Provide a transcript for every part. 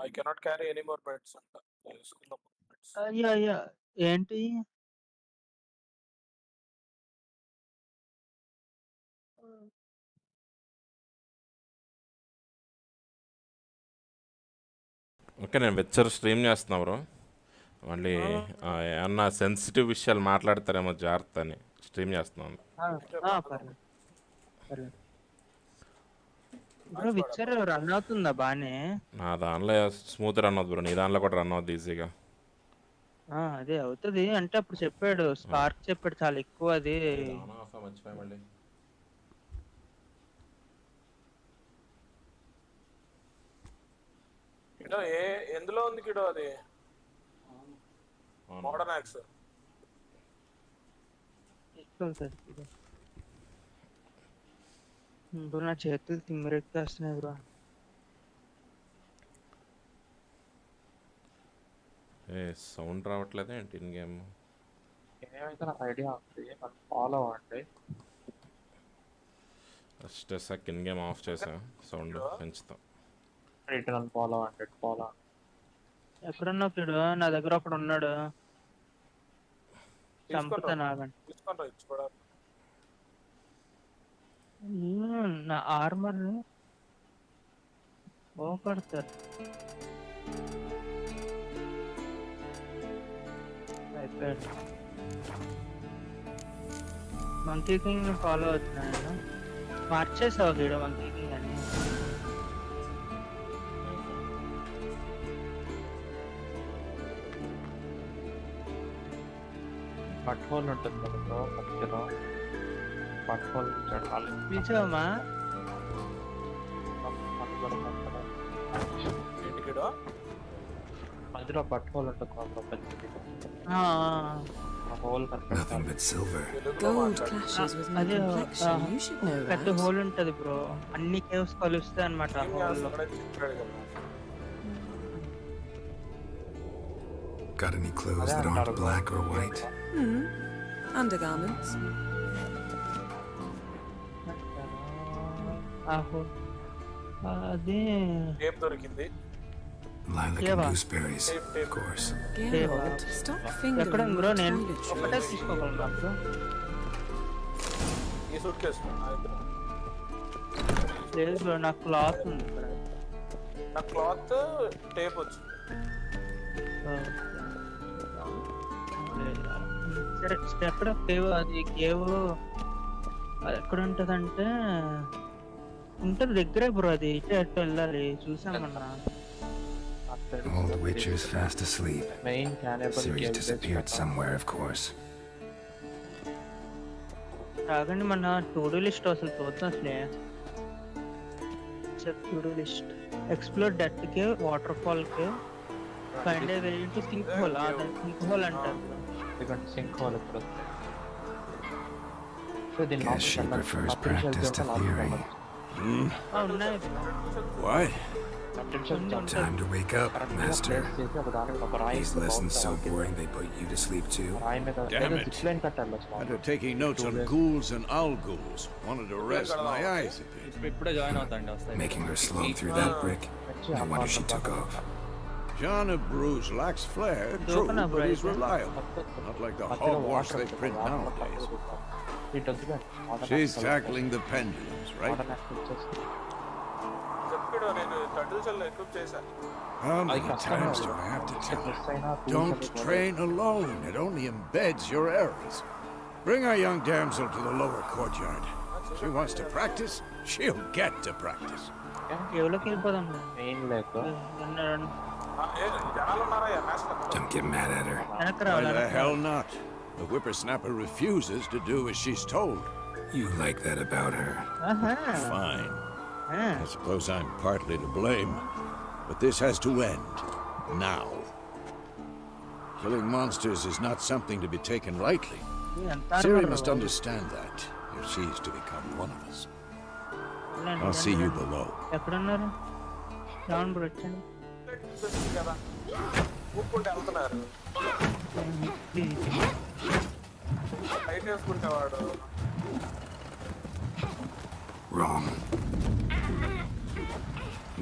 I cannot carry any more beds అంట. తీసుకుందాం beds. అయ్యా అయ్యా ఏంటి ఓకే, నేను విచ్చర్ స్ట్రీమ్ చేస్తున్నా బ్రో. మళ్ళీ ఏమన్నా సెన్సిటివ్ విషయాలు మాట్లాడతారేమో జాగ్రత్త అని స్ట్రీమ్ చేస్తున్నాను. పర్లేదు పర్లేదు బ్రో. విచ్చర్ రన్ అవుతుందా బానే? నా దానిలో స్మూత్ రన్ అవుతుంది బ్రో, నీ దానిలో కూడా రన్ అవుతుంది ఈజీగా. అదే అవుతుంది అంటే అప్పుడు చెప్పాడు స్పార్క్ చెప్పాడు చాలా ఎక్కువ అది. మర్చిపోయి మళ్ళీ కిడో ఎందులో ఉంది కిడో అది? మోడర్న్ యాక్స్ బ్రో నా చేతులు తిమ్మిరెక్కేస్తున్నాయి బ్రో. సౌండ్ రావట్లేదు ఏంటి ఇన్ గేమ్? ఏమైతే నాకు ఐడియా ఉంది, మనం ఫాలో అవ్వండి. First sec in game off చేసా, సౌండ్ పెంచుతాం. రిటర్న్ ఫాలో అవ్వండి. ఫాలో ఎక్కడున్నావు కిడు? నా దగ్గర ఒకడు ఉన్నాడు, చంపుతాను ఆగండి. నా ఆర్మర్ పోగొడతారు. అయిపోయాడు. మంకీ కింగ్ ఫాలో అవుతున్నాను. మార్చేసావు గీడ మంకీ కింగ్ అని. బట్ హోల్ ఉంటుంది కదా బ్రో మధ్యలో. బట్ హోల్ చూడాలి. పిలిచావమ్మా? మధ్యలో బట్ హోల్ ఉంటుంది బ్రో పెద్దది. Whole Nothing but silver. Gold clashes with my complexion. You should know that. పెద్ద హోల్ ఉంటది బ్రో, అన్ని కేవ్స్ కలుస్తాయి అన్నమాట ఆ హోల్ లో. Got any clothes that aren't black or white? Undergarments. ఆ హోల్ అది టేప్ దొరికింది. Lilac and gooseberries, of course. Geralt, stop ఎక్కడ fingering బ్రో? my నేను toiletries. ఒకటే తీసుకోగలను బ్రో. ఈ సూట్ కేసు లేదు బ్రో, నాకు క్లాత్ ఉంది ఇక్కడ. నా క్లాత్ టేప్ వచ్చింది. సరే ఎక్కడ కేవ్? అది కేవ్ ఎక్కడ ఉంటదంటే ఉంటది దగ్గరే బ్రో. అది ఇటు అటు వెళ్ళాలి, చూసామన్నా. All the Witchers fast asleep. Main cannibal Ciri's disappeared somewhere, of course. రాగండి మన టు డూ లిస్ట్ అసలు చూద్దాం. అసలే check to do list. Explore death cave, waterfall cave, find a way into sinkhole. Sinkhole అంటారు. ఎందుకంటే sinkhole ఇప్పుడు Guess she prefers practice to theory. ఉన్నాయి. What? Time to wake up, Master. These lessons so boring they put you to sleep too. Damn it. After taking notes on ghouls and owl ghouls, wanted to rest my eyes a bit. Making her slow through that brick. No wonder she took off. John of Bruges lacks flair, true, but he's reliable. Not like the hogwash they print nowadays. She's tackling the pendulums, right? చెప్పాడు, నేను turtle shell equip చేశాను. How many times do I have to tell her? Don't train alone. It only embeds your errors. Bring our young damsel to the lower courtyard. She wants to practice, she'll get to practice. కేవ్లోకి వెళ్ళిపోదాం. Main లేక జనాలు ఉన్నారా? Don't get mad at her. వెనక్కి Why రావాలి. the hell not? The whippersnapper refuses to do as she's told. You like that about her. Fine. I suppose I'm partly to blame, but this has to end now. Killing monsters is not something to be taken lightly. Ciri must understand that if she's to become one of us. I'll see you below. ఎక్కడున్నారు? Down bro వచ్చాను. కదా ఊపుకుంటే వెళ్తున్నారు. Light వేసుకుంటేవాడు. Wrong.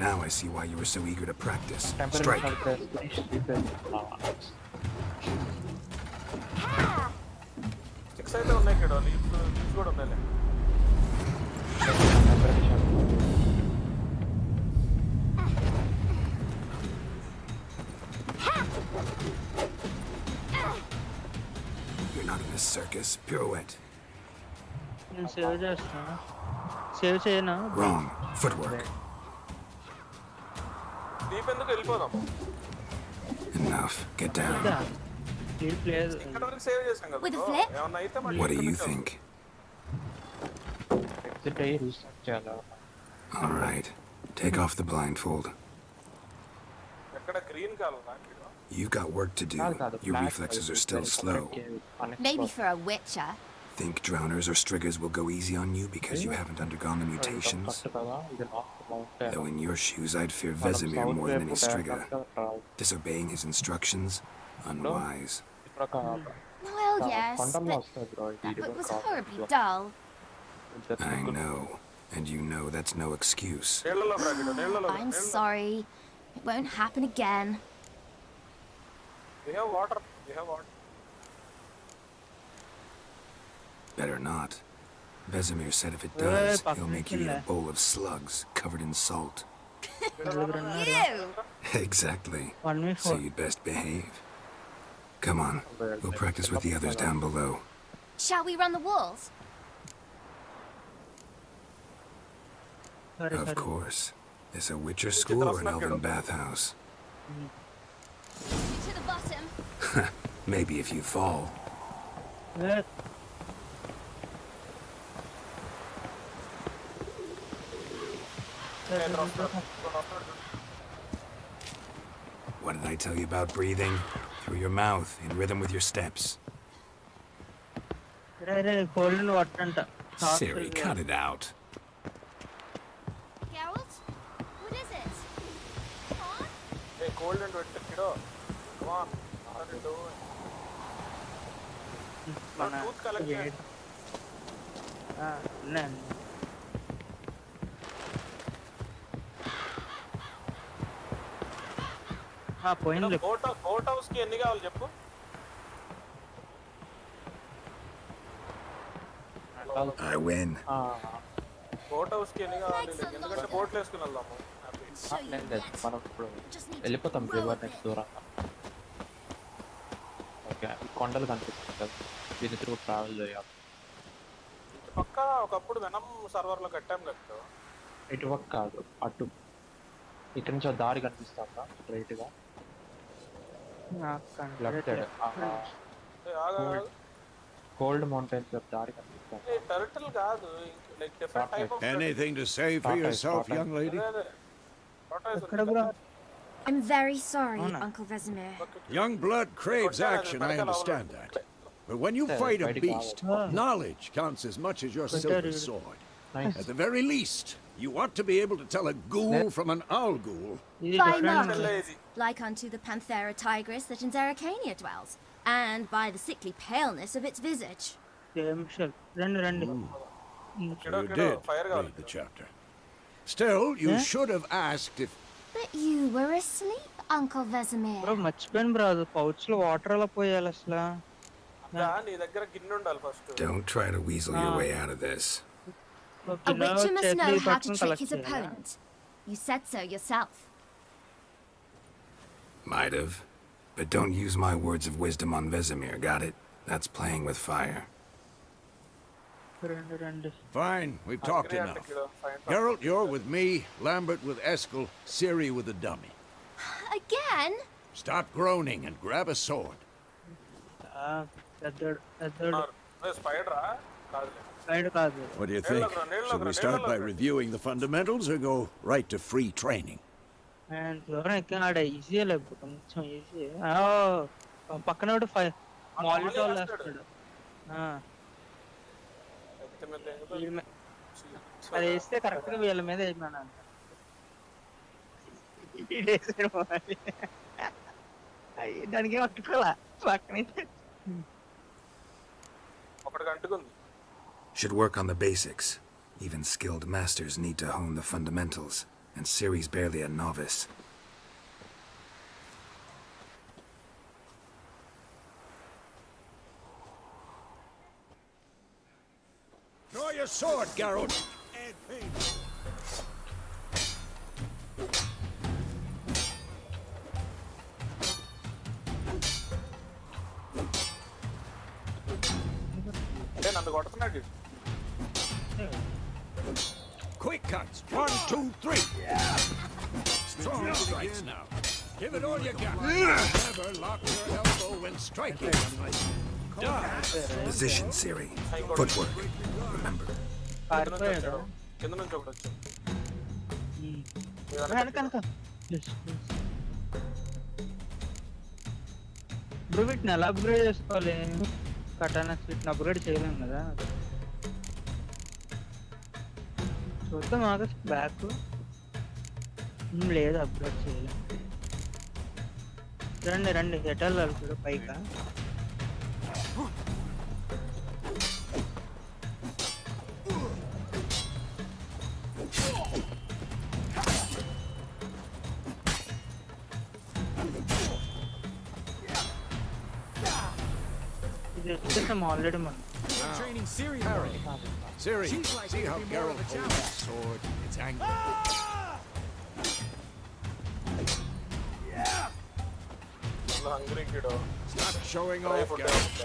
Now I see why you were so eager to practice. Temporary Strike. Six అయితే ఉన్నాయి ఇక్కడ leaves కూడా ఉన్నాయి. You're not in this circus. Pirouette. నేను సేవ్ చేస్తున్నా. సేవ్ చేయనా? Wrong. Footwork. డీప్ ఎందుకు వెళ్ళిపోదాం. Enough. Get down. లేదు. ఇక్కడ వరకు సేవ్ చేసాం కదా. With a flip? ఏమన్నా అయితే మళ్ళీ What do ఇక్కడ you నుంచి think? ఎగ్జిట్ అయ్యి రీస్టార్ట్ చేయాలి. All right. Take off the blindfold. ఎక్కడ గ్రీన్ కావాలన్నా ఇక్కడ. You've got work to do. Your reflexes are still slow. Maybe for a Witcher. Think drowners or striggers will go easy on you because you haven't undergone the mutations? Though in your shoes, I'd fear Vesemir more than any strigger. Disobeying his instructions? Unwise. Well, yes, but that book was horribly dull. I know. And you know that's no excuse. నీళ్ళలో bracket నీళ్ళలో. I'm sorry. It won't happen again. We have water. We have water. Better not. Vesemir said if it does, he'll make you eat a bowl of slugs covered in salt. Ew! Exactly. 1v4. So you'd best behave. Come on. We'll practice with the others down below. Shall we run the walls? Of course. Is a Witcher school or an elven bathhouse? To the bottom. Maybe if you fall. What did I tell you about breathing? Through your mouth, in rhythm with your steps. Cold water అంట. Siri, cut it out. Geralt? What is it? Come on. Hey, cold and wet kiddo. Come on. What are you doing? మన Tooth collection. ఉన్నాయండి. పోయింది. Boat house కి ఎన్ని కావాలి చెప్పు. I win. Boat house కి ఎన్ని కావాలి ఎందుకంటే బోట్లు వేసుకుని వెళ్దాము. మనం ఇప్పుడు వెళ్ళిపోతాం రివర్ నెక్స్ట్ దూరంగా. ఓకే కొండలు కనిపిస్తుంది కదా, దీని త్రూ ట్రావెల్ చేయాలి. పక్క ఒకప్పుడు వెనం సర్వర్ లో కట్టాం కదా. ఇటు పక్క కాదు, అటు ఇటు నుంచి ఒక దారి కనిపిస్తుందా స్ట్రైట్ గా లెఫ్ట్ సైడ్ కోల్డ్ మౌంటైన్స్ దారి కనిపిస్తుంది. టర్టిల్ కాదు, like different type of. Anything to say for yourself, young lady? I'm very sorry, Uncle Vesemir. Young blood craves action, I understand that. But when you fight a beast, knowledge counts as much as your silver sword. Nice. At the very least, you ought to be able to tell a ghoul from an owl ghoul. By marking, like unto the Panthera tigris that in Zeracania dwells, and by the sickly paleness of its visage. రండి. You did read the chapter. Still, you should have asked if... But you were asleep, Uncle Vesemir. Bro మర్చిపోయాను bro, అది pouch లో water అలా పోయాలి అసలు. నీ దగ్గర గిన్నె ఉండాలి first. Don't try to weasel your way out of this. A Witcher must know how to trick his opponent. You said so yourself. Might have. But don't use my words of wisdom on Vesemir, got it? That's playing with fire. రండి. Fine, we've talked enough. Geralt, you're with me, Lambert with Eskel, Ciri with the dummy. Again? Stop groaning and grab a sword. పెద్దోడు స్పైడరా కాదు. Side కాదు. What do you think? Should we start by reviewing the fundamentals or go right to free training? And దూరం ఎక్కిన ఆడ easy లేదు, కొంచెం easy. పక్కన మాలిటోల్ వేస్తాడు. అది వేస్తే కరెక్ట్ గా వీళ్ళ మీద వేయమన్నా దానికి పట్టుకోవాలా పక్కన ఒకటి అంటుకుంది. Should work on the basics. Even skilled masters need to hone the fundamentals. and Ciri's barely a novice. Draw your sword, Geralt. అంటే నన్ను కొడుతున్నాడు వీడు. Quick cuts. 1, 2, 3. Strong strikes now. Give it all you got. Never lock your elbow when striking. Position, Ciri. Footwork. Remember. కింద నుంచి వచ్చాడు. కింద నుంచి ఒకటి వచ్చాడు. వెనక బ్రో వీటిని ఎలా అప్గ్రేడ్ చేసుకోవాలి? కటానా వీటిని అప్గ్రేడ్ చేయలేము కదా. చూద్దాం ఆగస్ట్ బ్యాక్ లేదు, అప్గ్రేడ్ చేయలేము. రండి రండి, ఎటు వెళ్ళాలి చూడు పైకా? ఇది వచ్చేసాం ఆల్రెడీ మనం. Training Ciri. Ciri, see how Geralt holds his sword. It's angry. Hungry kiddo. Stop showing try off, food Geralt.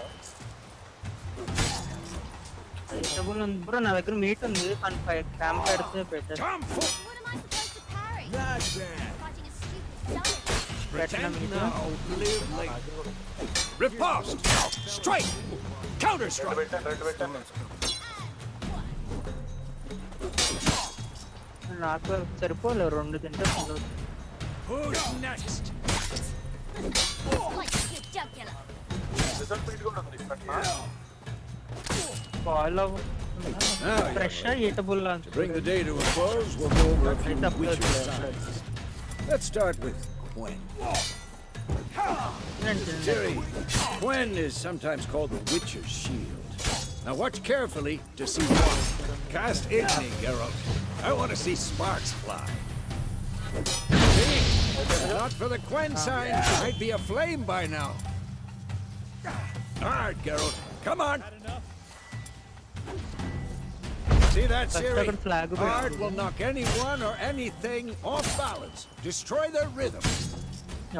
Vegetable ఉంది బ్రో, నా దగ్గర మీట్ ఉంది కానీ క్యాంప్ పెడితే better. Tomfool! What am I supposed to parry? Not bad. Fighting a stupid giant. Pretend now, live like... Riposte! Strike! Counter రెండు strike! పెట్టాను నేను. నాకు సరిపోలే, రెండు తింటే సరిపోదు. Who's next? Like a jugular. Result beat కూడా ఉంది ఇప్పట్లా. Boil Now, fresh eatable to bring the day to a close, we'll go over a few Witcher signs. Let's start with Quen. Ciri, Quen is sometimes called the Witcher's shield. Now watch carefully to see what. Cast Igni, Geralt. I want to see sparks fly. See? Not for the Quen sign, I'd be aflame by now. Hard, Geralt. Come on. See that, Ciri? Hard will knock anyone or anything off balance. Destroy their rhythm.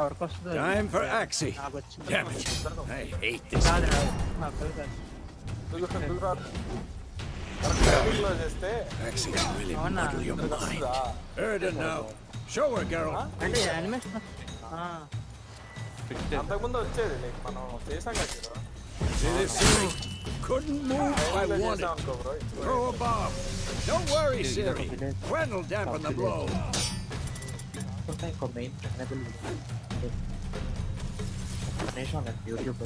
ఎవరికి వస్తుంది? Time for Axie. నాకు వచ్చింది. Damn it. I hate this. కాదు రాదు, నాకు కాదు. ఎందుకు రాదు? కరెక్ట్ టైమింగ్లో చేస్తే Axie can really అవునా? muddle your mind. వస్తుందా? Erda now. Show her, Geralt. అంటే యానిమేషన్ అంతకుముందు వచ్చేది లైక్ మనం చేసాం కదా ఇక్కడ. See this, Ciri? Couldn't move if I టైమింగ్లో wanted. చేసాం అనుకో bro. Throw a bomb. Don't worry, Ciri. Quen will dampen the blow. కాకుండా ఇంకో మెయిన్ ఎనేబుల్ అనేషన్ యూట్యూబ్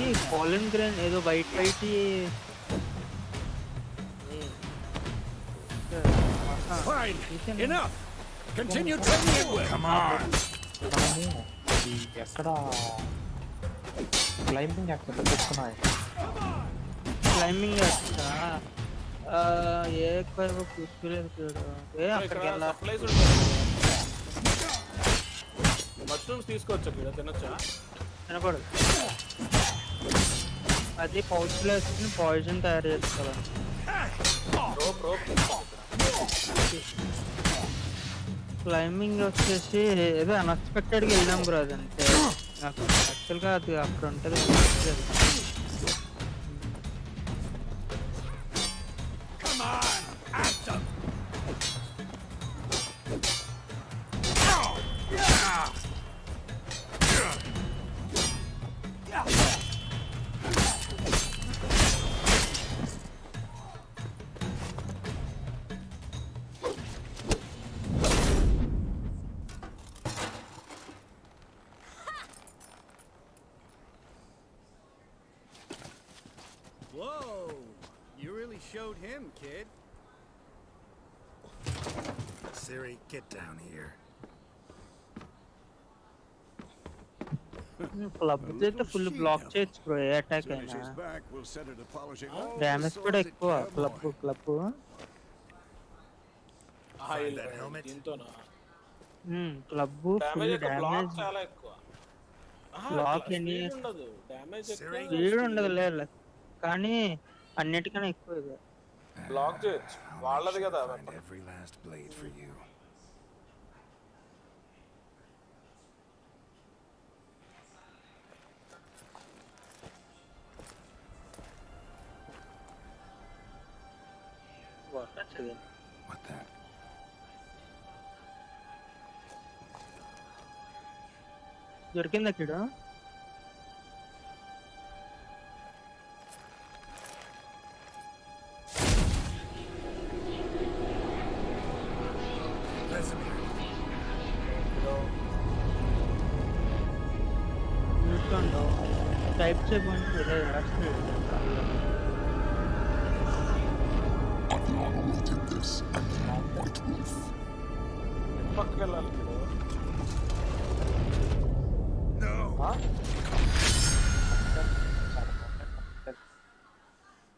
ఈ పాలిన్ గ్రెయిన్ ఏదో white white Fine. Enough. Continue training it well. Come on. మనము ఇది ఎక్కడ climbing ఎక్కడ తెచ్చుకున్నాయి క్లైంబింగ్ చేస్తా. ఏ ఎక్కువ కూర్చోలేదు చూడు. అక్కడికి ఇక్కడ వెళ్ళా. సప్లైస్ ఉంటాయి. మష్రూమ్స్ తీసుకోవచ్చు ఇక్కడ తినొచ్చా? వినపడదు. అది పౌచ్లో వేసుకుని పాయిజన్ తయారు చేసుకోవాలి. రోప్ క్లైంబింగ్ వచ్చేసి ఏదో అన్ఎక్స్పెక్టెడ్గా వెళ్ళాం బ్రో, అదంతే. నాకు యాక్చువల్గా అది అక్కడ ఉంటుంది. Come on. At them. Whoa! You really showed him, kid. Ciri, get down here. Club అయితే ఫుల్ బ్లాక్ చేయొచ్చు బ్రో, ఏ అటాక్ Finish అయినా. his back, we'll set her to polishing all the damage కూడా swords it ఎక్కువ can club buy. దీంతోనా club damage full block damage. చాలా ఎక్కువ. Black ఎన్ని ఉండదు డ్యామేజ్ స్పీడ్ ఉండదు లేదు, కానీ అన్నిటికన్నా ఎక్కువ ఇది. బ్లాక్ చేయొచ్చు వాళ్ళది కదా. Find every last blade for you. What that? దొరికిందా కిడు? టైప్ చేయబోతుంది పక్కకి వెళ్ళాలి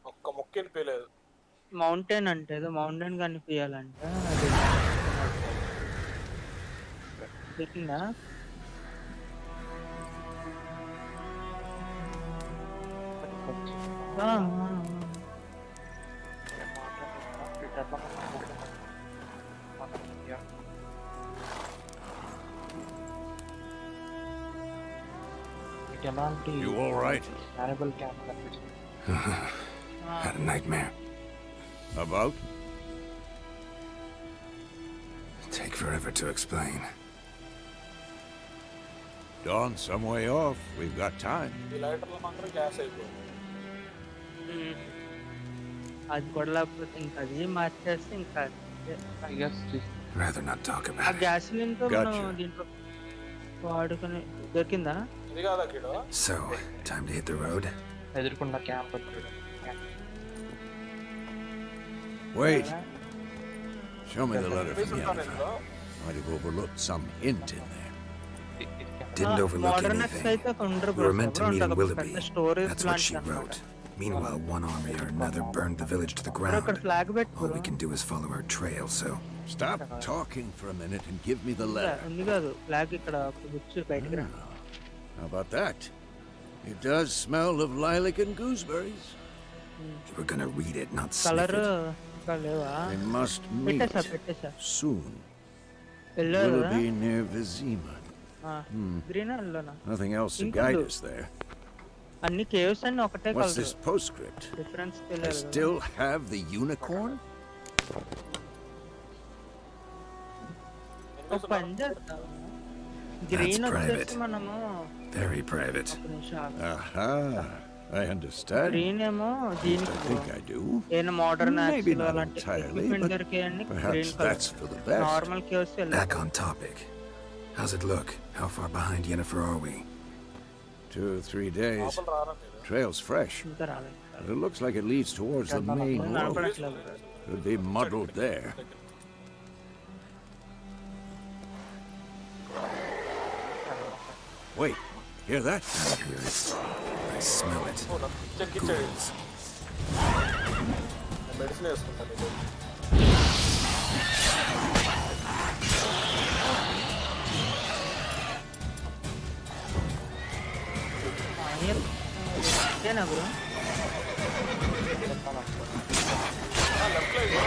ఒక్క మొక్క వెళ్ళిపోయలేదు. మౌంటైన్ అంటే ఏదో మౌంటైన్ కనిపించాలంట. దొరికిందా? You all right? Had a nightmare. About? Take forever to explain. Dawn's some way off. We've got time. ఈ లైటర్లో మాత్రం గ్యాస్ అయిపోయింది. అది కూడా లేకపోతే ఇంకా అది మార్చేస్తే ఇంకా Rather not talk ఆ about it. గ్యాస్లిన్ తో మనం Gotcha. దీంట్లో వాడుకొని దొరికిందా? ఇది కాదా kiddo? So, time to hit the road? ఎదుర్కొన్న camp. Wait. Show me the letter from ఉంటాను Yennefer. ఇందులో. Might have overlooked some hint in there. Didn't overlook modern X anything. అయితే Kondru We were meant to meet in Willoughby. Storage That's what she plant wrote. Meanwhile, one army or another burned the village to the అక్కడ ground. Flag పెట్టు All we can do is follow our trail, so Stop talking for a minute and give me the letter. ఉంది కాదు flag ఇక్కడ books బయటికి రా. How about that? It does smell of lilac and gooseberries. you were gonna read it, not sniff colour it. ఇంకా లేవా? We must meet పెట్టేసా soon. Yellow కదా? Willoughby near Vizima. Green ఎల్లోనా? Nothing else to Think guide I'll do. us there. అన్ని caves అన్ని ఒకటే What's colour. this postscript? Difference I తెలియదు కదా. still have the unicorn? ఒక పని చేద్దాం, గ్రీన్ That's వచ్చేసి private. మనము Very private. ఒక నిమిషం Aha, I understand. గ్రీన్ ఏమో I దీనికి think I do. ఏదైనా మోడర్న్ Maybe యాక్చువల్ not అలాంటి entirely, ఎక్విప్మెంట్ but దొరికేయండి green perhaps colour. that's for the best. Normal caves Back on topic. How's it look? How far behind Yennefer are we? 2 or 3 days. లోపల రారా మీరు? Trail's fresh, ఇంకా రాలేదు. but it looks like it leads towards the main road. కనపడట్లేదు. Could be muddled there. Wait, hear that? I hear it. I smell it. ఓ, నాకు పిచ్చెక్కిచ్చాడు. Ghouls. నేను medicine వేసుకుంటాను ఇది. ఇదేనా బ్రో? లెఫ్ట్లో ఇది.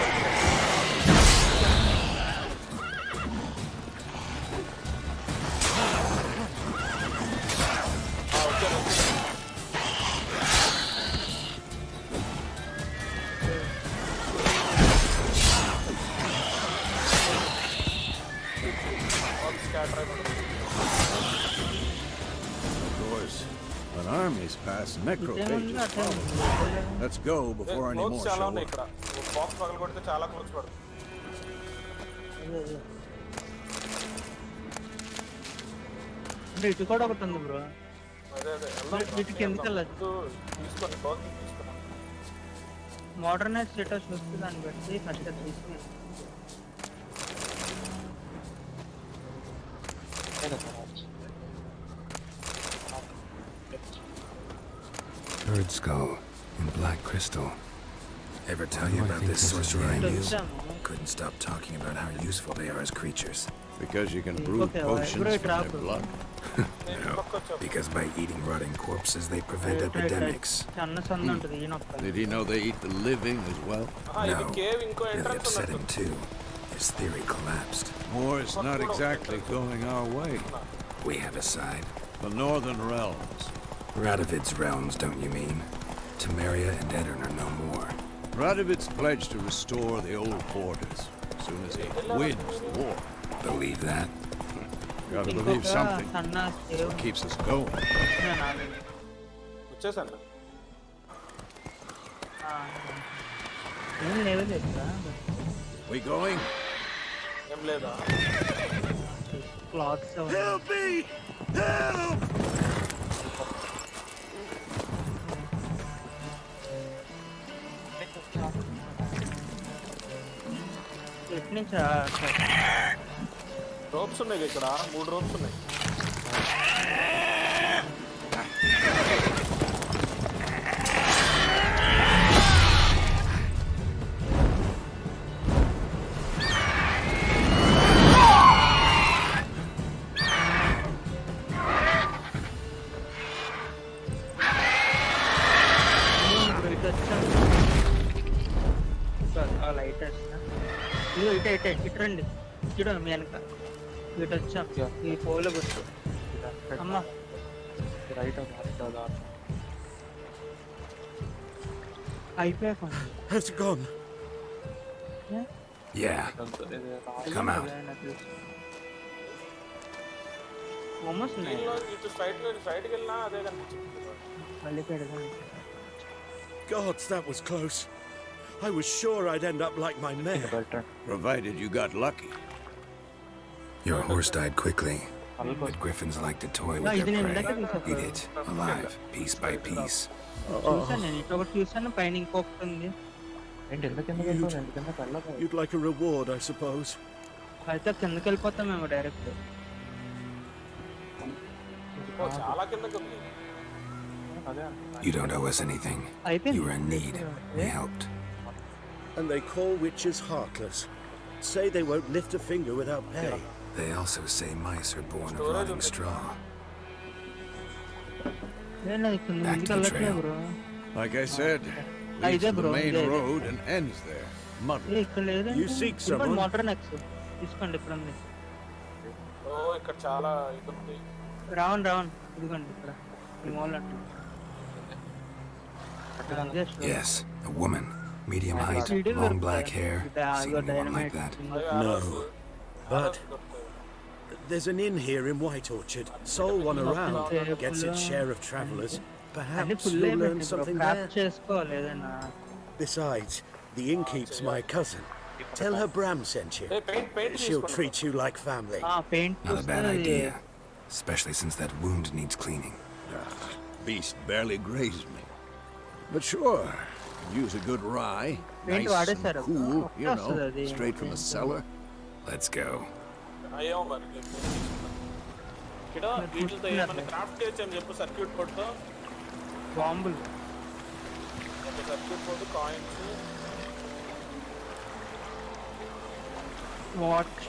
Of course, when armies pass, necrophages ఇదేముంది అట్లా follow. Let's go before any clothes more చాలా show ఉన్నాయి up. ఇక్కడ. బాక్స్ పగల కొడితే చాలా క్లోత్స్ పడుతుంది. అంటే ఇటు కూడా ఒకటి ఉంది బ్రో. అదే వెళ్దాం. వీటికి ఎందుకు వెళ్ళదు? తీసుకోండి క్లోత్ తీసుకున్నాం. మోడర్న్ స్టేటస్ వస్తే దాన్ని బట్టి ఫస్ట్ అది తీసుకుని bird skull in black crystal. Ever tell you about this sorcerer I knew? Couldn't stop talking about how useful they are as creatures. Because you can brew potions from their blood. No, because by eating rotting corpses, they prevent epidemics. Did he know they eat the living as well? No, really upset him too. His theory collapsed. War's not exactly going our way. We have a side. The Northern Realms. Radovid's realms, don't you mean? Temeria and Edirn are no more. Radovid's pledged to restore the old borders as soon as he wins the war. Believe that? Gotta believe something. That's what keeps us going. వచ్చేసాను. We going? ఏం లేదా? Help me! Help! Ropes ఉన్నాయి ఇక్కడ, 3 ropes ఉన్నాయి. ఇటండి ఇటు మీ వెనక ఇటు వచ్చాం ఈ పోలో బస్సు అమ్మా అయిపోయా Has it gone? Yeah. Come out. మొమ్మస్ ఉన్నాయి ఇటు స్ట్రైట్కి వెళ్ళినా అదే కనిపించింది. మళ్ళీ పెడదాం. Gods, that was close. I was sure I'd end up like my mare. Provided you got lucky. Your horse died quickly, but griffins like to toy with their prey. Eat it, alive, piece by piece. చూసాను నేను ఇటు ఒకటి చూసాను, పైన ఇంకొకటి ఉంది. You'd like a reward, I suppose. అయితే కిందకి వెళ్ళిపోతాం మేము డైరెక్ట్. చాలా కిందకి ఉంది. You don't owe us anything. You were in need. We helped. And they call witches heartless. Say they won't lift a finger without pay. They also say mice are born of rotting straw. Back to the trail. Like I said, leads to the main road and ends there. Muddled. You seek someone? Motor next తీసుకోండి, ఇక్కడ ఉంది. ఓ ఇక్కడ చాలా ఇది ఉంది. రావండి ఇదిగోండి ఇక్కడ ఈ మోల్ అంటే. Yes, a woman. Medium height, long black hair. Seen anyone like that? No. But there's an inn here in White Orchard. Sole one around gets its share of travelers. Perhaps you'll learn something there. చేసుకోవాలి ఏదైనా. Besides, the innkeep's my cousin. Tell her Bram sent you. She'll treat you like family. Paint Not a bad idea, especially since that wound needs cleaning. Beast barely grazed me. But sure, use a good rye. Nice and cool, you know, straight from the cellar. Let's go. అయ్యో మరి ఇక్కడ వీటితో ఏమైనా craft చేయొచ్చు చెప్పు. Circuit బోర్డ్తో బాంబులు, circuit board, coins, watch,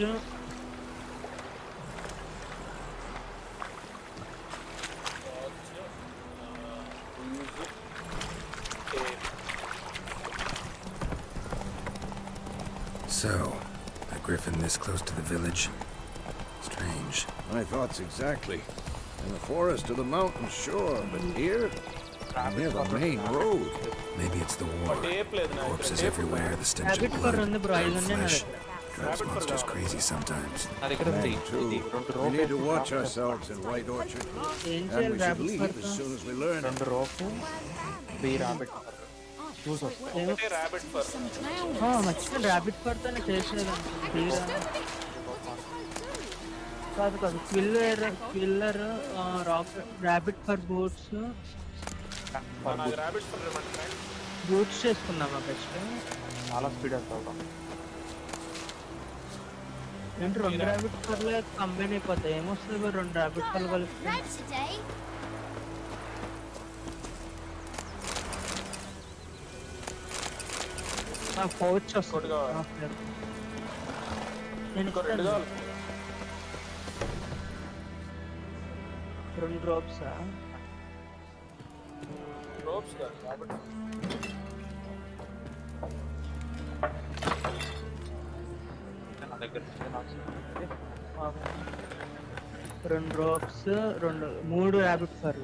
So, a griffin this close to the village? Strange. My thoughts exactly. In the forest or the mountain, sure, but here, near the main road. Maybe it's the war. Corpses everywhere, the stench of blood, burnt flesh. Drives monsters crazy sometimes. Me too. We need to watch ourselves in White Orchard. ఏం And చేయాలి we should rabbit leave as soon as we learn it. 2 rope 3 rabbit చూస్ వస్తాయి. Rabbit fur మర్చిపోయి rabbit పడితేనే చేసేదాన్ని. కాదు క్విల్లర్ rock rabbit fur boots rabbit fur boots చేసుకున్నామా బెస్ట్. చాలా స్పీడ్ వెళ్తాం. ఏంటి 2 ర్యాబిట్ ఫర్లే కంబైన్ అయిపోతాయి. ఏమొస్తుంది 2 ర్యాబిట్ ఫర్లు కలిపితే? పౌచ్ వస్తుంది ఇంకోటి కావాలి. నేను ఇంకో 2 ఇస్తాను. కావాలి. 2 డ్రాప్స్ రోప్స్ కాదు కాబట్టి నా దగ్గర నుంచి నాకు 2 drops 3 rabbit for.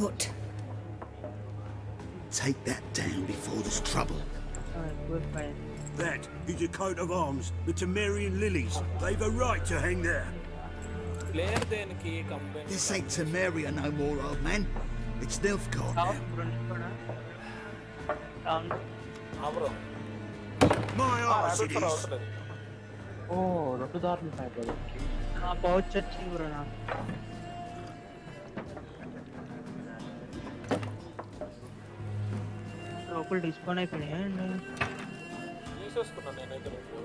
What? Take that down before there's trouble. That is a coat of arms, the Temerian lilies. They've a right to hang there. Player దేనికి company This ain't Temeria no more, old man. It's Nilfgaard now. Bro My arse it is. అవసరం ఓ 2 దారులు ఉన్నాయి బ్రదర్కి. Pouch వచ్చింది bro నాకు. లోపల discount అయిపోయినాయి and తీసేసుకున్నాను నేనైతే 2.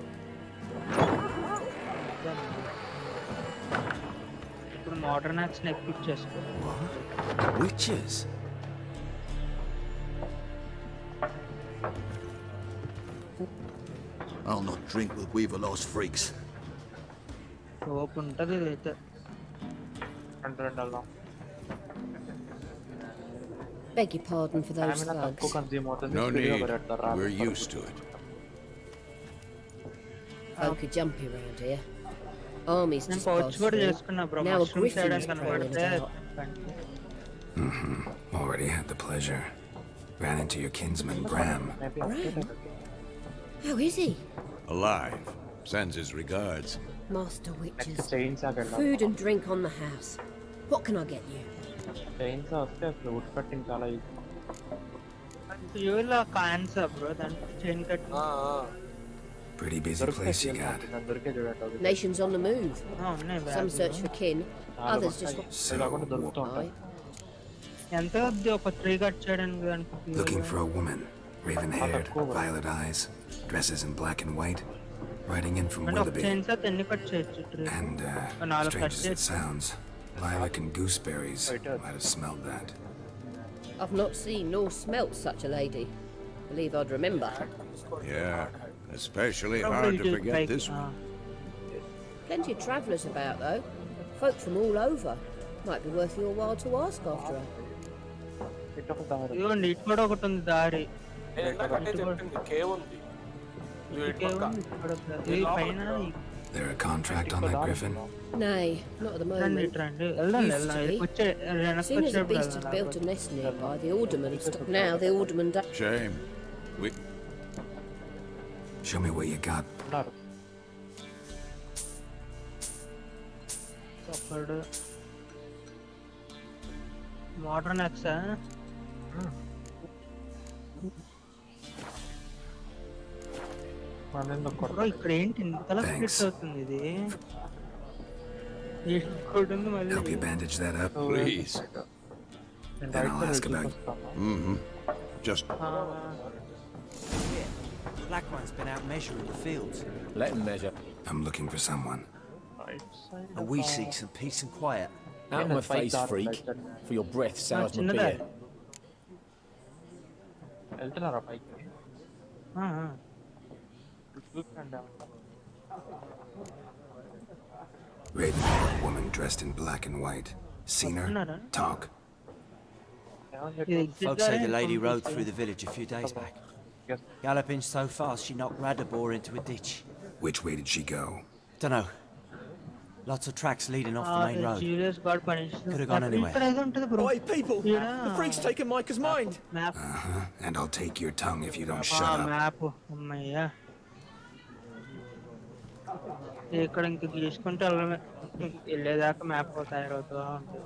ఇప్పుడు మోడర్న్ యాక్షన్ ఎక్విప్ చేసుకో. Witches? I'll not drink with Weaverlaw's freaks. Soap ఉంటుంది ఇదైతే. 2 అలా Beg your pardon for those stamina తక్కువ thugs. కన్జ్యూమ్ అవుతుంది. No స్పీడ్గా need. పెడతారు. We're used to it. Folk are jumpy around here. Armies నేను just pouch passed కూడా through. చేసుకున్నా bro. Now a mushrooms griffin చేయడం is కనబడితే crawling about. Already had the pleasure. Ran into your kinsman, Bram. How is he? Alive. Sends his regards. Master Witches. Chains ఆగండి. Food and drink on the house. What can I get you? Chains వస్తే అసలు would cutting చాలా easy. Fuel cons bro దానికి chain cut. Pretty busy place you got. దొరికే చూడండి. Nations on the move. ఉన్నాయి Some search for kin, others just want So, కాకుండా దొరుకుతూ to ఉంటాయి. buy. ఎంత వద్దు ఒక 3 కట్ చేయడానికి దానికి. looking for a woman. Raven-haired, violet eyes, dresses in black and white. Riding in from అంటే ఒక Willoughby. చైన్స్ అయితే ఎన్ని కట్ చేయొచ్చు ట్రీ. And, నాలుగు strange కట్ as it చేయొచ్చు. sounds, lilac and gooseberries might have smelled that. I've not seen nor smelt such a lady. Believe I'd remember. Yeah. Especially Probably hard to just forget like, this one. Plenty of travellers about though. Folk from all over. Might be worth your while to ask after her. ఇటు ఒక దారి. ఇదిగోండి ఇటు కూడా ఒకటి ఉంది దారి. నేను ఇందాకంటే చెప్పింది కేవ్ ఉంది. ఇవి ఇటు పక్క. ఇక్కడ ఒక దారి. ఈ పైన There a contract on that griffin? Nay, not at the రండి moment. ఇటు రండి. వెళ్దాం Used వెళ్దాం. to be. వచ్చే As వెనక్కి soon as the వచ్చేప్పుడు beast had వెళ్దాం. built a nest nearby, the alderman stopped. Now the alderman does. Shame. We Show me what you got. ఉన్నారు. ఒకడు మోడర్న్ యాక్సా. మన ఎందుకు బ్రో ఇక్కడ ఏంటి ఇంతలా Thanks. స్ప్లిట్ అవుతుంది ఇది. ఇంకోటి ఉంది మళ్ళీ. Help you bandage that up. please. నేను Then right I'll side ask about- చూపిస్తాను. Mm-hmm. Just Black one's been out measuring the fields. Let him measure. I'm looking for someone. Right side And we seek some peace and quiet. Out of my face, freak. For your breath sours my beer. వెళ్తున్నారా పైకి? ఆ. చూపించండి. Raven-haired woman dressed in black and white. Seen her? Nada. Talk. Folks say the lady rode through the village a few days back. Yes. Galloping so fast she knocked Radabor into a ditch. Which way did she go? Dunno. Lots of tracks leading off the main road. Julius got punished. Could have gone anywhere. ఇక్కడ ఏదో ఉంటుంది bro. Oi, people! Yeah. The freak's taken Micah's mind! Map. And I'll take your tongue if you don't shut up. Map అమ్మయ్యా. ఇక్కడ ఇంక గీసుకుంటే వెళ్ళమే. వెళ్ళేదాకా map తయారవుతా ఉంటుంది.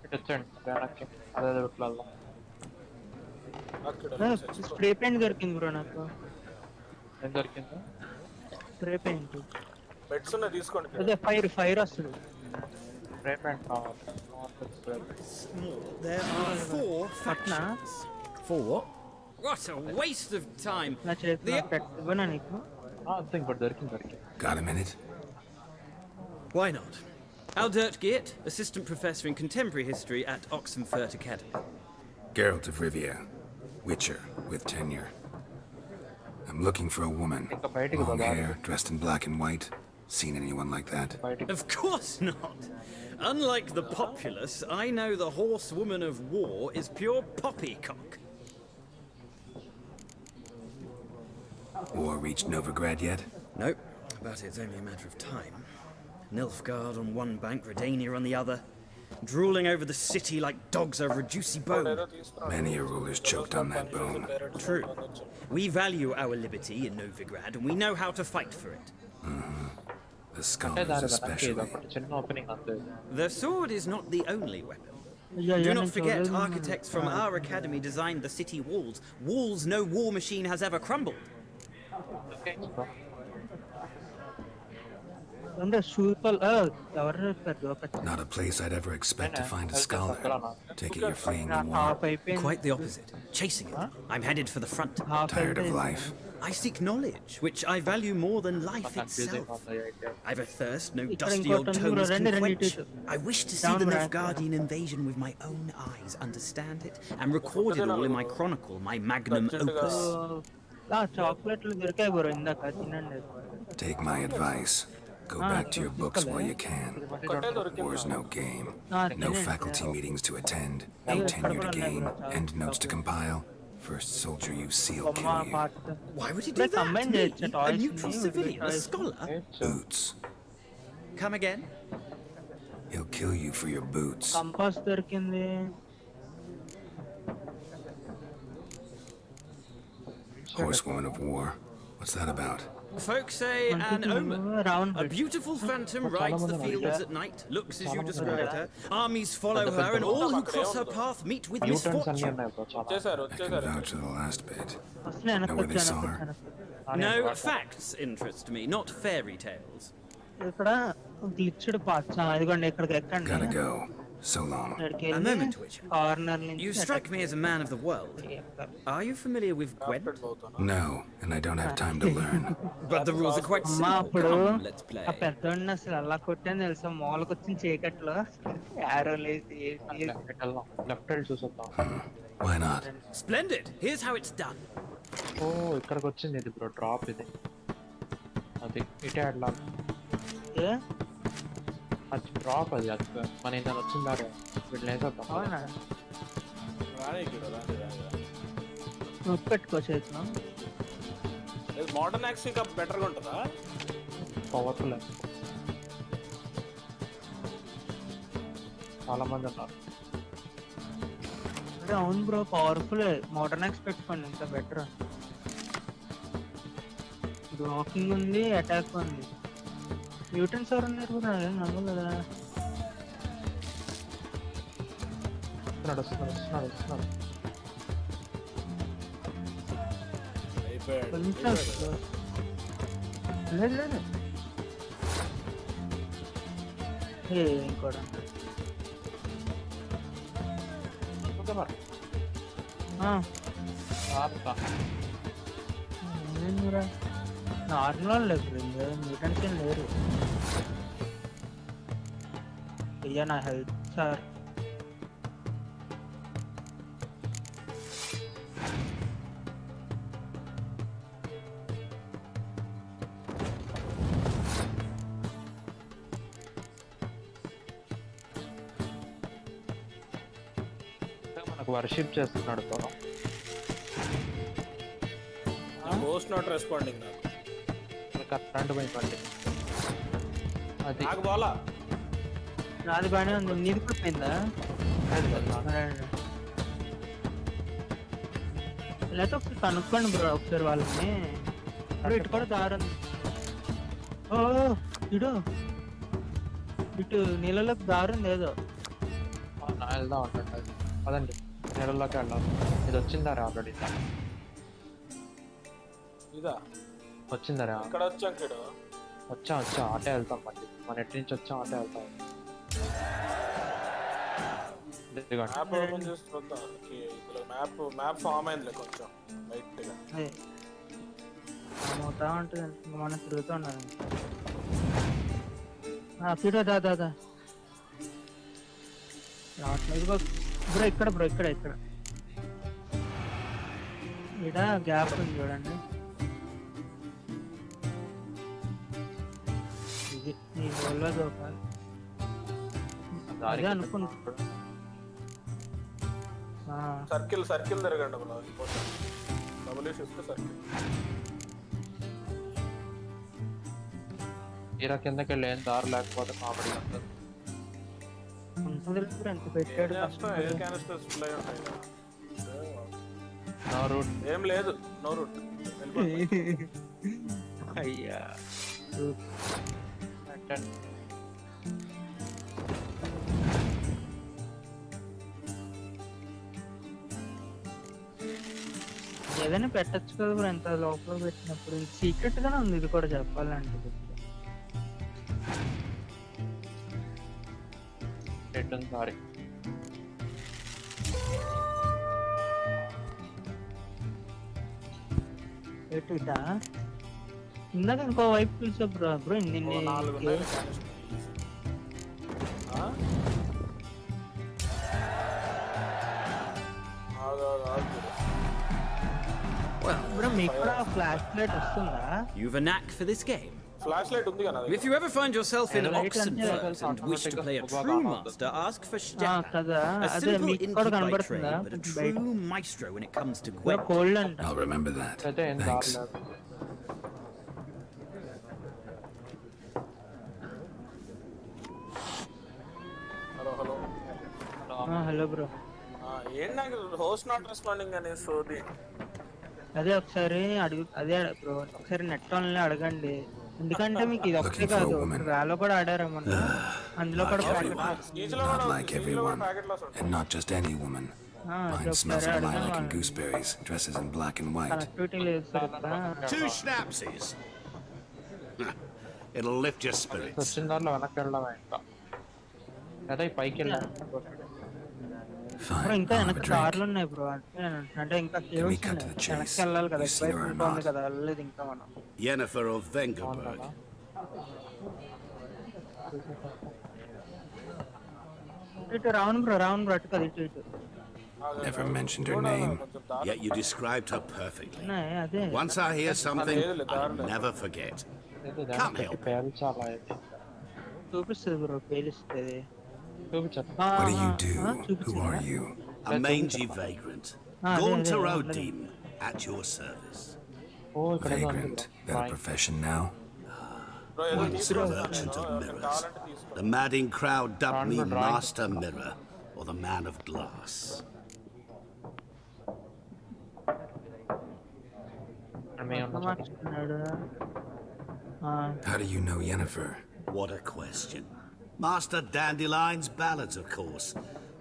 ఇటు వచ్చండి వెనక్కి. అదే రూట్లో వెళ్దాం. అక్కడ స్ప్రే పెయింట్ దొరికింది బ్రో నాకు. ఏం దొరికింది? Spray paint. బెడ్స్ ఉన్నాయి తీసుకోండి. అదే ఫైర్ వస్తుంది. స్ప్రే పెయింట్ కావాలి. There are 4 Patna For what? What a waste of time. నా చేతిలో పెట్టివ్వనా నీకు? అంతే ఇంకోటి దొరికింది. Got a minute? Why not? Aldert Geert, Assistant Professor in Contemporary History at Oxenfurt Academy. Geralt of Rivia, Witcher with tenure. I'm looking for a woman. Long hair, dressed in black and white. Seen anyone like that? Of course not. Unlike the populace, I know the horsewoman of war is pure poppycock. War reached Novigrad yet? Nope, but it's only a matter of time. Nilfgaard on one bank, Redania on the other, drooling over the city like dogs over a juicy bone. Many a ruler's choked on that bone. True. We value our liberty in Novigrad, and we know how to fight for it. The scholars especially. The sword is not the only weapon. Do not forget, architects from our academy designed the city walls. Walls no war machine has ever crumbled. Not a place I'd ever expect to find a scholar. Take it you're fleeing the war. Quite the opposite. Chasing it. I'm headed for the front. Tired of life? I seek knowledge, which I value more than life itself. I've a thirst no dusty old tomes can quench. I wish to see the Nilfgaardian invasion with my own eyes, understand it, and record it all in my chronicle, my magnum opus. Take my advice. Go back to your books while you can. War's no game. No faculty meetings to attend. No tenure to gain. End notes to compile. First soldier you see will kill you. Why would he do that? Me, a neutral civilian, a scholar? Boots. Come again? He'll kill you for your boots. Horsewoman of war. What's that about? Folks say an omen. A beautiful phantom rides the fields at night, looks as you described her. Armies follow her, and all who cross her path meet with misfortune. I can vouch for the last bit. Know where they saw her? No, facts interest me, not fairy tales. Gotta go. So long. A moment, Witcher. You strike me as a man of the world. Are you familiar with Gwent? No, and I don't have time to learn. But the rules are quite simple. Come, let's play. Why not? Splendid. Here's how it's done. ఇక్కడికి వచ్చింది ఇది bro drop ఇది అది ఇటే అట్లా అది drop అది మన ఇంత వచ్చిందా వీళ్ళు పెట్టుకోవచ్చు మోడర్న్ యాక్స్ ఇంకా బెటర్గా ఉంటుందా పవర్ఫుల్ చాలా మంది ఉన్నారు అవును బ్రో పవర్ఫుల్ మోడర్న్ యాక్స్ పెట్టుకోండి ఇంకా బెటర్ వాకింగ్ ఉంది అటాక్ ఉంది మ్యూటెంట్స్ ఎవరు ఉన్నారు కూడా నవ్వు కదా వస్తున్నాడు లేదు ఇంకోటి నార్మల్ లేదు మ్యూటెంట్స్ ఏం లేరు అయ్యా నా హెల్త్ సార్ మనకు వర్షిప్ చేస్తున్నాడు గోస్ట్ నాట్ రెస్పాండింగ్ నాకు కరెంట్ పోయిందండి అది నాకు బాలా నాది బాగానే ఉంది నీది కూడా పోయిందా లేకపోతే ఒకసారి కనుక్కోండి బ్రో ఒకసారి వాళ్ళని ఇటు కూడా దారం ఇటు నీళ్ళలోకి దారం లేదో వెళ్దాం అంటే అదండి నీళ్ళలోకి వెళ్ళాలి ఇది వచ్చిందారా ఆల్రెడీ ఇదా వచ్చిందరా ఇక్కడ వచ్చా అటే వెళ్తాం మళ్ళీ మన ఎటు నుంచి వచ్చాం అటే వెళ్తాం మ్యాప్ ఫామ్ అయింది కొంచెం లైట్గా ఉంటుంది మనం తిరుగుతూ ఉన్నాను దాదా రావట్లేదు బ్రో. ఇక్కడ ఇక్కడ గ్యాప్ ఉంది చూడండి. ఇది ఈ హోల్లో దూకాలి. అదే అనుకుంటా. సర్కిల్ తిరగండి డబుల్ షిఫ్ట్ సర్కిల్. ఇలా కిందకి వెళ్ళి ఏం దారి లేకపోతే కామెడీ ఉంటుంది. ఎంత పెట్టాడు. నో రూట్ ఏం లేదు, నో రూట్. అయ్యా ఏదైనా పెట్టచ్చు కదా బ్రో. ఎంత లోపల పెట్టినప్పుడు సీక్రెట్ గానే ఉంది ఇది కూడా చెప్పాలంటే. సారీ ఇటా ఇందాక ఇంకో వైపు పిలిచా బ్రో. బ్రో మీకు కూడా ఫ్లాష్ లైట్ వస్తుందా? You've a knack for this game. Flash light ఉంది కదా. If you ever find yourself in Oxenfurt and wish to play a true master, ask for Stefan. A simple innkeep by trade, but a true maestro when it comes to Gwent. I'll remember that. Thanks. Hello bro. ఏంటి నాకు host not responding అనే సోది. అదే ఒకసారి అదే bro ఒకసారి net online అడగండి. ఎందుకంటే మీకు ఇది ఒకటే కాదు, రాలో కూడా ఆడారమ్మా. అందులో కూడా Not like everyone, and not just any woman. Mine smells of lilac and gooseberries, dresses in black and white. 2 schnapsies. It'll lift your spirits. వచ్చిన దారిలో వెనక్కి వెళ్ళడమే ఇంకా. అదే పైకి వెళ్ళాను. ఇంకా వెనక్కి దారులు ఉన్నాయి బ్రో. అంటే ఇంకా వెనక్కి వెళ్ళాలి కదా. ఉంది కదా, వెళ్ళలేదు ఇంకా మనం. Yennefer of Vengerberg. ఇటు రావణ్ బ్రో అటు కదా ఇటు. Never mentioned her name. Yet you described her perfectly. అదే Once I hear something, I'll never forget. Come help. చూపిస్తుంది bro, పేలిస్తుంది. What do you do? Who are you? A mangy vagrant. Gaunter Odim, at your service. Vagrant. That a profession now? Once a merchant of mirrors. The madding crowd dubbed me Master Mirror, or the Man of Glass. How do you know Yennefer? What a question. Master Dandelion's ballads, of course.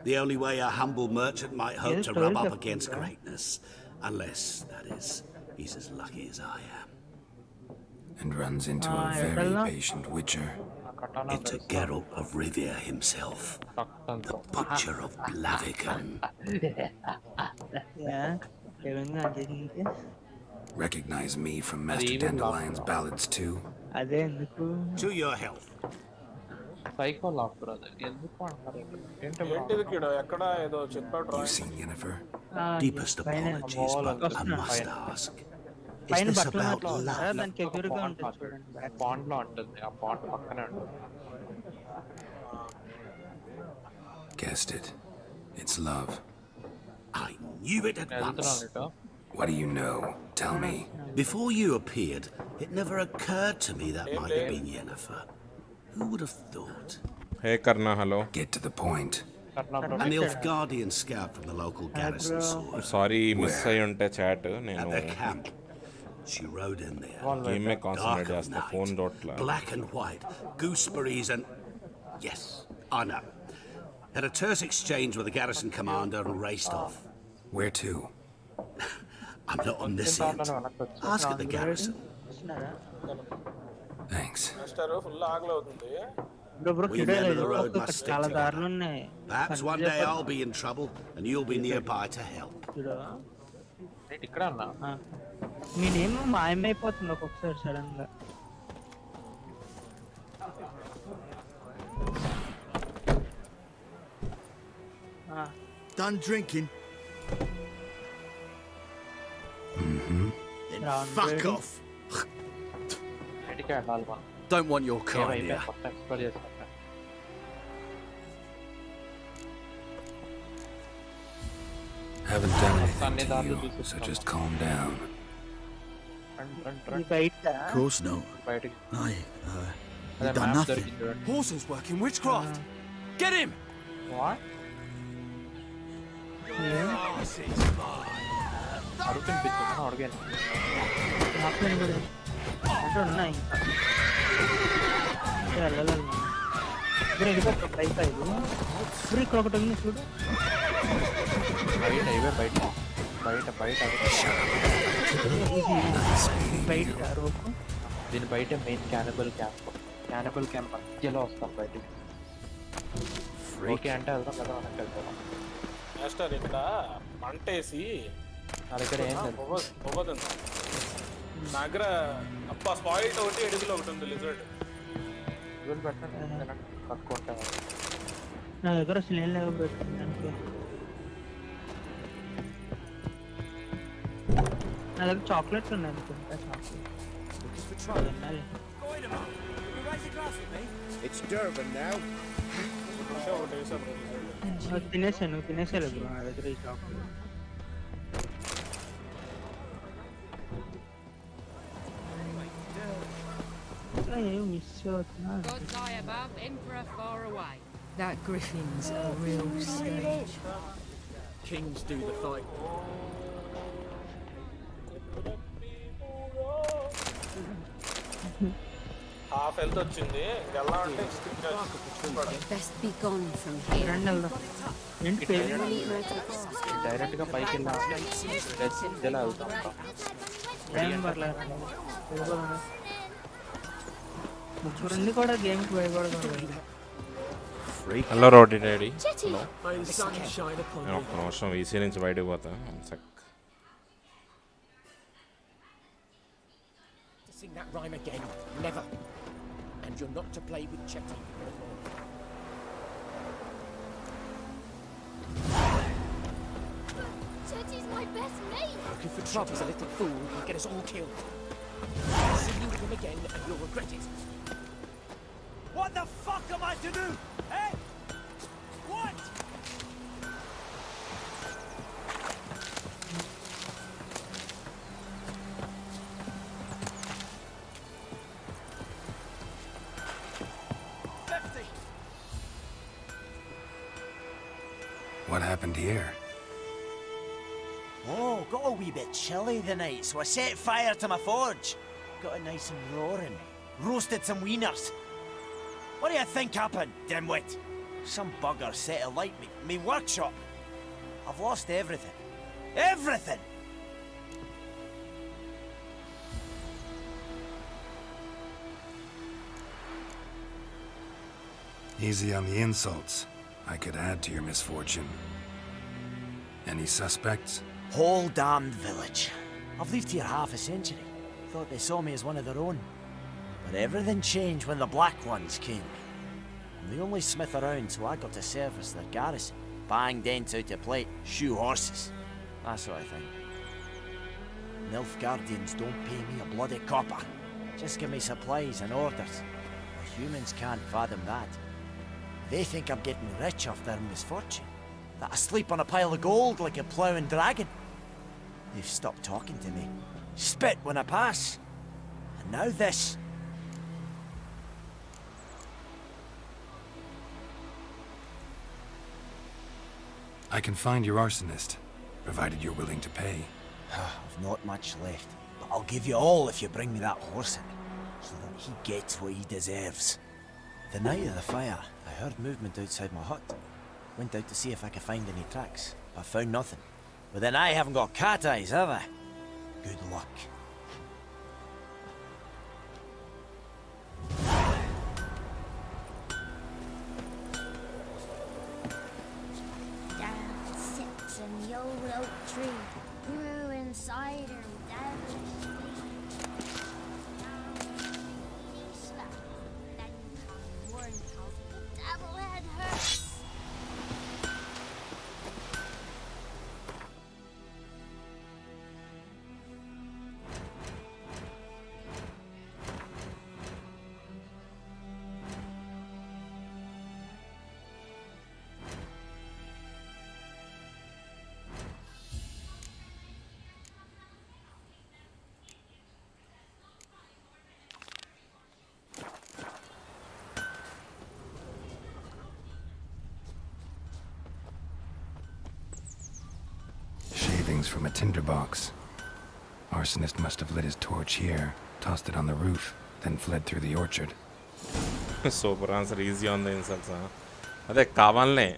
The only way a humble merchant might hope to rub up against greatness. Unless, that is, he's as lucky as I am. And runs into a very patient Witcher. It's a Geralt of Rivia himself. The Butcher of Blaviken. Recognize me from Master Dandelion's ballads too? To your health. Psycho laugh, brother. You seen Yennefer? Deepest apologies, but I must ask. Is this about love? Pond lo ఉంటుంది. ఆ pond పక్కనే ఉంటుంది. Guessed it. It's love. I knew it at once. What do you know? Tell me. Before you appeared, it never occurred to me that might have been Yennefer. Who would have thought? Hey Karna, hello. Get to the point. An Nilfgaardian scout from the local garrison saw her. Sorry, miss అయ్యి ఉంటే chat At నేను the camp. She rode in there. Game may concentrate Dark of చేస్తా, night, phone రోట్లా. black and white, gooseberries and... Yes, I know. Had a terse exchange with the garrison commander and raced off. Where to? I'm not omniscient. Ask at the garrison. Thanks. Full ఆకలి అవుతుంది. We men of the road must stick together. Perhaps one day I'll be in trouble and you'll be nearby to help. ఇక్కడ అన్నా నేనేమో మాయమైపోతుంది ఒక్కొక్కసారి sudden గా. Done drinking? Then fuck off. బయటికి వెళ్ళాలి మనం. Don't want your car ఏమైపోయింది here. మొత్తం ఎక్స్ప్లోర్ చేసుకుంటా. Haven't done అన్ని anything దారులు to you, so చూపిస్తున్నాం. just calm down. ఈ బయట Of course no. బయటికి You've done మ్యాప్ nothing. దొరికింది చూడండి. Paulson's working witchcraft. Get him! What? అడుగునిపించింది అడిగాను. ఆఫ్లైన్ కూడా అంటే ఉన్నాయి ఇంకా వెళ్ళాలి మనం. ఇప్పుడు వెళ్ళిపోతాం బైక్ ఇది ఇప్పుడు ఇక్కడ ఒకటి ఉంది చూడు. బయట ఇవే బయట బయట బయట బయట రోపు దీని బయట మెయిన్ క్యానిబల్ క్యాంప్ మధ్యలో వస్తాం బయటికి. ఓకే అంటే వెళ్దాం కదా మనకి వెళ్తాం. మాస్టర్ ఇక్కడ మంటేసి నా దగ్గర ఏం లేదు. పోవదండి నా దగ్గర అబ్బా స్పాయిల్డ్ ఒకటి ఎడుగులో ఒకటి ఉంది లిజర్డ్. ఇవన్నీ పెట్టండి కట్టుకుంటా. నా దగ్గర అసలు ఏం లేవు పెట్టండి. నా దగ్గర చాక్లెట్స్ ఉన్నాయి అనుకుంటా. Chocolate It's Durban now. ఒకటి వేసాను తినేసాను బ్రో నా దగ్గర ఈ చాక్లెట్. ఏం మిస్ అవుతున్నా. Gods high above, emperor far away. That griffin's a real stage. Kings do the fight. Half health వచ్చింది. ఎలా అంటే Best be gone from here. రండి వెళ్దాం. ఏంటి పేరు? డైరెక్ట్ గా పైకి వెళ్ళాలి. ఇలా వెళ్తాం. ఏం పర్లేదు ముగ్గురుండి కూడా గేమ్కి భయపడకూడదు. హలో రోడ్డి daddy. May the sun shine upon నేను you. ఒక్క నిమిషం వీసీ నుంచి బయటకు పోతా. To sing that rhyme again, never. And you're not to play with Chetty. Chetty's my best mate. Looking for trouble is a little fool who'll get us all killed. See you with him again and you'll regret it. What the fuck am I to do? Eh? What? What happened here? Oh, got a wee bit chilly the night, so I set fire to my forge. Got it nice and roaring. Roasted some wieners. What do you think happened, dimwit? Some bugger set alight me workshop. I've lost everything. Everything! Easy on the insults. I could add to your misfortune. Any suspects? Whole damned village. I've lived here half a century. Thought they saw me as one of their own. But everything changed when the Black Ones came. I'm the only smith around, so I got to service their garrison. Bang dents out of plate, shoe horses. That sort of thing. Nilfgaardians don't pay me a bloody copper. Just give me supplies and orders. The humans can't fathom that. They think I'm getting rich off their misfortune. That I sleep on a pile of gold like a ploughing dragon. They've stopped talking to me. Spit when I pass. And now this. I can find your arsonist, provided you're willing to pay. I've not much left, but I'll give you all if you bring me that horse in, so that he gets what he deserves. The night of the fire, I heard movement outside my hut. Went out to see if I could find any tracks, but found nothing. But then I haven't got cat eyes, have I? Good luck. Down sits an old oak tree, grew inside her devilish tree. Down he slept, then come one calls the devil had hers. scrapings from a tinderbox. Arsonist must have lit his torch here, tossed it on the roof, then fled through the orchard. Super answer easy on the insults. అదే కావాలనే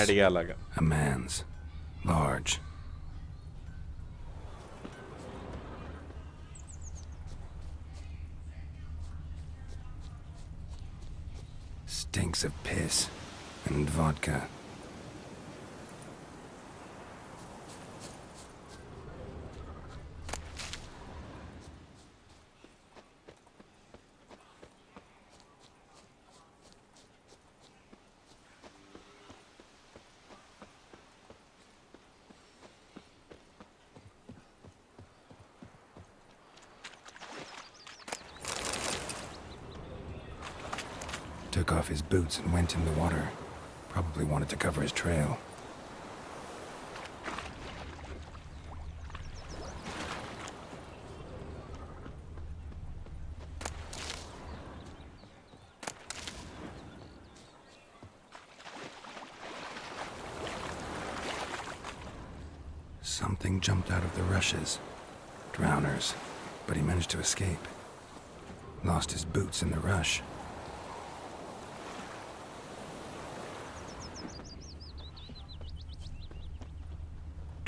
అడిగా అలాగా. A man's. Large. Stinks of piss and vodka. Took off his boots and went in the water. Probably wanted to cover his trail. Something jumped out of the rushes. Drowners. But he managed to escape. Lost his boots in the rush.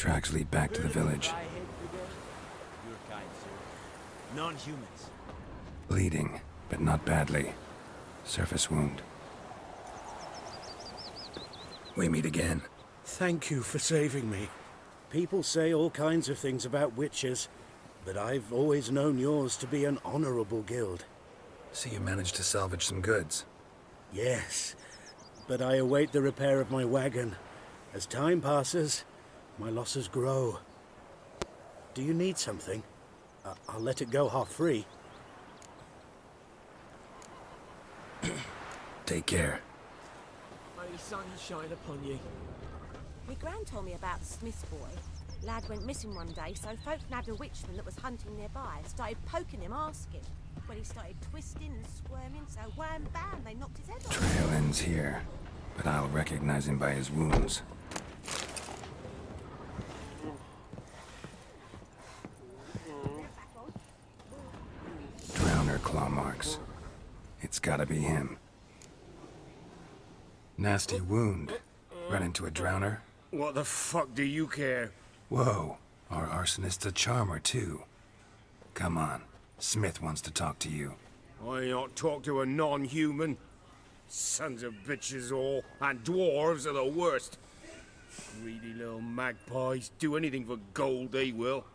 Tracks lead back to the village. Your kind, sir. Non-humans. Bleeding, but not badly. Surface wound. We meet again. Thank you for saving me. People say all kinds of things about witches, but I've always known yours to be an honorable guild. So you managed to salvage some goods? Yes, but I await the repair of my wagon. As time passes, my losses grow. Do you need something? I'll let it go half-free. Take care. May the sun shine upon you. My gran told me about the Smith's boy. Lad went missing one day, so folk nabbed a witchman that was hunting nearby and started poking him, asking. Well, he started twisting and squirming, so wham bam, they knocked his head off. Trail ends here, but I'll recognize him by his wounds. Drowner claw marks. It's gotta be him. Nasty wound. Run into a drowner? What the fuck do you care? Whoa, our arsonist's a charmer too. Come on, Smith wants to talk to you. I not talk to a non-human. Sons of bitches all, and dwarves are the worst. Greedy little magpies, do anything for gold, they will.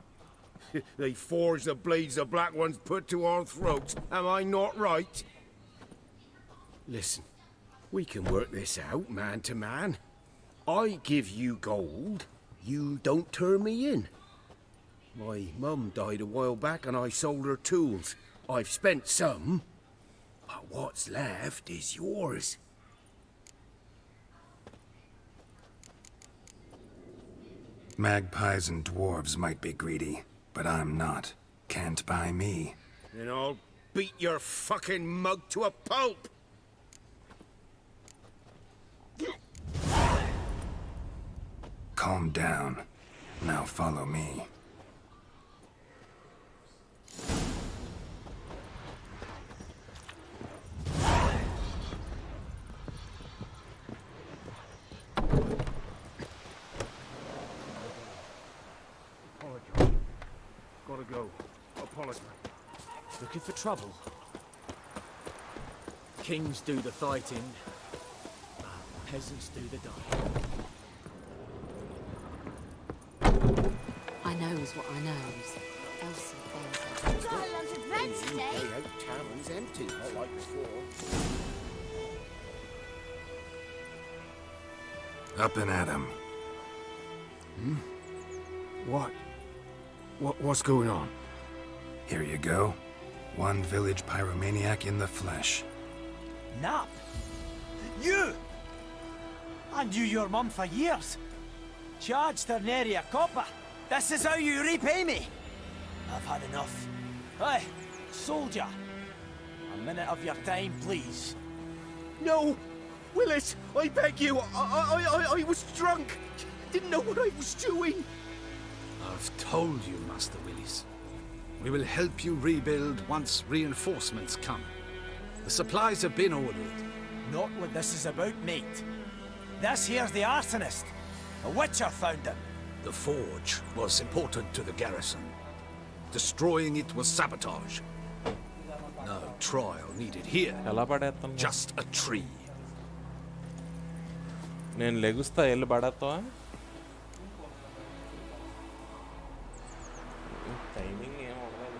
They forge the blades the black ones put to our throats, am I not right? Listen, we can work this out, man to man. I give you gold, you don't turn me in. My mum died a while back and I sold her tools. I've spent some, but what's left is yours. Magpies and dwarves might be greedy, but I'm not. Can't buy me. Then I'll beat your fucking mug to a pulp! Calm down. Now follow me. Gotta go. Apologize. Looking for trouble? Kings do the fighting, peasants do the dying. I knows what I knows. Elsie, Got lots of bread today. Day out tavern's empty, not like before. Up and at 'em. What's going on? Here you go. One village pyromaniac in the flesh. Nap? You! I knew your mum for years. Charged her nary a copper. This is how you repay me. I've had enough. Hey, soldier. A minute of your time, please. No! Willis, I beg you, I was drunk. Didn't know what I was doing. I've told you, Master Willis. We will help you rebuild once reinforcements come. The supplies have been ordered. Not what this is about, mate. This here's the arsonist. A witcher found him. The forge was important to the garrison. Destroying it was sabotage. No trial needed here. ఎలా పడేస్తాను? Just a tree. నేను లెగుస్తా వెళ్ళి పడేస్తావా? Timing ఏం అవ్వలేదు.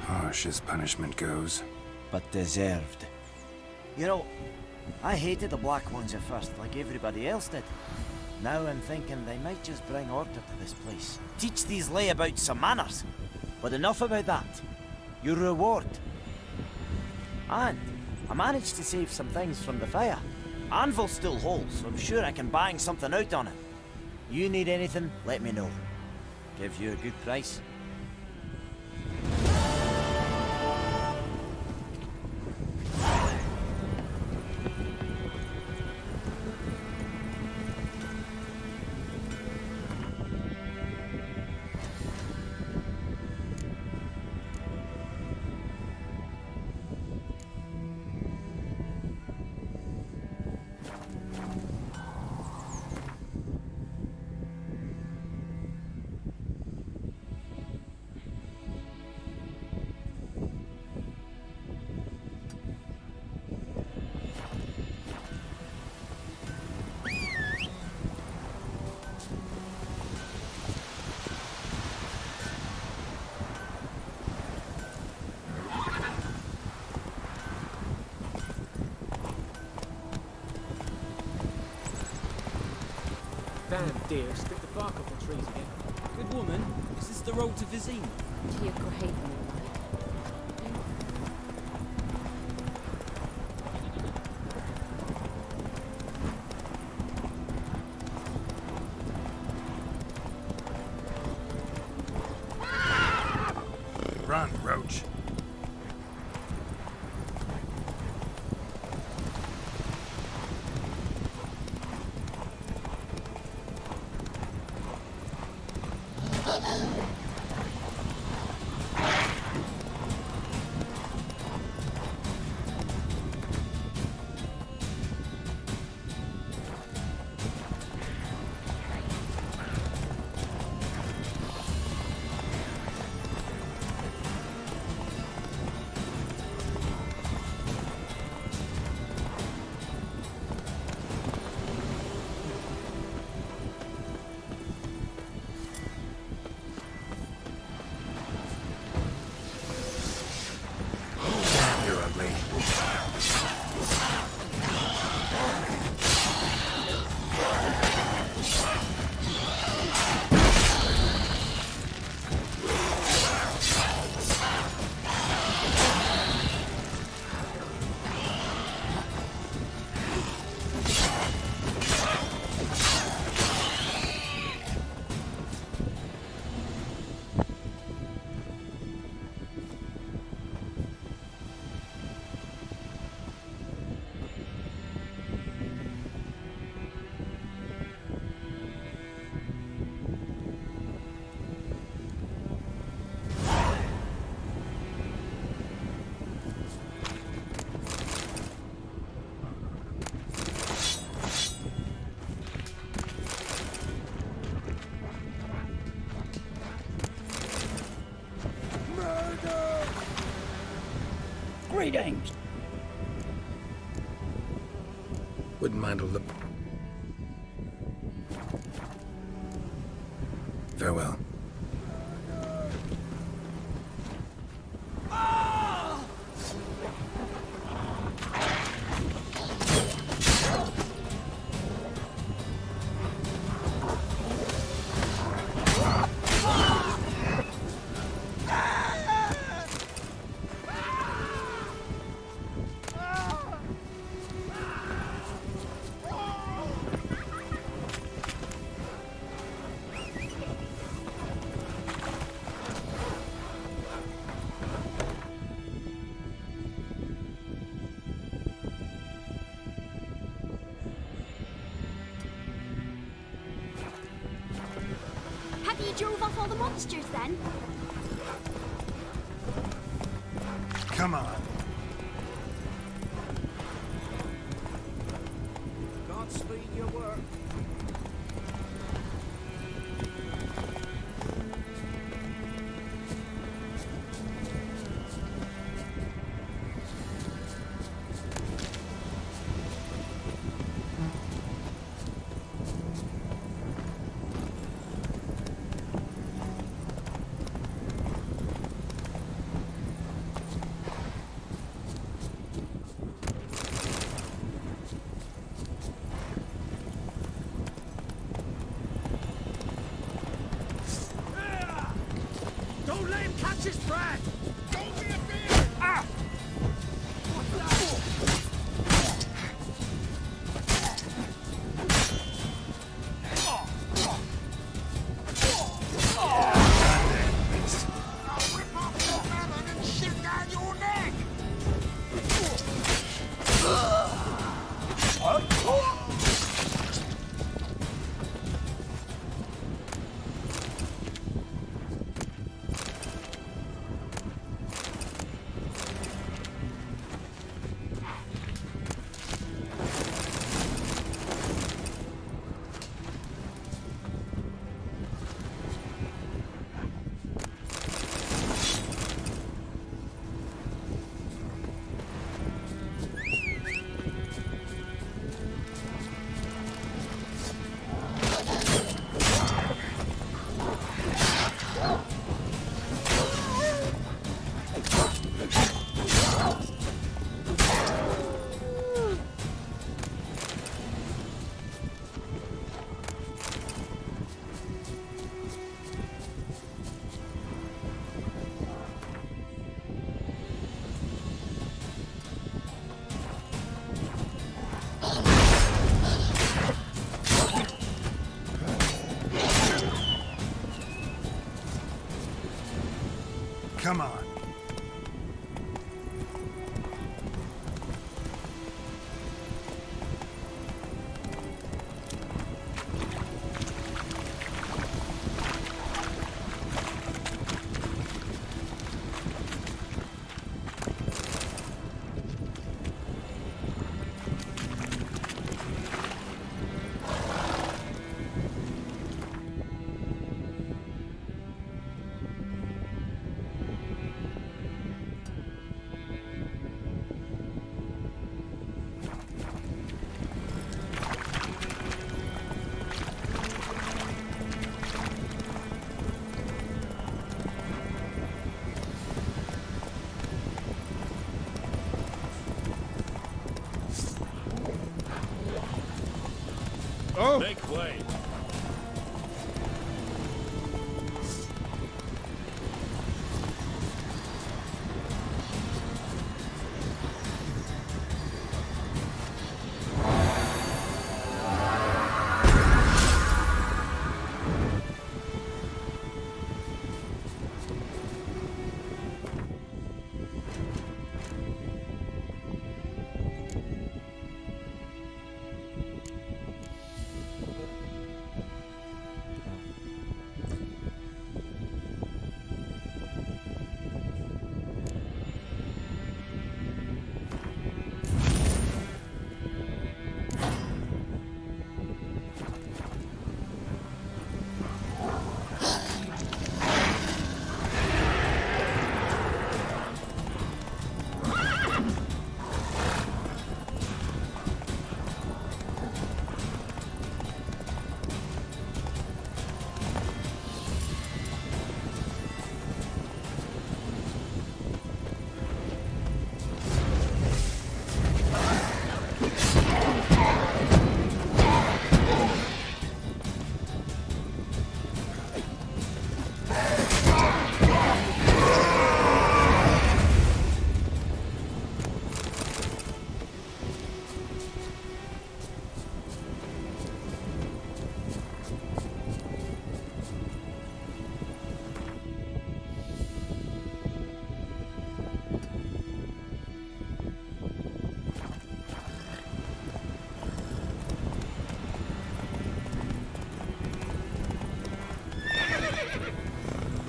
Harsh as punishment goes. But deserved. You know, I hated the Black Ones at first, like everybody else did. Now I'm thinking they might just bring order to this place. Teach these layabouts some manners. But enough about that. Your reward. And I managed to save some things from the fire. Anvil still holds, so I'm sure I can bang something out on it. You need anything, let me know. Give you a good price. Damn deer, split the bark off the trees again. Good woman, is this the road to Vizima? To your grave, moonlight. Run, Roach. Greetings. Wouldn't mind a look. Farewell. Have you drove off all the monsters then? Come on. Godspeed your work. Don't let him catch his breath! Don't be a beard! Ah! I'll rip off your melon and shit down your neck! Come on. Oh! Make way.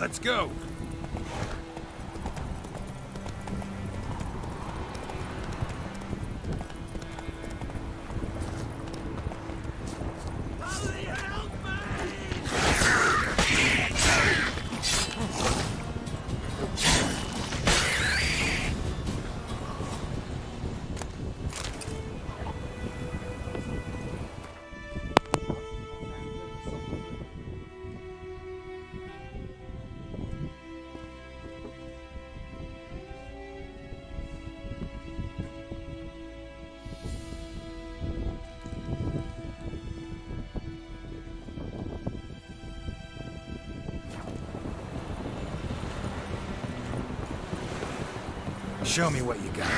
Let's go. Show me what you got.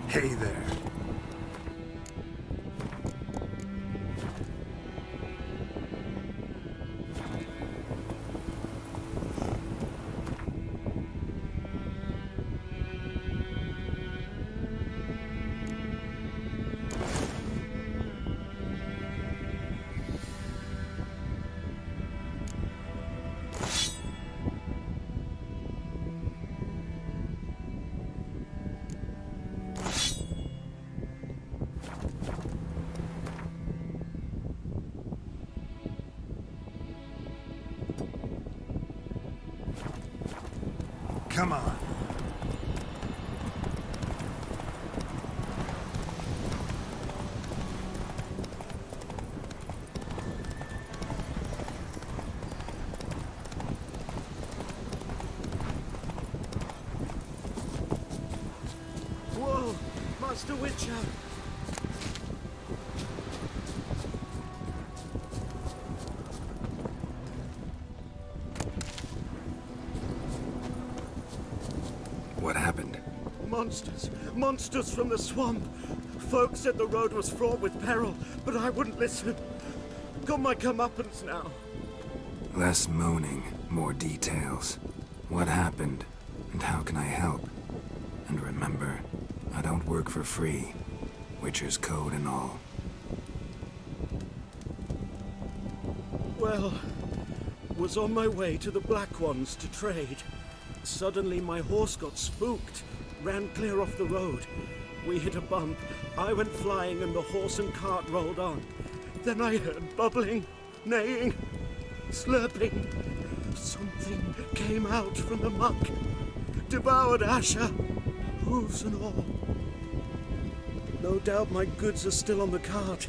Hey there. Come on. Watch out! What happened? Monsters! Monsters from the swamp! Folks said the road was fraught with peril, but I wouldn't listen. Got my comeuppance now. Less moaning, more details. What happened, and how can I help? And remember, I don't work for free. Witcher's code and all. Well, was on my way to the Black Ones to trade. Suddenly my horse got spooked, ran clear off the road. We hit a bump, I went flying and the horse and cart rolled on. Then I heard bubbling, neighing, slurping. Something came out from the muck, devoured Asher, hooves and all. No doubt my goods are still on the cart,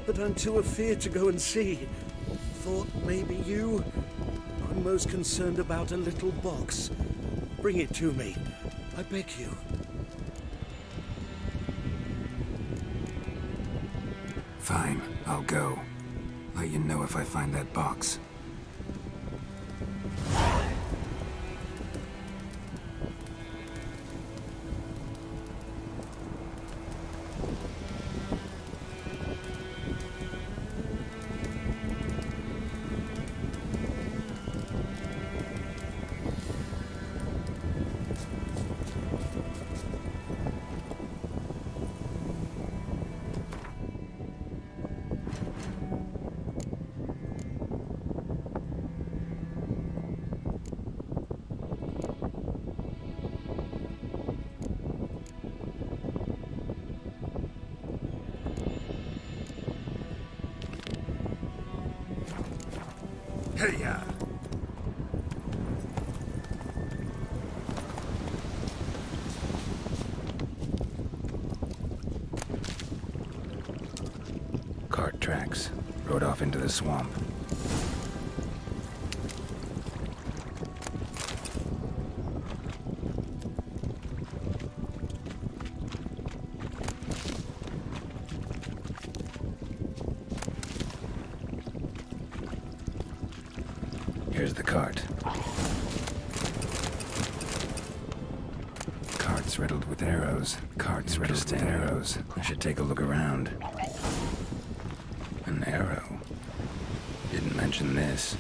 but I'm too afeard to go and see. Thought maybe you... I'm most concerned about a little box. Bring it to me, I beg you. Fine, I'll go. Let you know if I find that box. Hey-ya! Cart tracks. Rode off into the swamp. Here's the cart. Cart's riddled with arrows. Cart's riddled with arrows. I should take a look around. An arrow. Didn't mention this.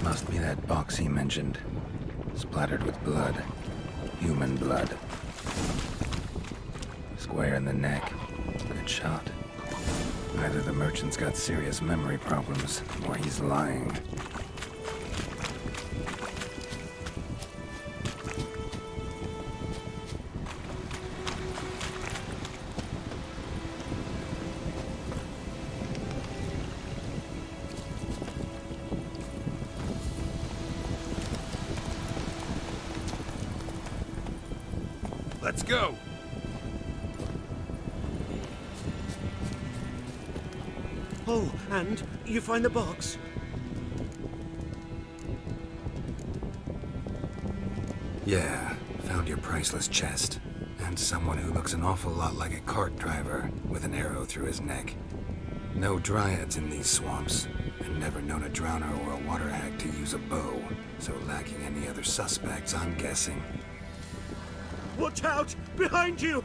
Must be that box he mentioned. Splattered with blood. Human blood. Square in the neck. Good shot. Either the merchant's got serious memory problems, or he's lying. Let's go! Oh, and you find the box? Yeah, found your priceless chest. And someone who looks an awful lot like a cart driver with an arrow through his neck. No dryads in these swamps, and never known a drowner or a water hag to use a bow, so lacking any other suspects, I'm guessing. Watch out! Behind you!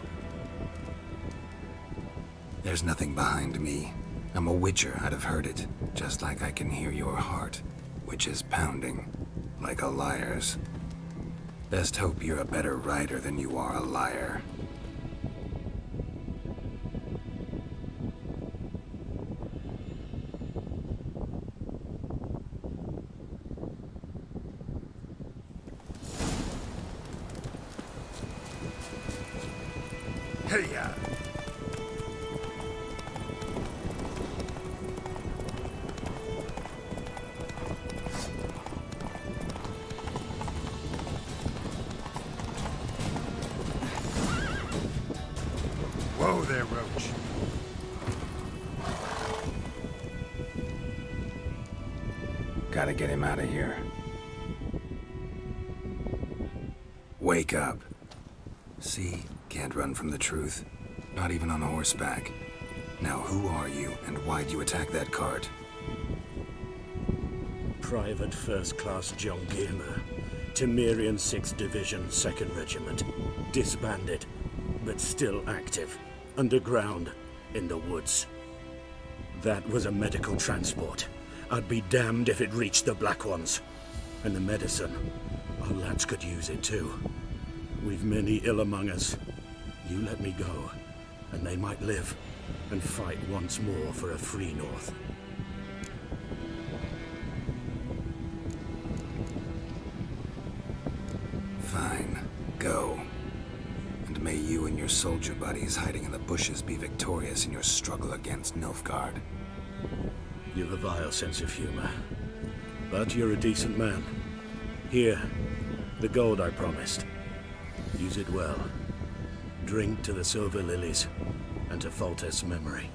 There's nothing behind me. I'm a witcher, I'd have heard it, just like I can hear your heart, which is pounding, like a liar's. Best hope you're a better rider than you are a liar. Hey-ya! Whoa there, Roach. Gotta get him out of here. Wake up. See, can't run from the truth. Not even on horseback. Now who are you, and why'd you attack that cart? Private First Class unqgamer, Temerian 6th Division, 2nd Regiment. Disbanded, but still active. Underground, in the woods. That was a medical transport. I'd be damned if it reached the Black Ones. And the medicine, our lads could use it too. We've many ill among us. You let me go, and they might live, and fight once more for a free North. Fine. Go. And may you and your soldier buddies hiding in the bushes be victorious in your struggle against Nilfgaard. You've a vile sense of humor. But you're a decent man. Here, the gold I promised. Use it well. Drink to the silver lilies, and to Foltest's memory.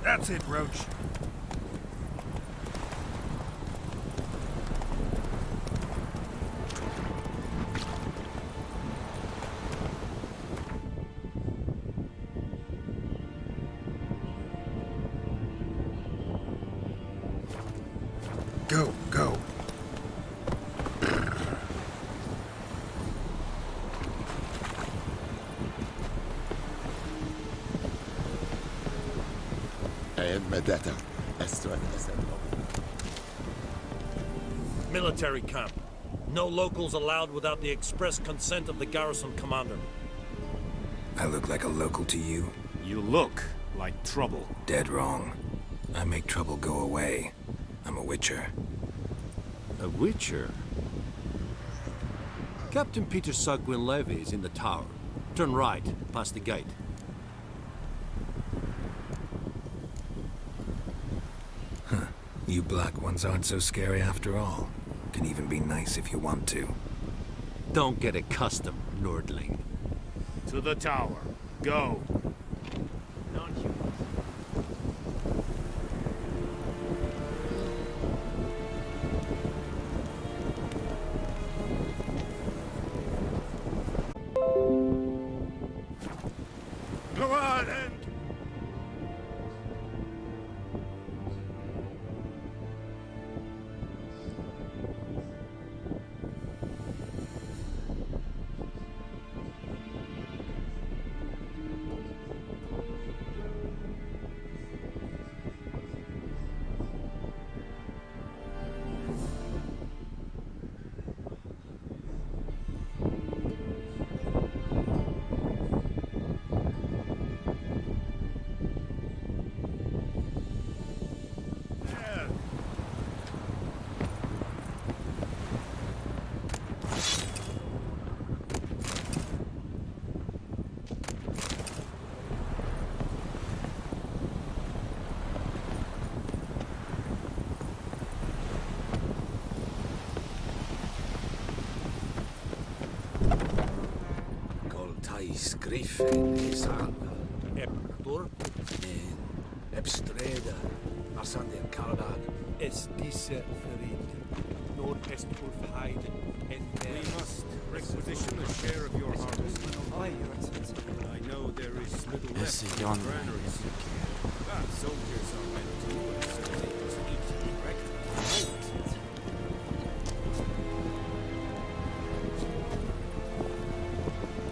That's it, Roach. Go, go. Military camp. No locals allowed without the express consent of the garrison commander. I look like a local to you? You look like trouble. Dead wrong. I make trouble go away. I'm a Witcher. A Witcher? Captain Peter Sagwin Levy is in the tower. Turn right, past the gate. Huh. You black ones aren't so scary after all. Can even be nice if you want to. Don't get accustomed, Nordling. To the tower. Go. Come on, and... This griffin is Alga. Eptur? In Epstreda. Marsander Kardag. Estis Ferid. Nord est Ulfheid. We must requisition a share of your harvest. Aye, Your Excellency. I know there is little Yes, left in John. the granaries. Soldiers are meant to, so they must eat correct.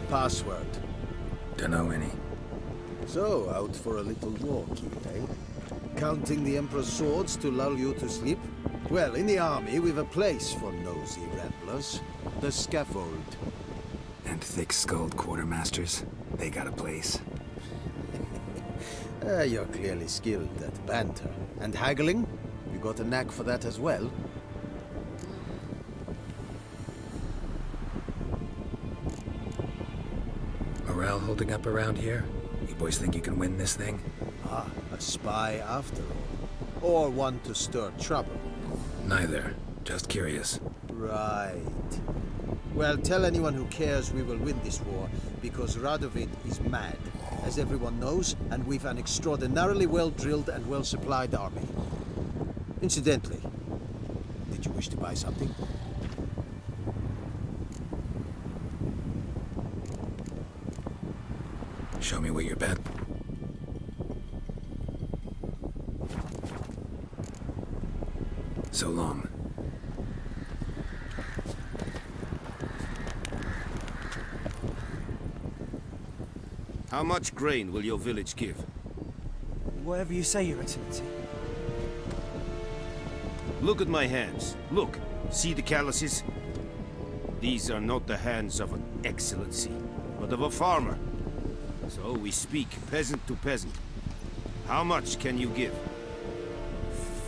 Password. Dunno any. So, out for a little walkie, eh? Counting the Emperor's swords to lull you to sleep? Well, in the army, we've a place for nosy ramblers. The scaffold. And thick-skulled quartermasters, they got a place. You're clearly skilled at banter. And haggling? You got a knack for that as well? Morale holding up around here? You boys think you can win this thing? Ah, a spy after all. Or one to stir trouble. Neither. Just curious. Right. Well, tell anyone who cares we will win this war, because Radovid is mad, as everyone knows, and we've an extraordinarily well-drilled and well-supplied army. Incidentally, did you wish to buy something? Show me what you're bet. So long. How much grain will your village give? Whatever you say, Your Excellency. Look at my hands. Look. See the calluses? These are not the hands of an excellency, but of a farmer. So we speak peasant to peasant. How much can you give?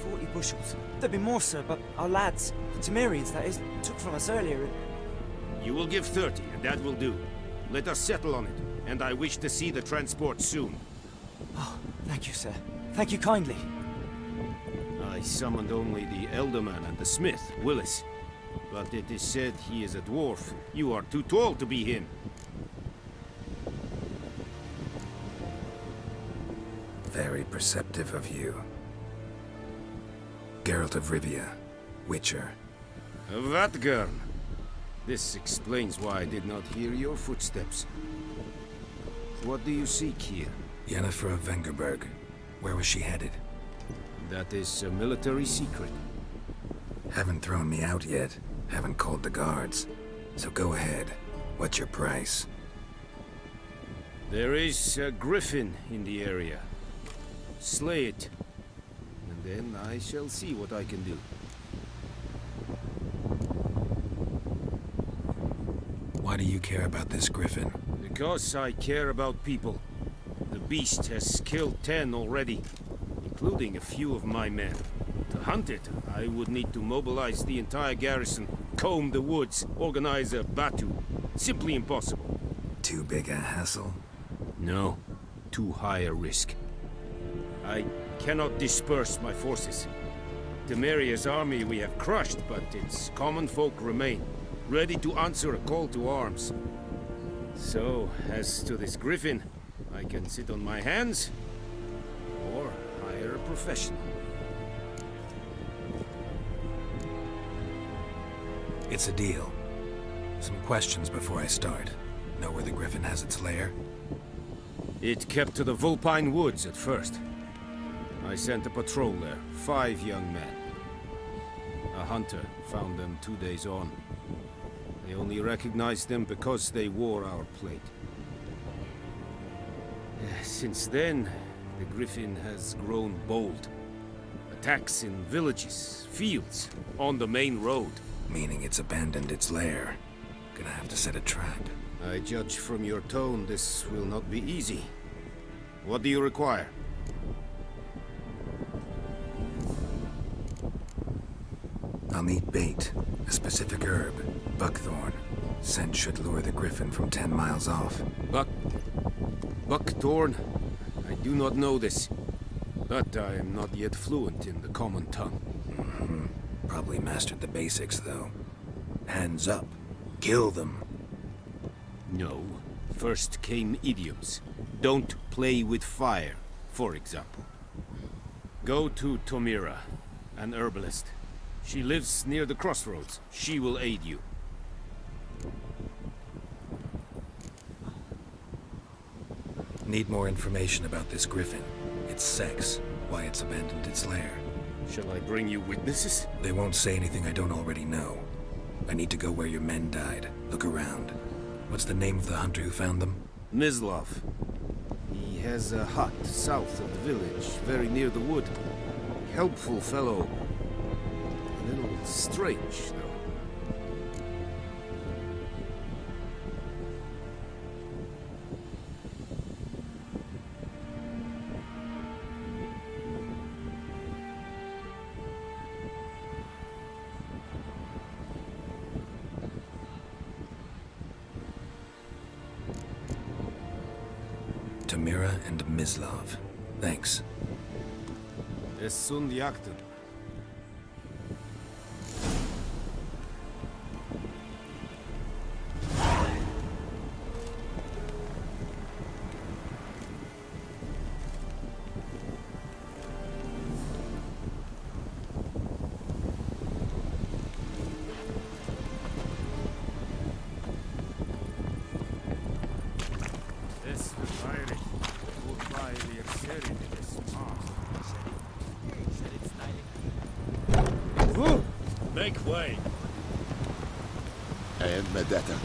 40 bushels. There'd be more, sir, but our lads, the Temerians, that is, took from us earlier. You will give 30, and that will do. Let us settle on it, and I wish to see the transport soon. Oh, thank you, sir. Thank you kindly. I summoned only the Elderman and the smith, Willis. But it is said he is a dwarf. You are too tall to be him. Very perceptive of you. Geralt of Rivia, Witcher. Vatgern. This explains why I did not hear your footsteps. What do you seek here? Yennefer of Vengerberg. Where was she headed? That is a military secret. Haven't thrown me out yet. Haven't called the guards. So go ahead. What's your price? There is a griffin in the area. Slay it. And then I shall see what I can do. Why do you care about this griffin? Because I care about people. The beast has killed 10 already, including a few of my men. To hunt it, I would need to mobilize the entire garrison, comb the woods, organize a batu. Simply impossible. Too big a hassle? No, too high a risk. I cannot disperse my forces. Temeria's army we have crushed, but its common folk remain, ready to answer a call to arms. So, as to this griffin, I can sit on my hands, or hire a professional. It's a deal. Some questions before I start. Know where the griffin has its lair? It kept to the Vulpine Woods at first. I sent a patrol there, 5 young men. A hunter found them 2 days on. They only recognized them because they wore our plate. Since then, the griffin has grown bold. Attacks in villages, fields, on the main road. Meaning it's abandoned its lair. Gonna have to set a trap. I judge from your tone this will not be easy. What do you require? I'll need bait, a specific herb, buckthorn. Scent should lure the griffin from 10 miles off. Buckthorn? I do not know this, but I am not yet fluent in the common tongue. Probably mastered the basics, though. Hands up. Kill them. No. First came idioms. Don't play with fire, for example. Go to Tomira, an herbalist. She lives near the crossroads. She will aid you. Need more information about this griffin. Its sex, why it's abandoned its lair. Shall I bring you witnesses? They won't say anything I don't already know. I need to go where your men died. Look around. What's the name of the hunter who found them? Mislav. He has a hut south of the village, very near the wood. Helpful fellow. A little strange, though. Tamira and Mislav. Thanks. Es sunt jakten. Make way. And Medetta.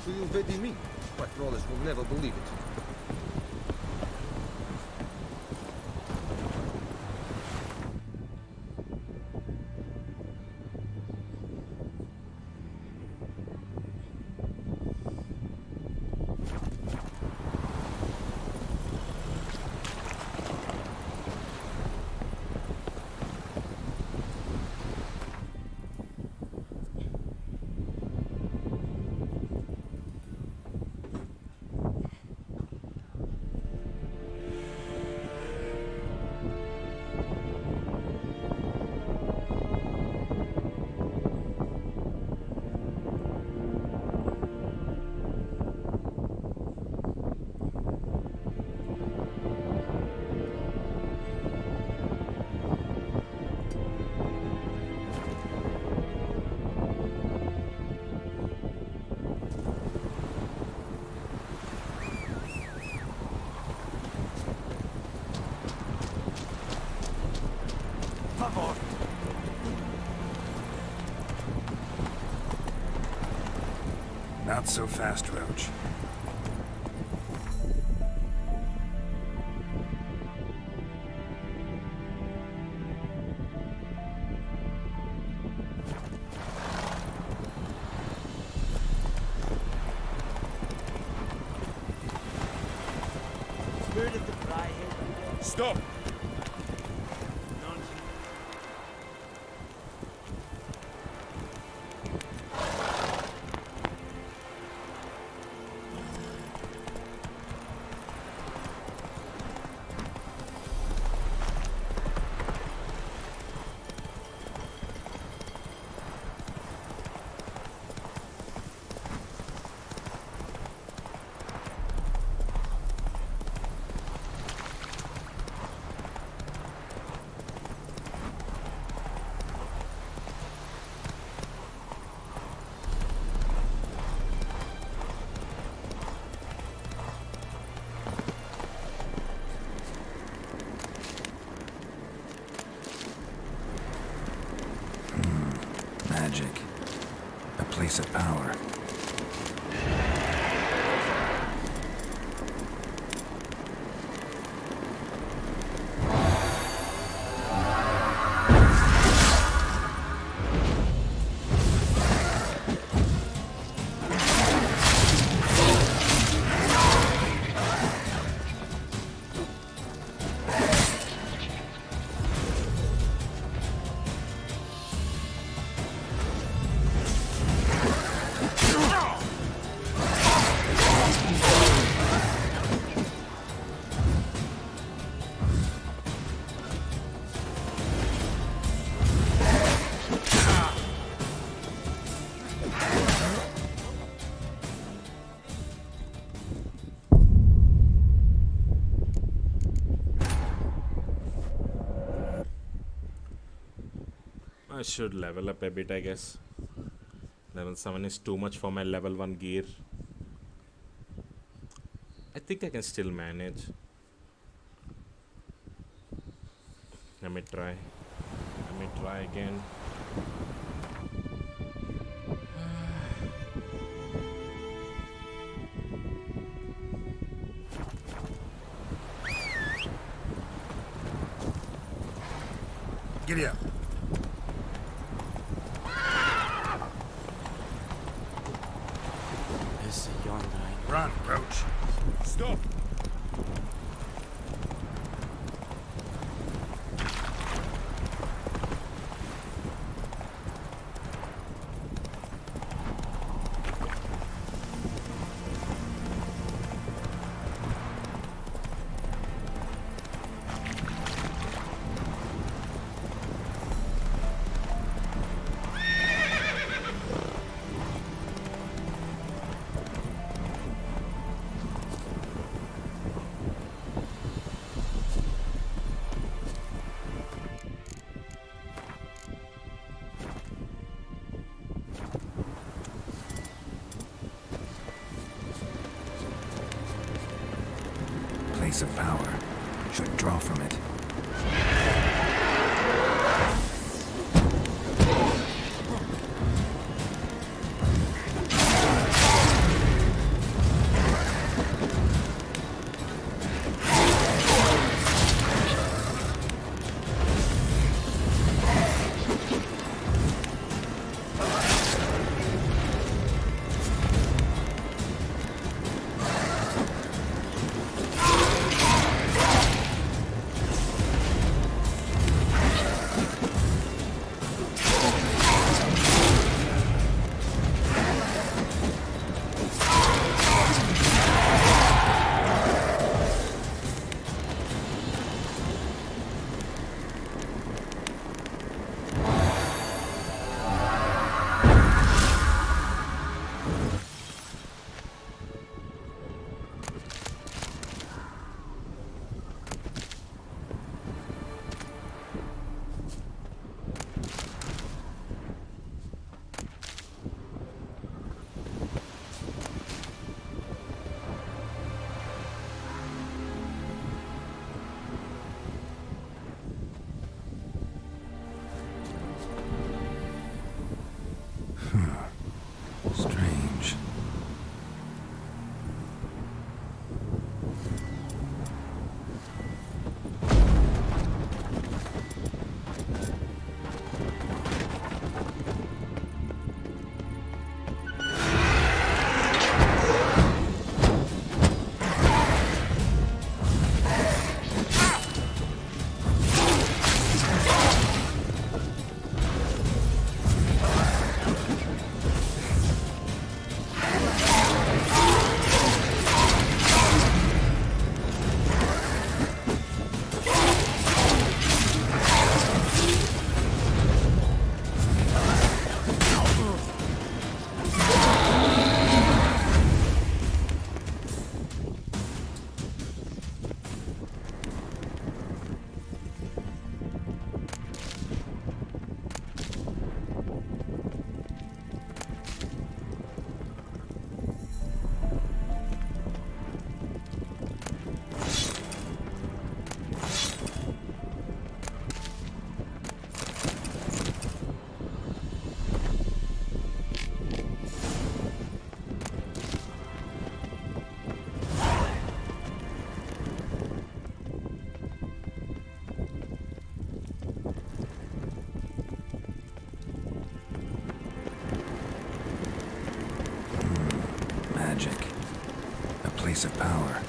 You vedi me. My trawlers will never believe it. Not so fast, Roach. Spirit of the cry. Stop! magic. A place of power. I should level up a bit, I guess. Level 7 is too much for my level 1 gear. I think I can still manage. Let me try again. Giddy up. This is a yarn line. Run, Roach. Stop. Place of power. Should draw from it. place of power.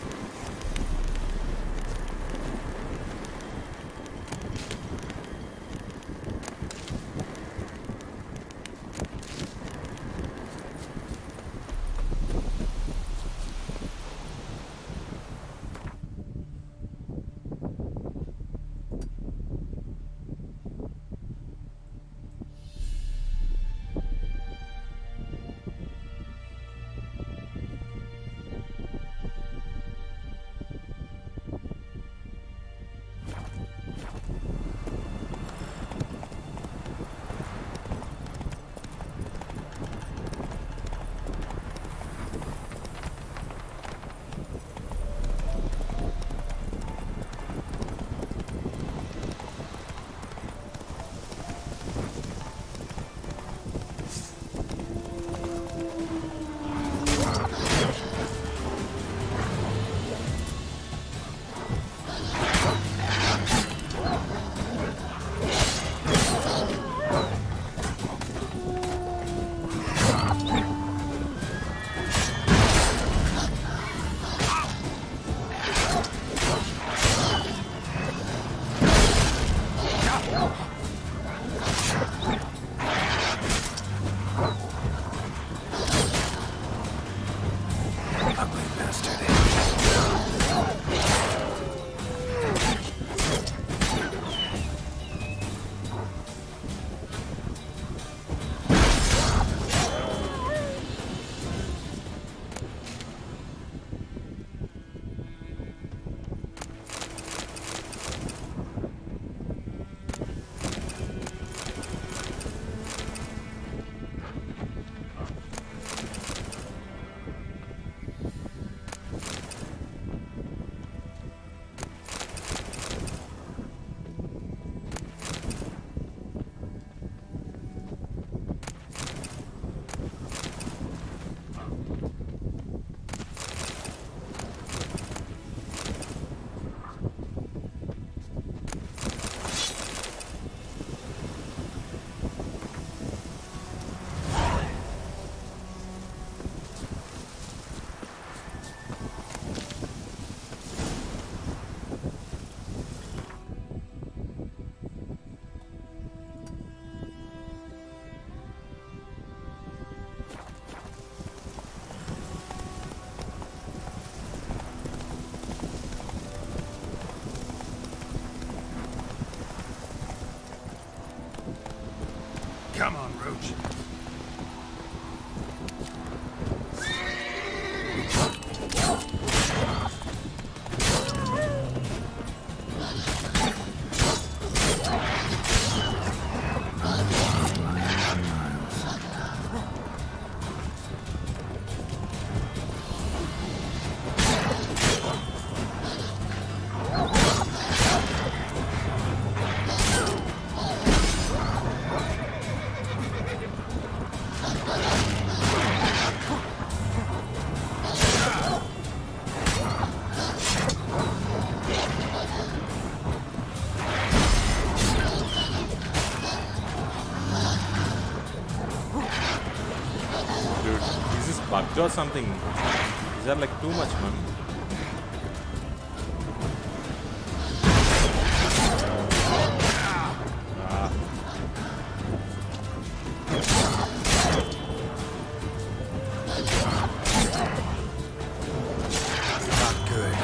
Come on, Roach. Bugged or something. These are like too much, man. Not good.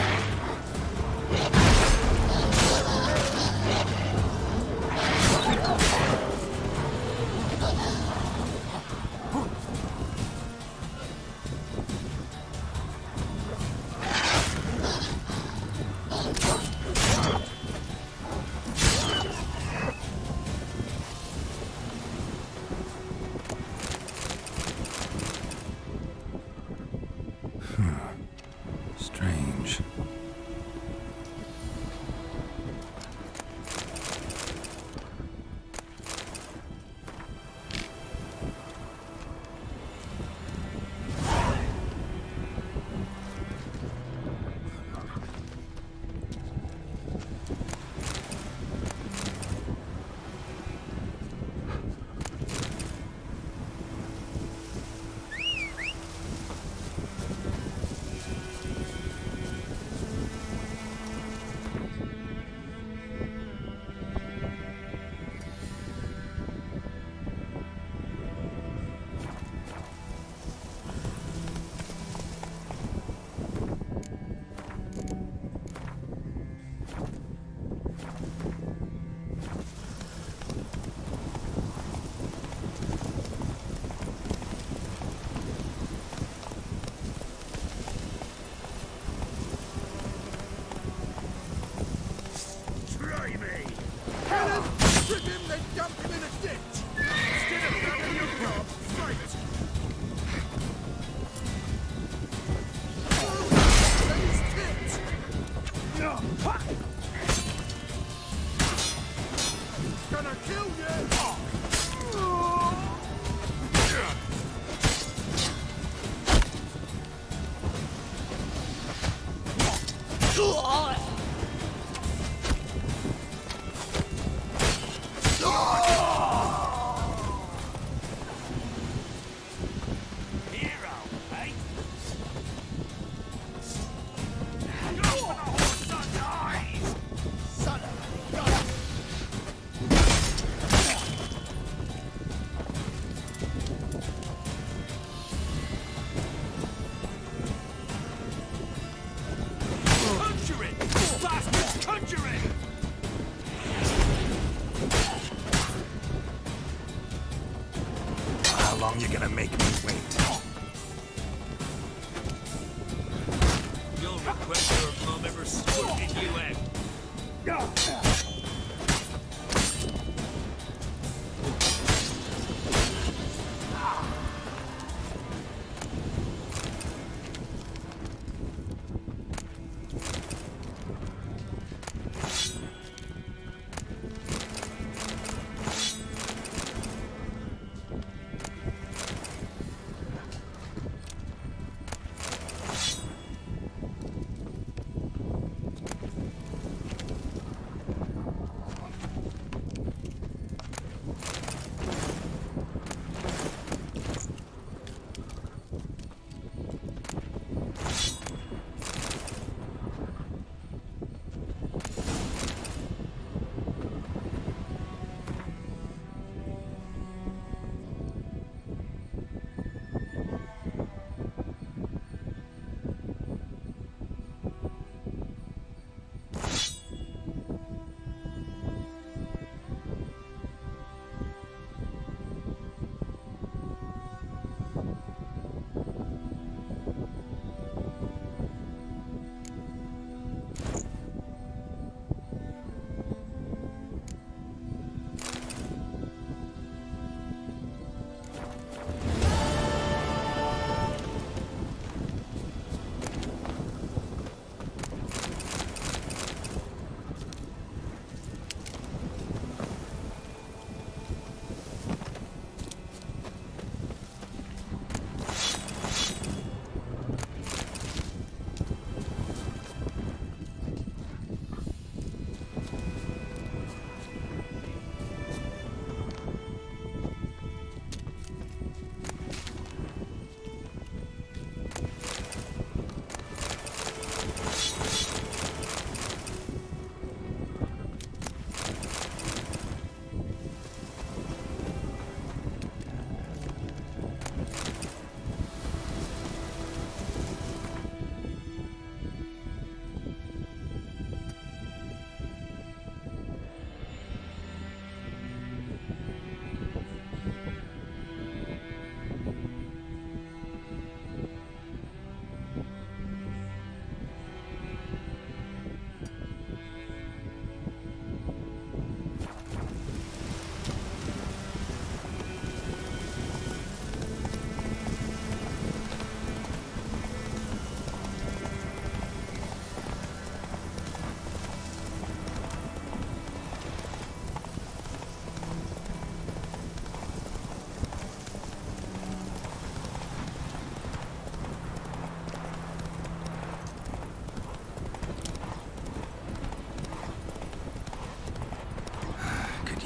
gonna kill you! How long you gonna make me wait? You'll regret your mom ever squirted you out.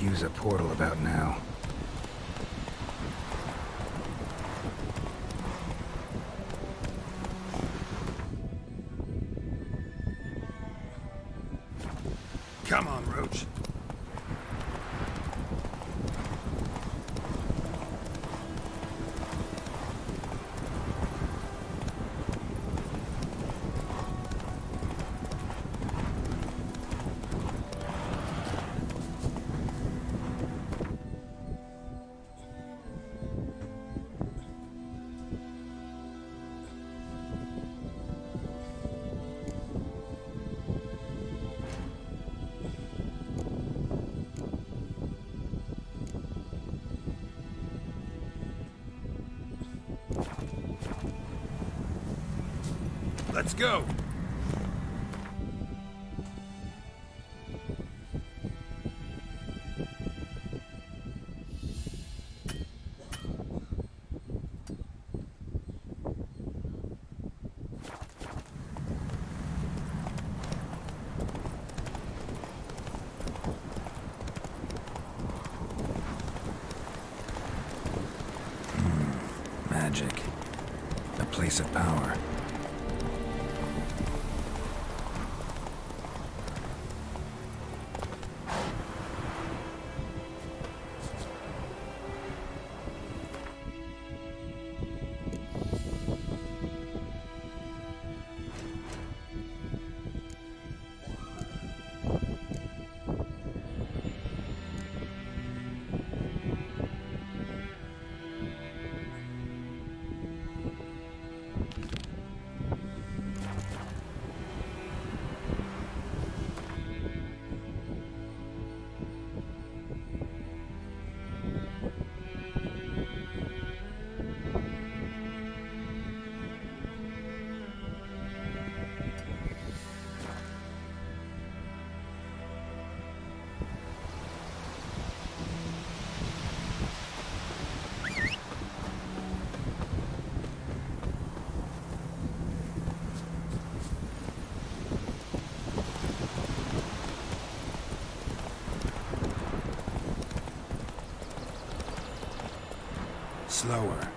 Use a portal about now. Come on, Roach. Let's go! magic, a place of power. Slower.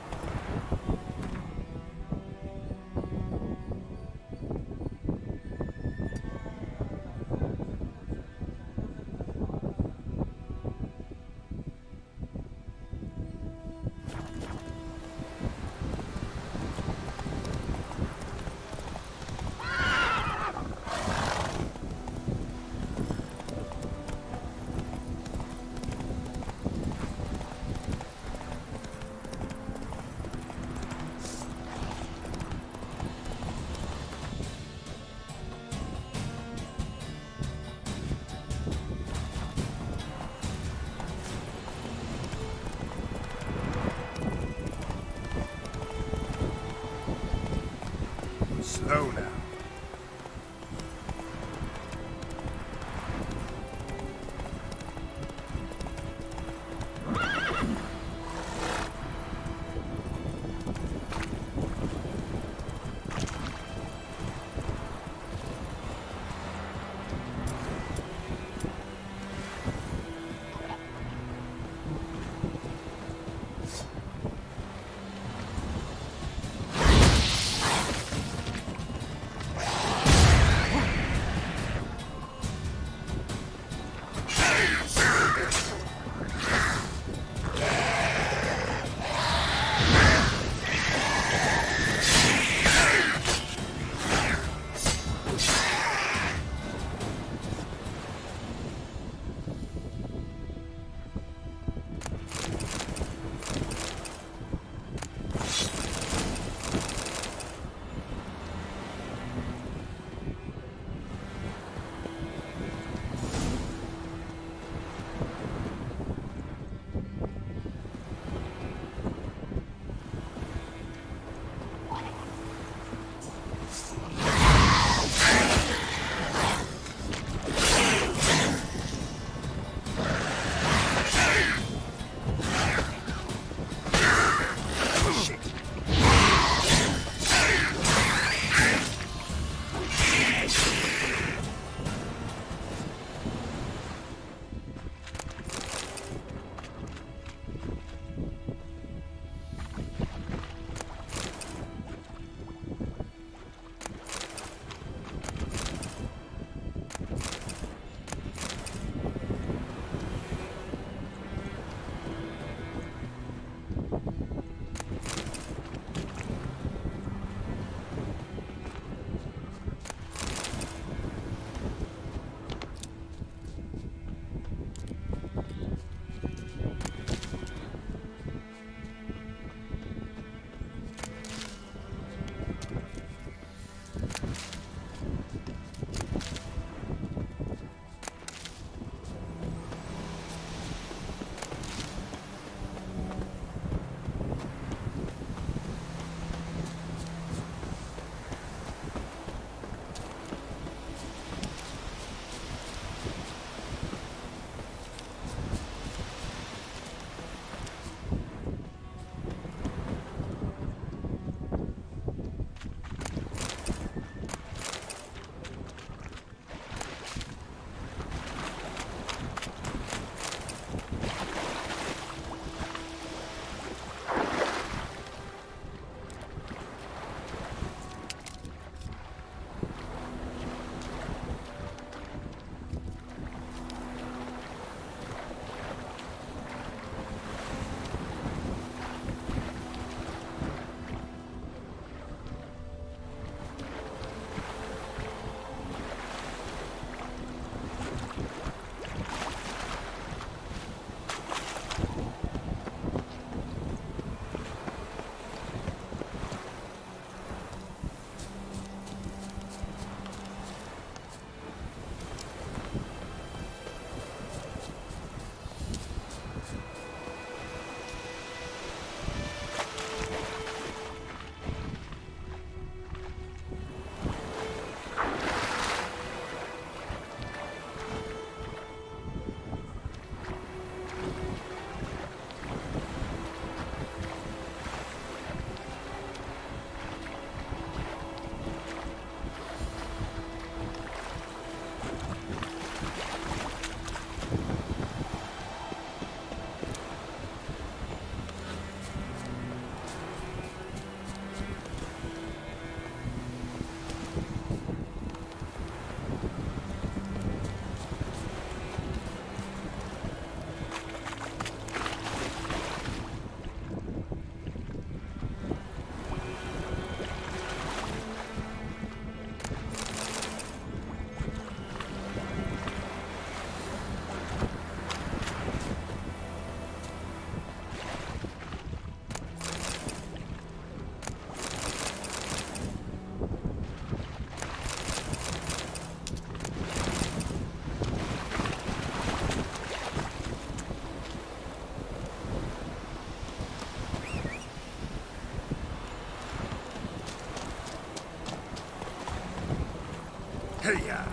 Hey-ya.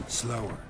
Slower.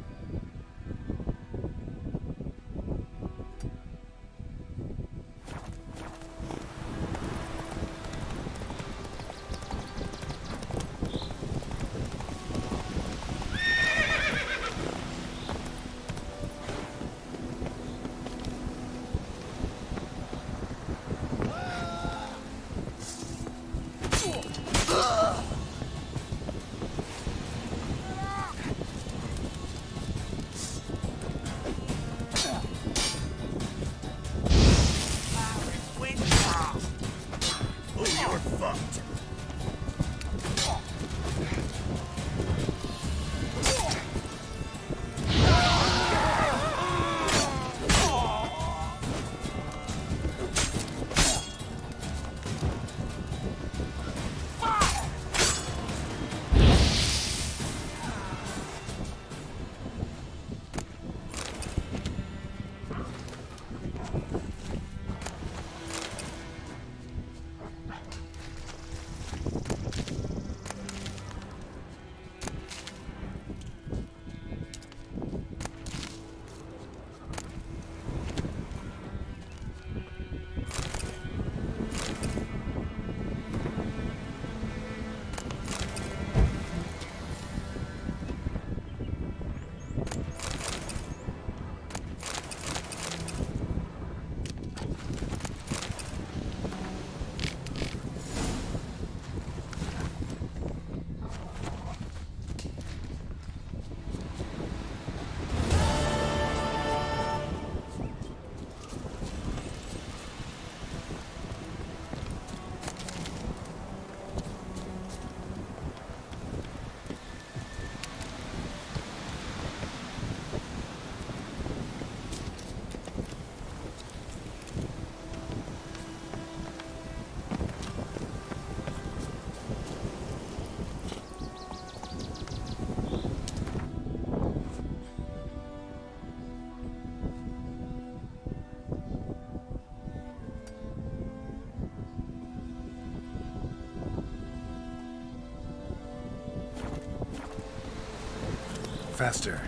Faster.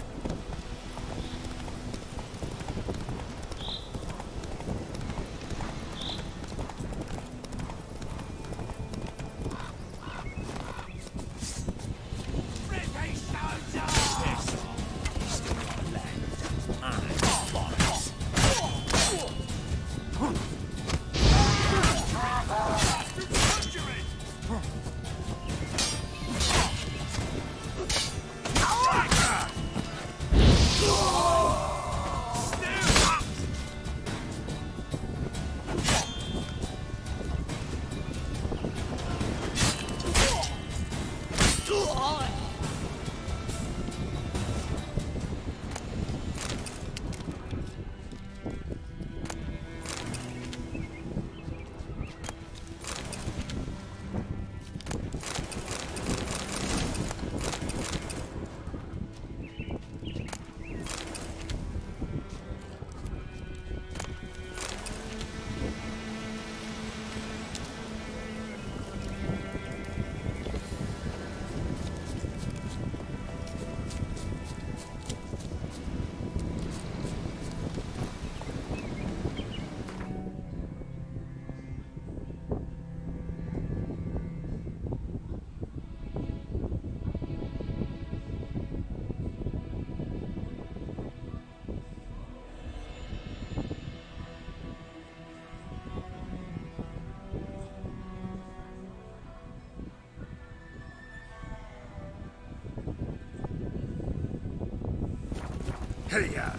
Hey-ya.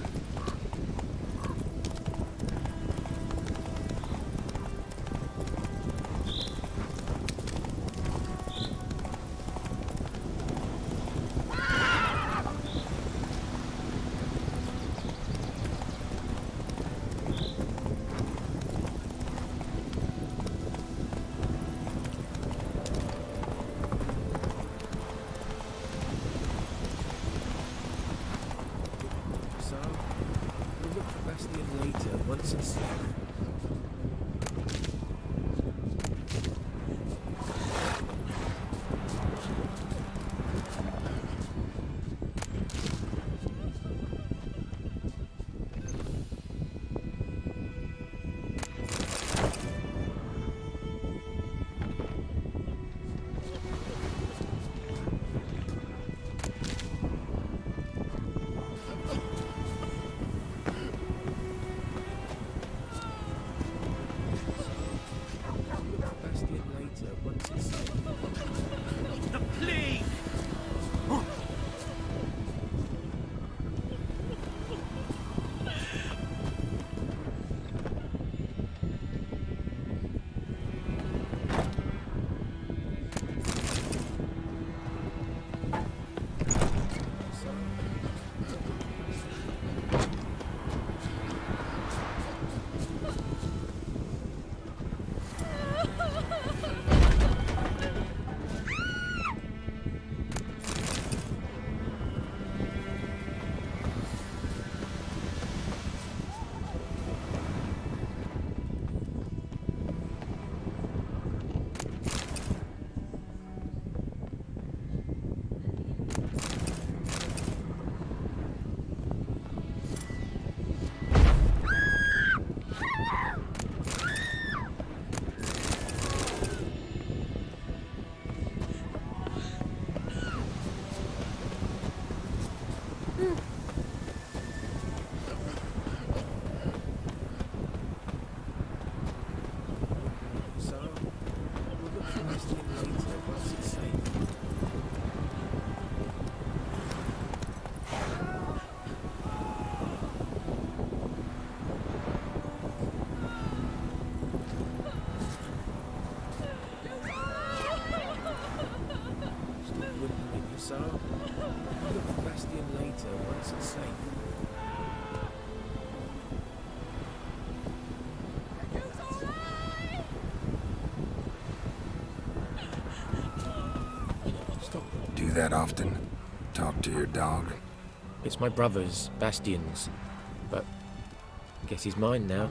that often? Talk to your dog? It's my brother's, Bastian's, but I guess he's mine now.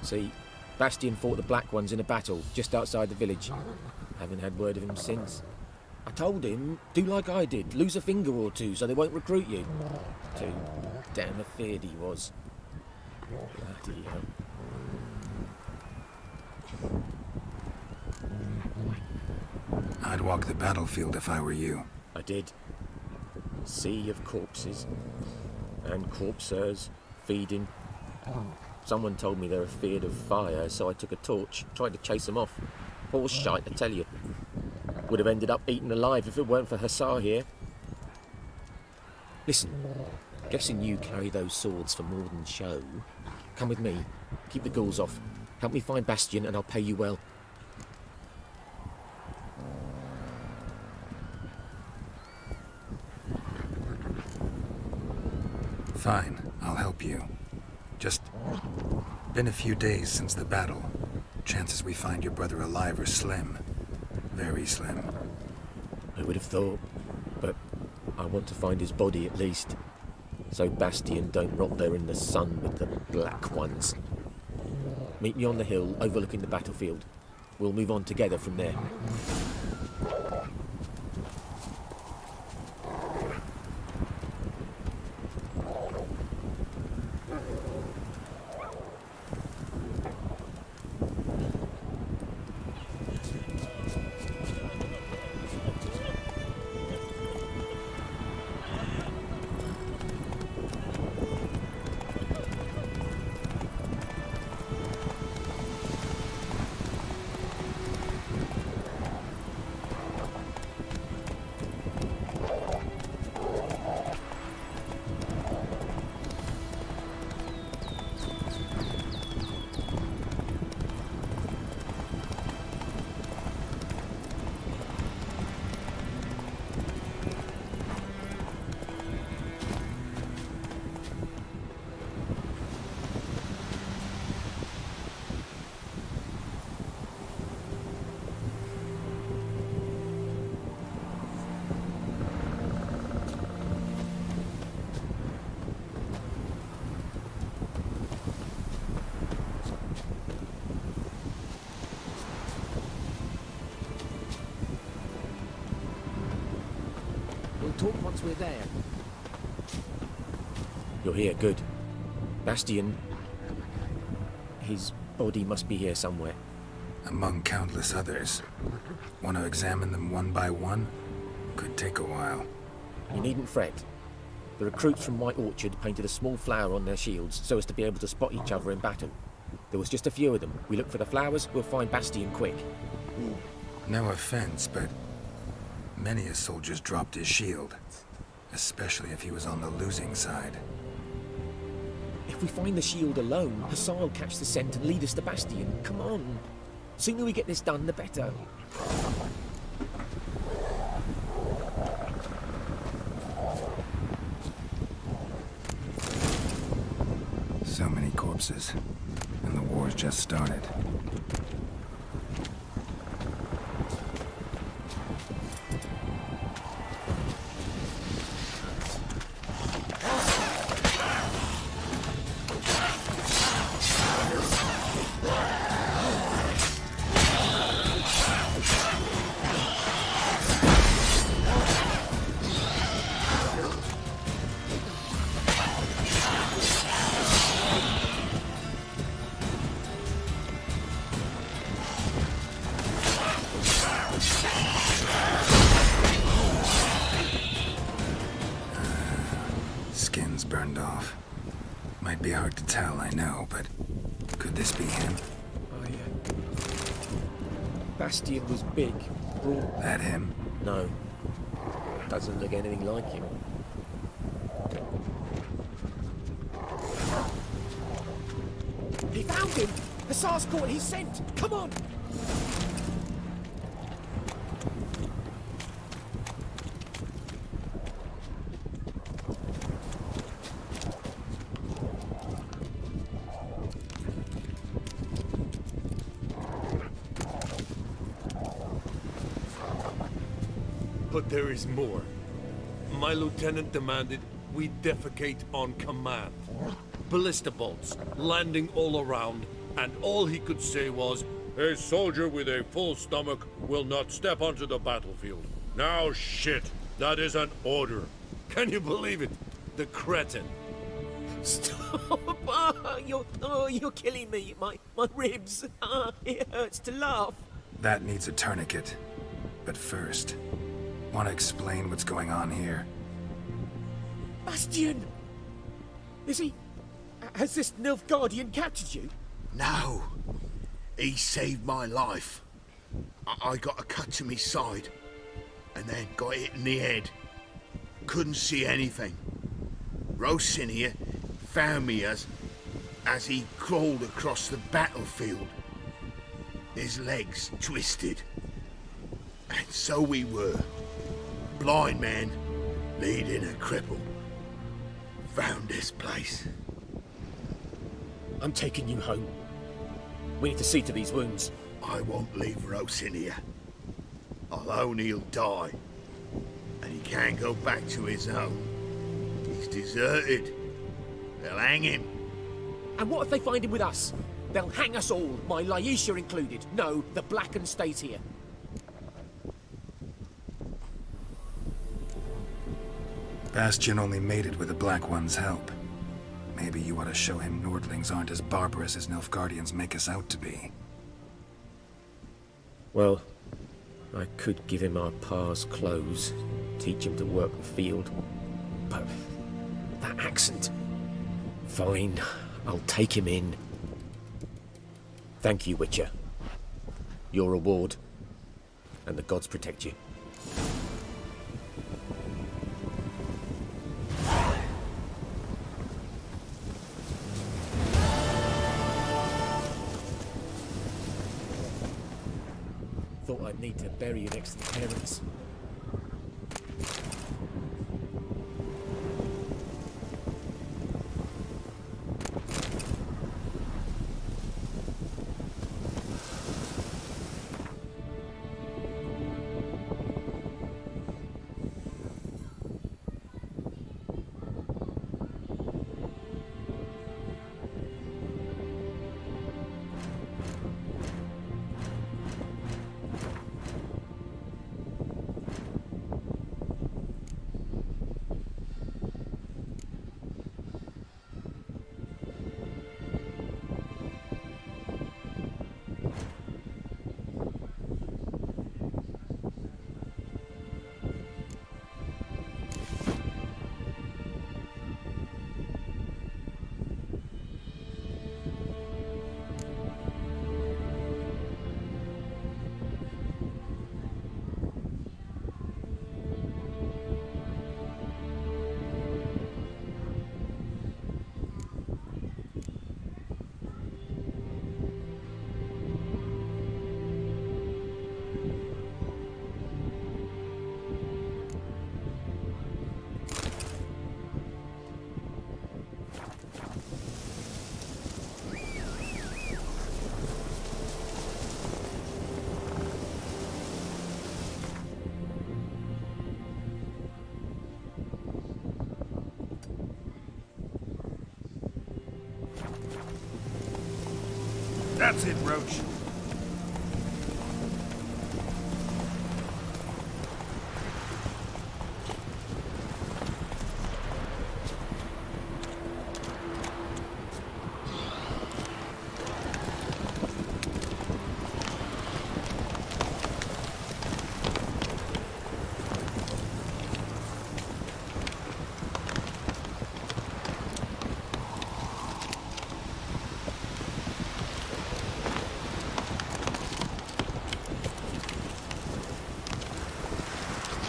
See, Bastian fought the Black Ones in a battle just outside the village. Haven't had word of him since. I told him, do like I did, lose a finger or two so they won't recruit you. Too damn afeard he was. Bloody hell. I'd walk the battlefield if I were you. I did. Sea of corpses. And corpsers feeding. Someone told me they were feared of fire, so I took a torch, tried to chase them off. Horse shite, I tell you. Would have ended up eaten alive if it weren't for Hussar here. Listen, guessing you carry those swords for more than show. Come with me, keep the ghouls off. Help me find Bastian and I'll pay you well. Fine, I'll help you. Just been a few days since the battle. Chances we find your brother alive are slim. Very slim. I would have thought, but I want to find his body at least. So Bastian don't rot there in the sun with the Black Ones. Meet me on the hill overlooking the battlefield. We'll move on together from there. We'll talk once we're there. You're here, good. Bastian, his body must be here somewhere. Among countless others. Want to examine them one by one? Could take a while. You needn't fret. The recruits from White Orchard painted a small flower on their shields so as to be able to spot each other in battle. There was just a few of them. We look for the flowers, we'll find Bastian quick. No offense, but many a soldier's dropped his shield. Especially if he was on the losing side. If we find the shield alone, Hassan will catch the scent and lead us to Bastian. Come on. Sooner we get this done, the better. So many corpses. And the war's just started. Skin's burned off. Might be hard to tell, I know, but could this be him? Oh, yeah. Bastian was big, broad. That him? No. Doesn't look anything like him. He found him! Hussar's caught his scent! Come on! But there is more. My lieutenant demanded we defecate on command. Ballista bolts, landing all around, and all he could say was, "A soldier with a full stomach will not step onto the battlefield." Now shit, that is an order. Can you believe it? The cretin. Stop! You're killing me. My ribs. It hurts to laugh. That needs a tourniquet. But first, want to explain what's going on here? Bastian! Has this Nilfgaardian captured you? No. He saved my life. I got a cut to my side, and then got hit in the head. Couldn't see anything. Rosinia found me as he crawled across the battlefield. His legs twisted. And so we were. Blind man leading a cripple. Found this place. I'm taking you home. We need to see to these wounds. I won't leave Rosinia. Alone he'll die. And he can't go back to his own. He's deserted. They'll hang him. And what if they find him with us? They'll hang us all, my Laisha included. No, the Blackened stays here. Bastion only made it with the Black One's help. Maybe you ought to show him Nordlings aren't as barbarous as Nilfgaardians make us out to be. Well, I could give him our pa's clothes, teach him to work the field. But that accent... Fine, I'll take him in. Thank you, Witcher. Your reward. And the gods protect you. Thought I'd need to bury you next to the parents. That's it, Roach.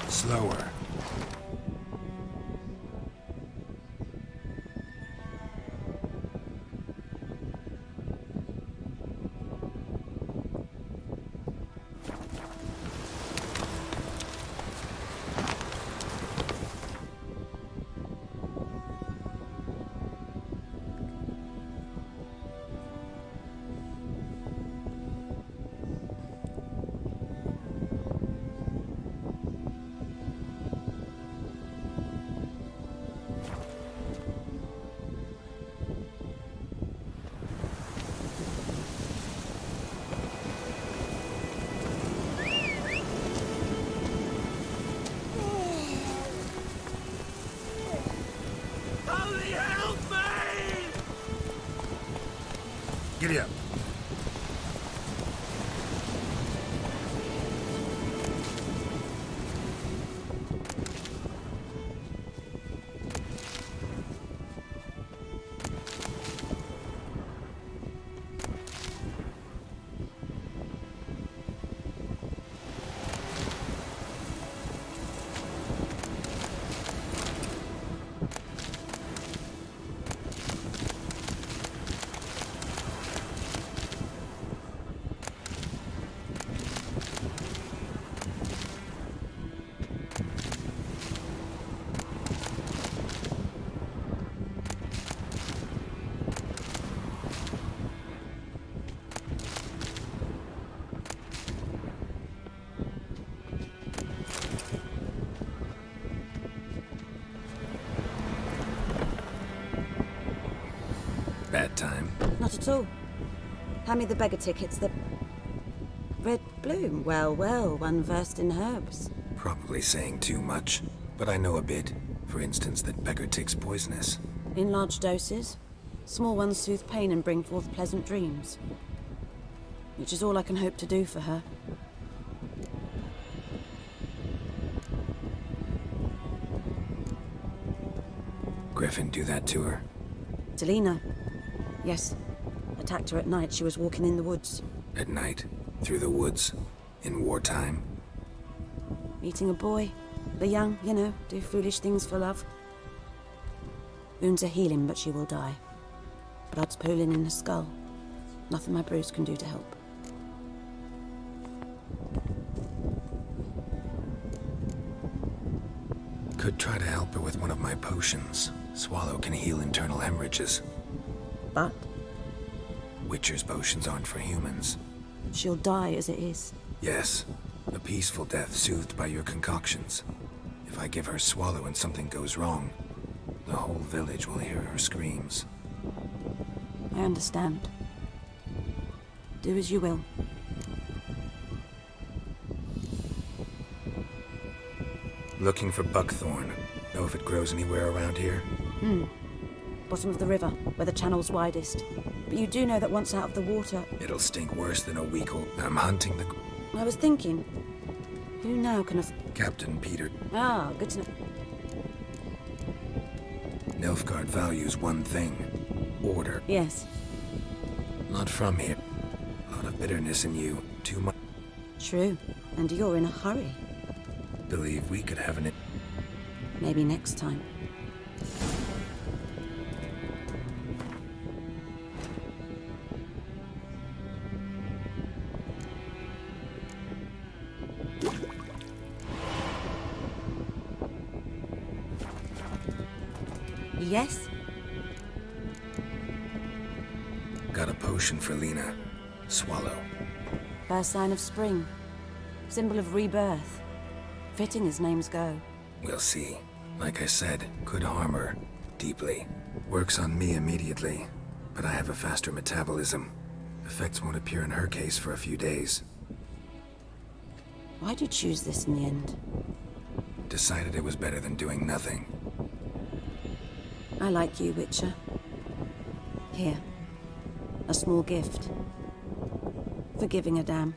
Slower. Giddy up. Bad time. Not at all. Hand me the beggar tickets, the... Red bloom. Well, well, one versed in herbs. Probably saying too much, but I know a bit. For instance, that beggar tick's poisonous. In large doses. Small ones soothe pain and bring forth pleasant dreams. Which is all I can hope to do for her. Griffin do that to her? Delina. Yes. Attacked her at night. She was walking in the woods. At night? Through the woods? In wartime? Meeting a boy. The young, you know, do foolish things for love. Wounds are healing, but she will die. Blood's pooling in her skull. Nothing my Bruce can do to help. Could try to help her with one of my potions. Swallow can heal internal hemorrhages. But? Witcher's potions aren't for humans. She'll die as it is. Yes. A peaceful death soothed by your concoctions. If I give her Swallow and something goes wrong, the whole village will hear her screams. I understand. Do as you will. Looking for buckthorn. Know if it grows anywhere around here? Bottom of the river, where the channel's widest. But you do know that once out of the water... It'll stink worse than a week old. I'm hunting the... I was thinking... Who now can have... Captain Peter. Ah, good to know. Nilfgaard values one thing. Order. Yes. Not from here. A lot of bitterness in you. Too much. True. And you're in a hurry. Believe we could have an... Maybe next time. Yes? Got a potion for Lena. Swallow. First sign of spring. Symbol of rebirth. Fitting as names go. We'll see. Like I said, could harm her. Deeply. Works on me immediately. But I have a faster metabolism. Effects won't appear in her case for a few days. Why'd you choose this in the end? Decided it was better than doing nothing. I like you, Witcher. Here. A small gift. For giving a damn.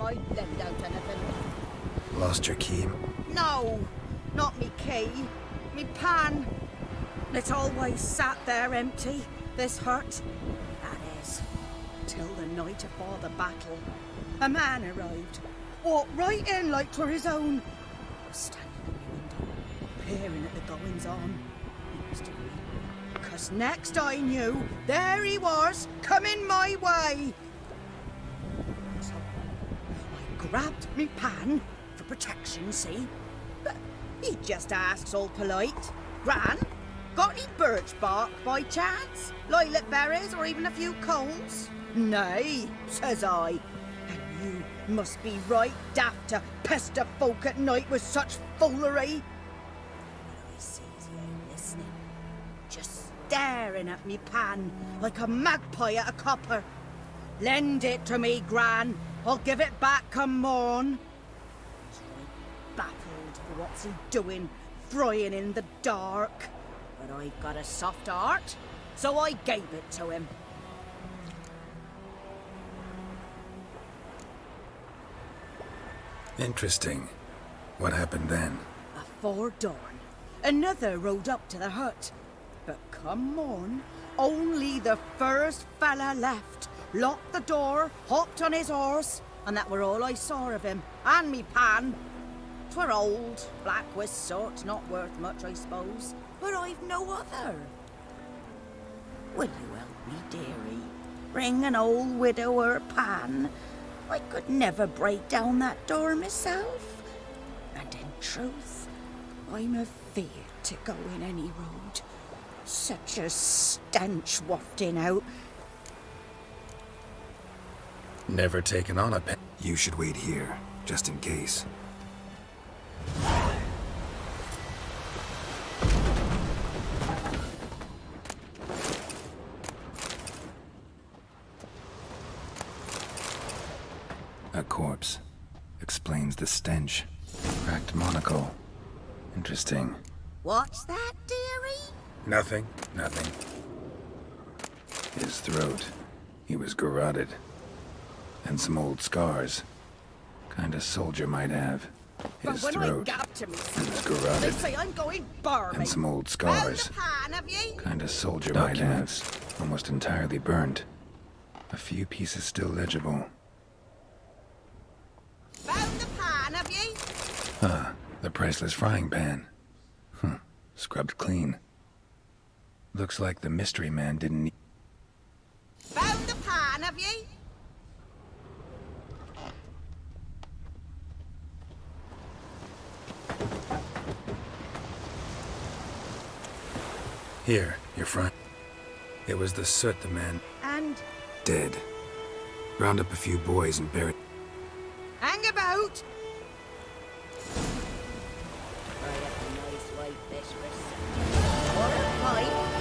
I lend out anything. Lost your key? No, not me key. Me pan. It always sat there empty, this hut. That is, till the night afore the battle. A man arrived, walked right in like 'twere his own. Was standing in the window, peering at the goings-on. He was to me, 'cause next I knew, there he was, coming my way. So I grabbed me pan, for protection, see? But he just asks all polite, Gran, got any birch bark by chance? Lilac berries or even a few coals? Nay, says I. And you must be right daft to pester folk at night with such foolery. I sees you listening, just staring at me pan like a magpie at a copper. Lend it to me, Gran. I'll give it back come morn. He's right baffled for what's he doing, frying in the dark. But I've got a soft heart, so I gave it to him. Interesting. What happened then? Afore dawn, another rode up to the hut. But come morn, only the first fella left. Locked the door, hopped on his horse, and that were all I saw of him, and me pan. 'Twere old, black with soot, not worth much, I suppose, but I've no other. Will you help me, dearie? Bring an old widower pan. I could never break down that door myself. And in truth, I'm afeard to go in any road. Such a stench wafting out. Never taken on a pen. You should wait here, just in case. A corpse. Explains the stench. Cracked monocle. Interesting. What's that, dearie? Nothing. His throat. He was garroted. And some old scars. Kind of soldier might have. His But when throat. I gab to me, He was they garroted. say I'm going barmy. And some old Found scars. the pan, have ye? Kind of soldier might have. Almost entirely burnt. A few pieces still legible. Found the pan, have ye? The priceless frying pan. Scrubbed clean. Looks like the mystery man didn't need... Found the pan, have ye? Here, your front. It was the soot the man... And Dead. Round up a few boys and bury... hang about. Fry up a nice white fish for or a pipe.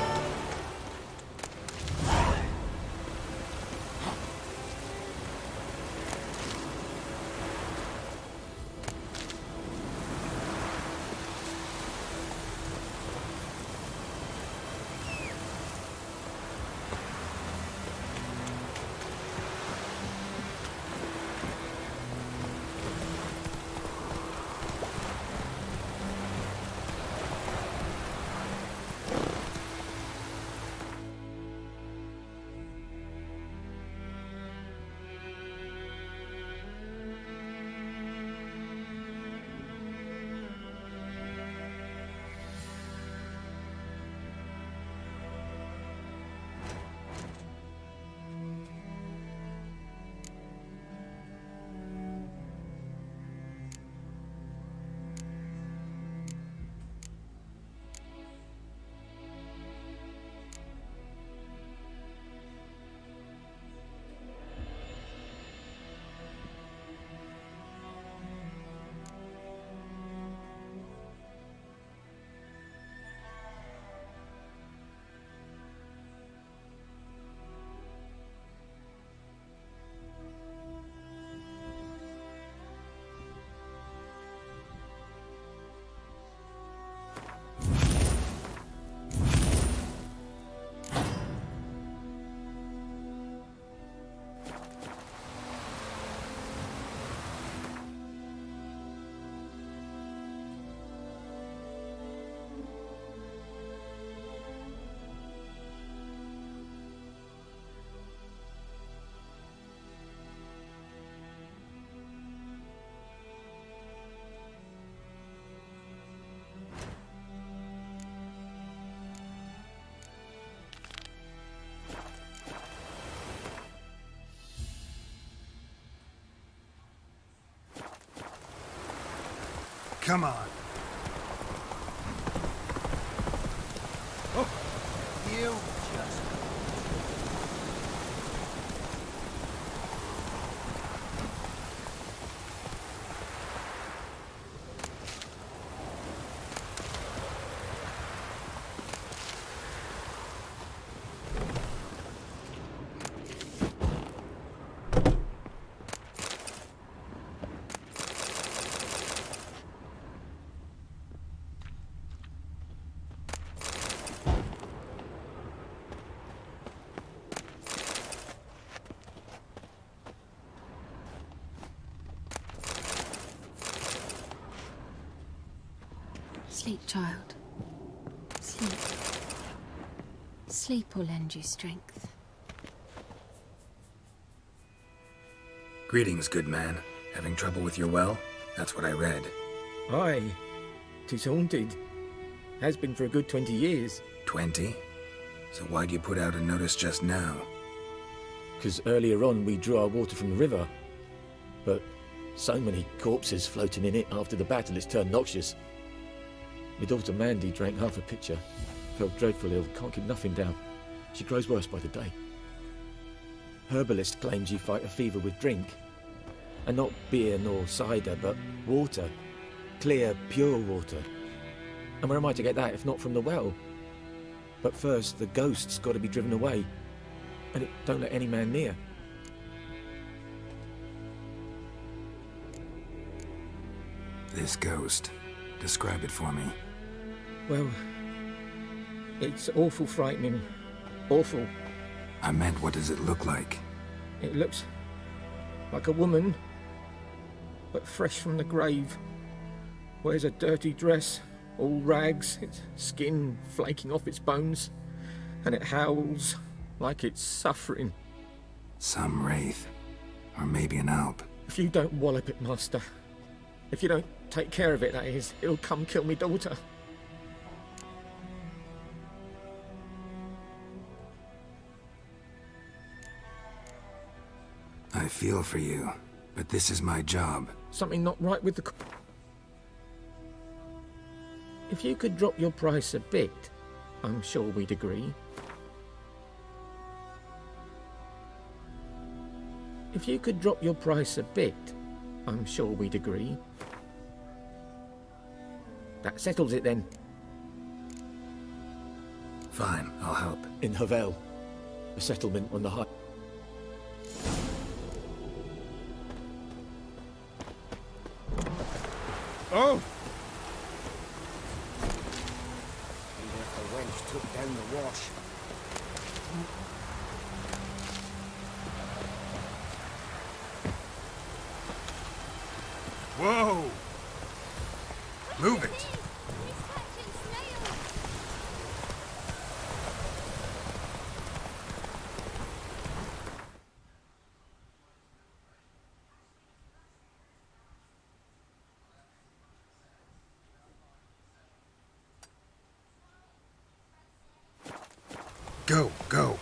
Come on. Oh, you just... Sleep, child. Sleep. Sleep will lend you strength. Greetings, good man. Having trouble with your well? That's what I read. Aye. 'Tis haunted. Has been for a good 20 years. 20? So why'd you put out a notice just now? 'Cause earlier on we drew our water from the river. But so many corpses floating in it after the battle it's turned noxious. My daughter Mandy drank half a pitcher. Felt dreadful ill, can't keep nothing down. She grows worse by the day. Herbalist claims you fight a fever with drink. And not beer nor cider, but water. Clear, pure water. And where am I to get that if not from the well? But first, the ghost's got to be driven away. And it don't let any man near. This ghost. Describe it for me. Well, it's awful frightening. Awful. I meant, what does it look like? It looks like a woman, but fresh from the grave. Wears a dirty dress, all rags, its skin flaking off its bones, and it howls like it's suffering. Some wraith. Or maybe an alp. If you don't wallop it, Master, if you don't take care of it, that is, it'll come kill me daughter. I feel for you, but this is my job. Something not right with the... If you could drop your price a bit, I'm sure we'd agree. If you could drop your price a bit, I'm sure we'd agree. That settles it then. Fine, I'll help. In Havel, a settlement on the high... Oh! Even if the wench took down the wash. Whoa! Move it! Go, go.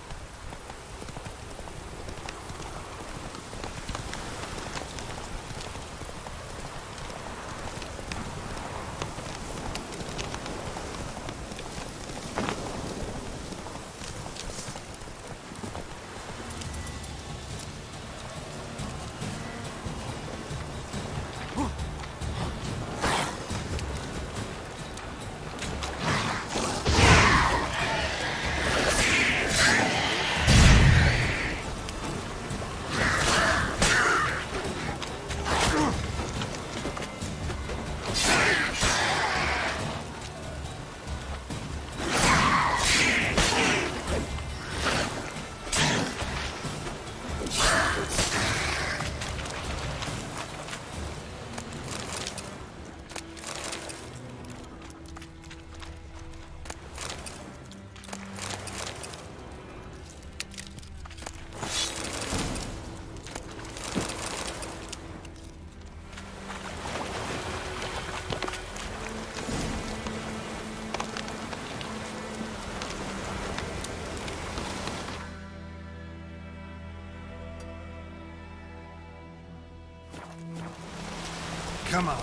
Come on.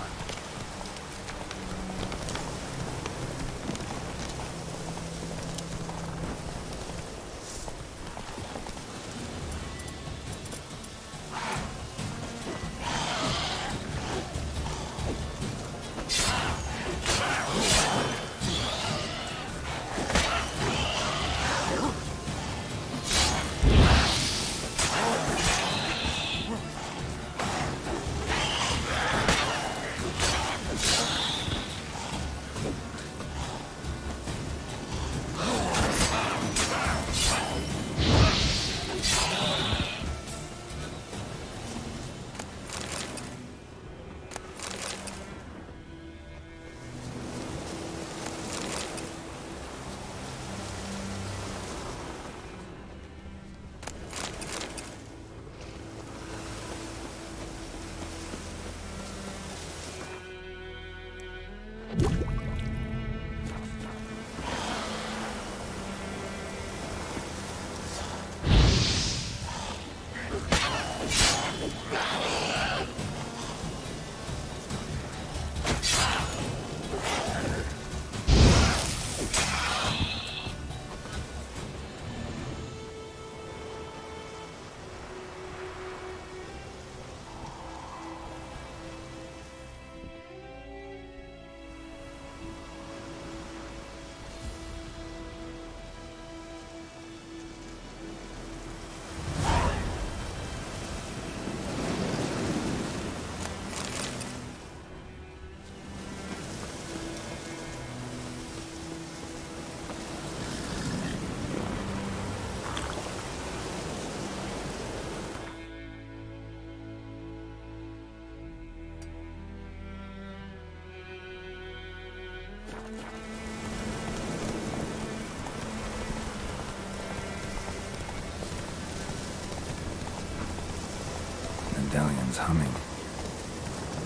Medallion's humming.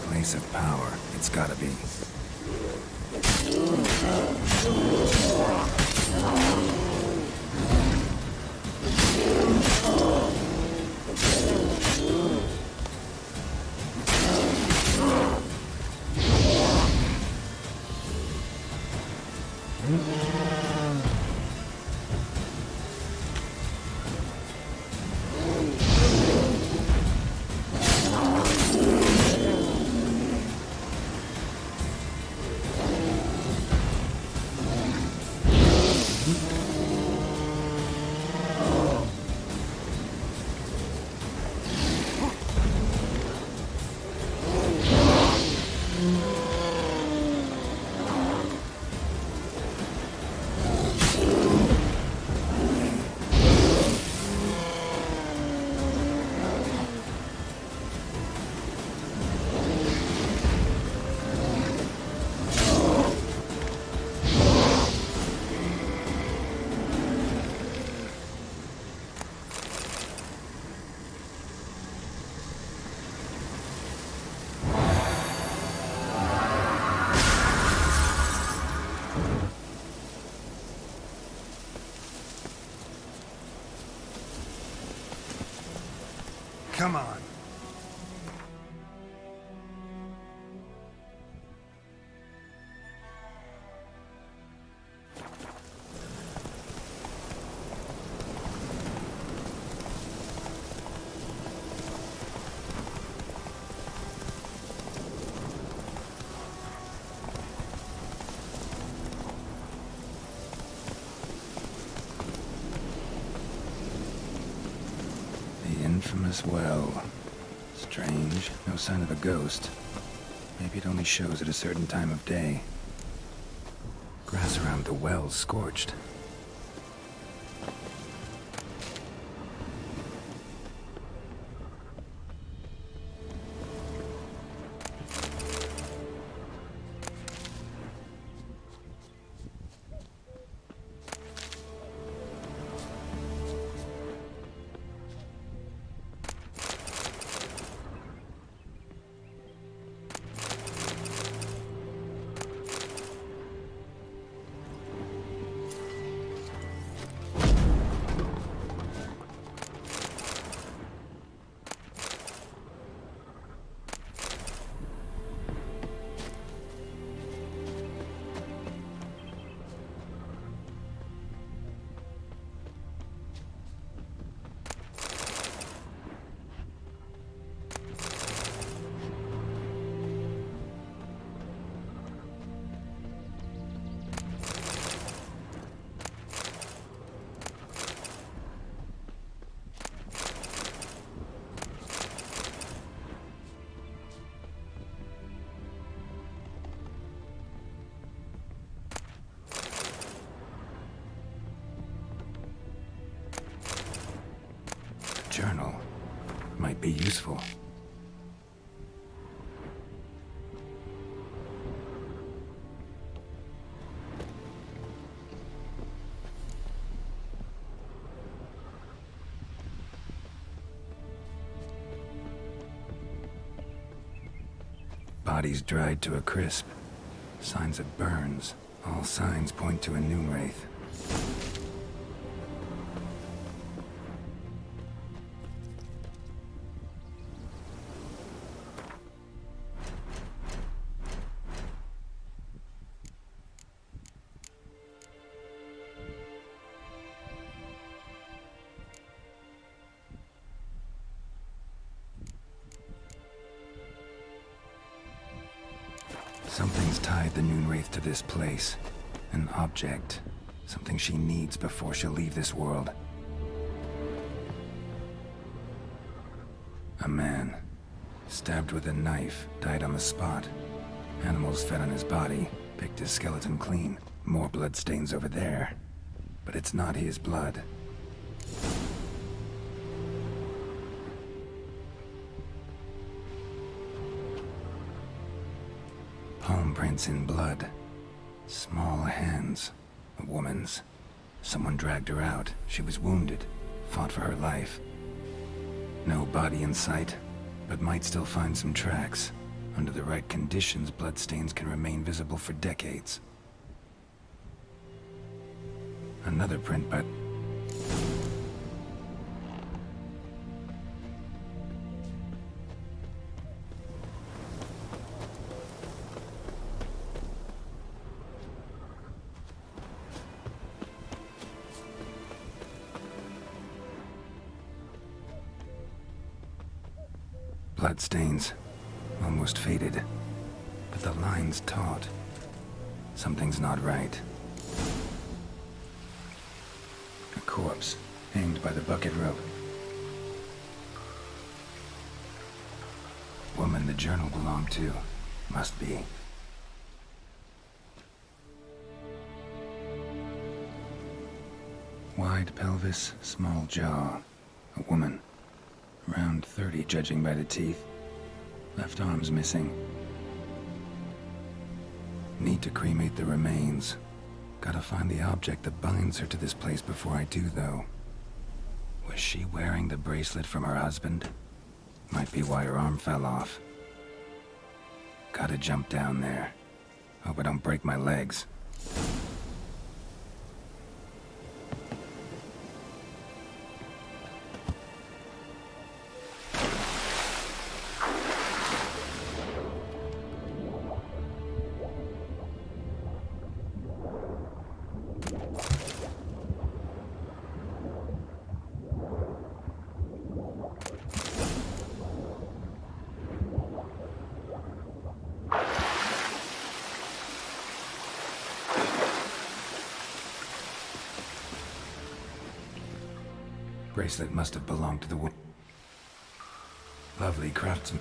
Place of power, it's gotta be. Come on. The infamous well. Strange. No sign of a ghost. Maybe it only shows at a certain time of day. Grass around the well's scorched. Journal might be useful. Body's dried to a crisp. Signs of burns. All signs point to a new wraith. Something's tied the Noon Wraith to this place. An object. Something she needs before she'll leave this world. A man. Stabbed with a knife, died on the spot. Animals fed on his body, picked his skeleton clean. More bloodstains over there. But it's not his blood. Palm prints in blood. Small hands. A woman's. Someone dragged her out. She was wounded. Fought for her life. No body in sight, but might still find some tracks. Under the right conditions, bloodstains can remain visible for decades. Another print by... Bloodstains. Almost faded. But the line's taut. Something's not right. A corpse, hanged by the bucket rope. Woman the journal belonged to. Must be. Wide pelvis, small jaw. A woman. Around 30, judging by the teeth. Left arm's missing. Need to cremate the remains. Gotta find the object that binds her to this place before I do, though. Was she wearing the bracelet from her husband? Might be why her arm fell off. Gotta jump down there. Hope I don't break my legs. Bracelet must have belonged to the woman. Lovely craftsman.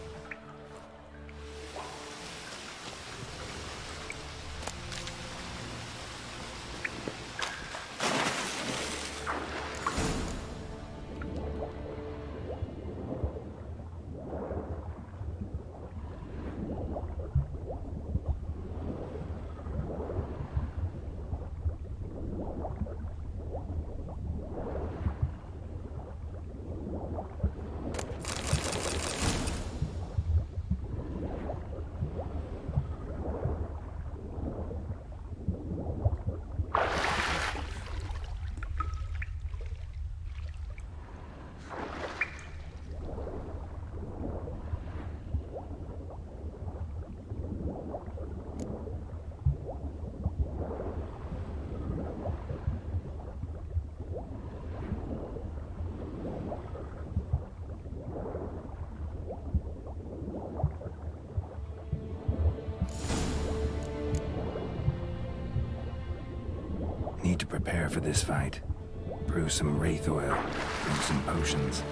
Need to prepare for this fight. Brew some wraith oil, drink some potions.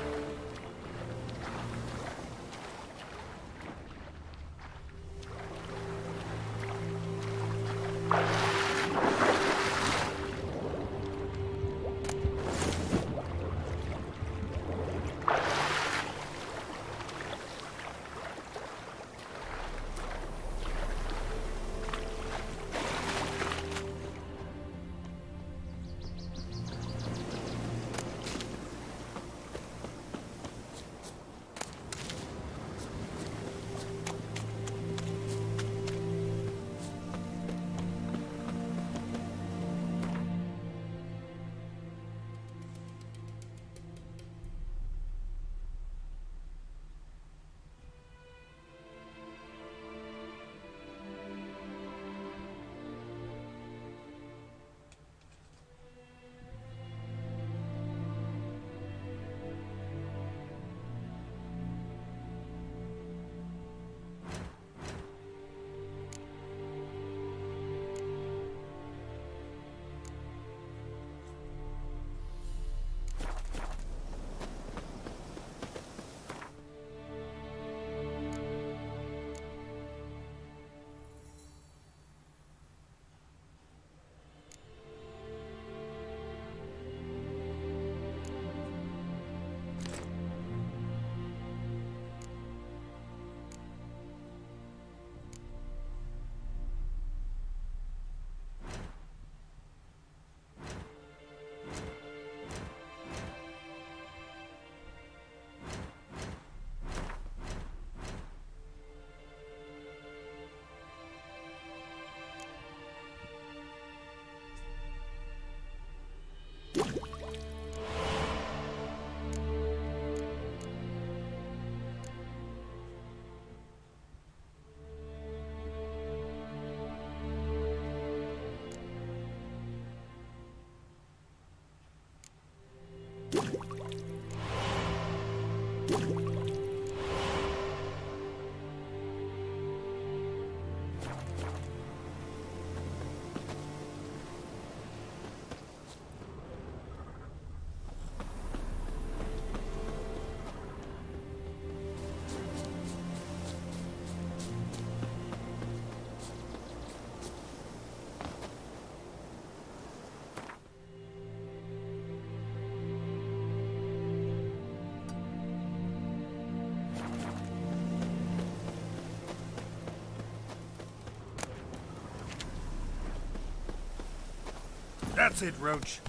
That's it, Roach.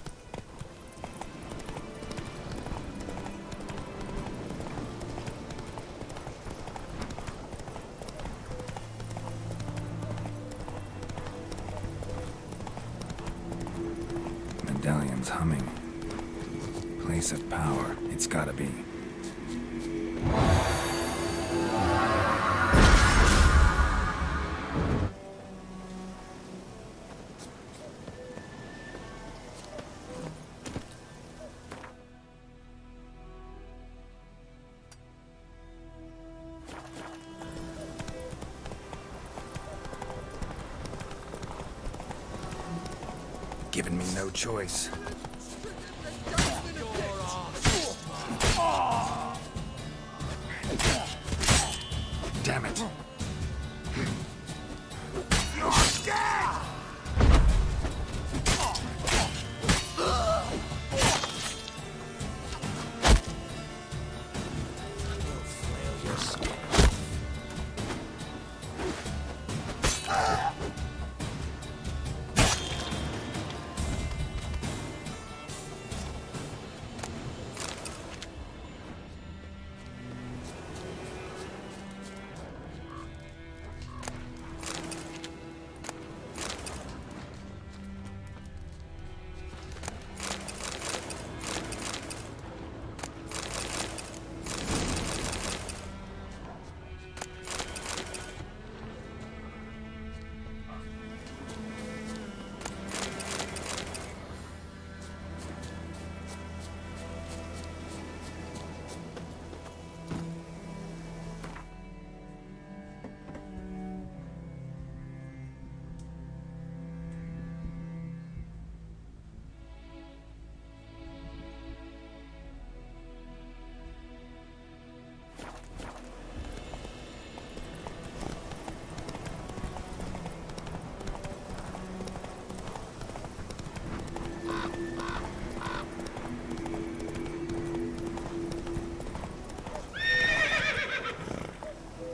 Medallion's humming. Place of power, it's gotta be. Given me no choice. Damn it.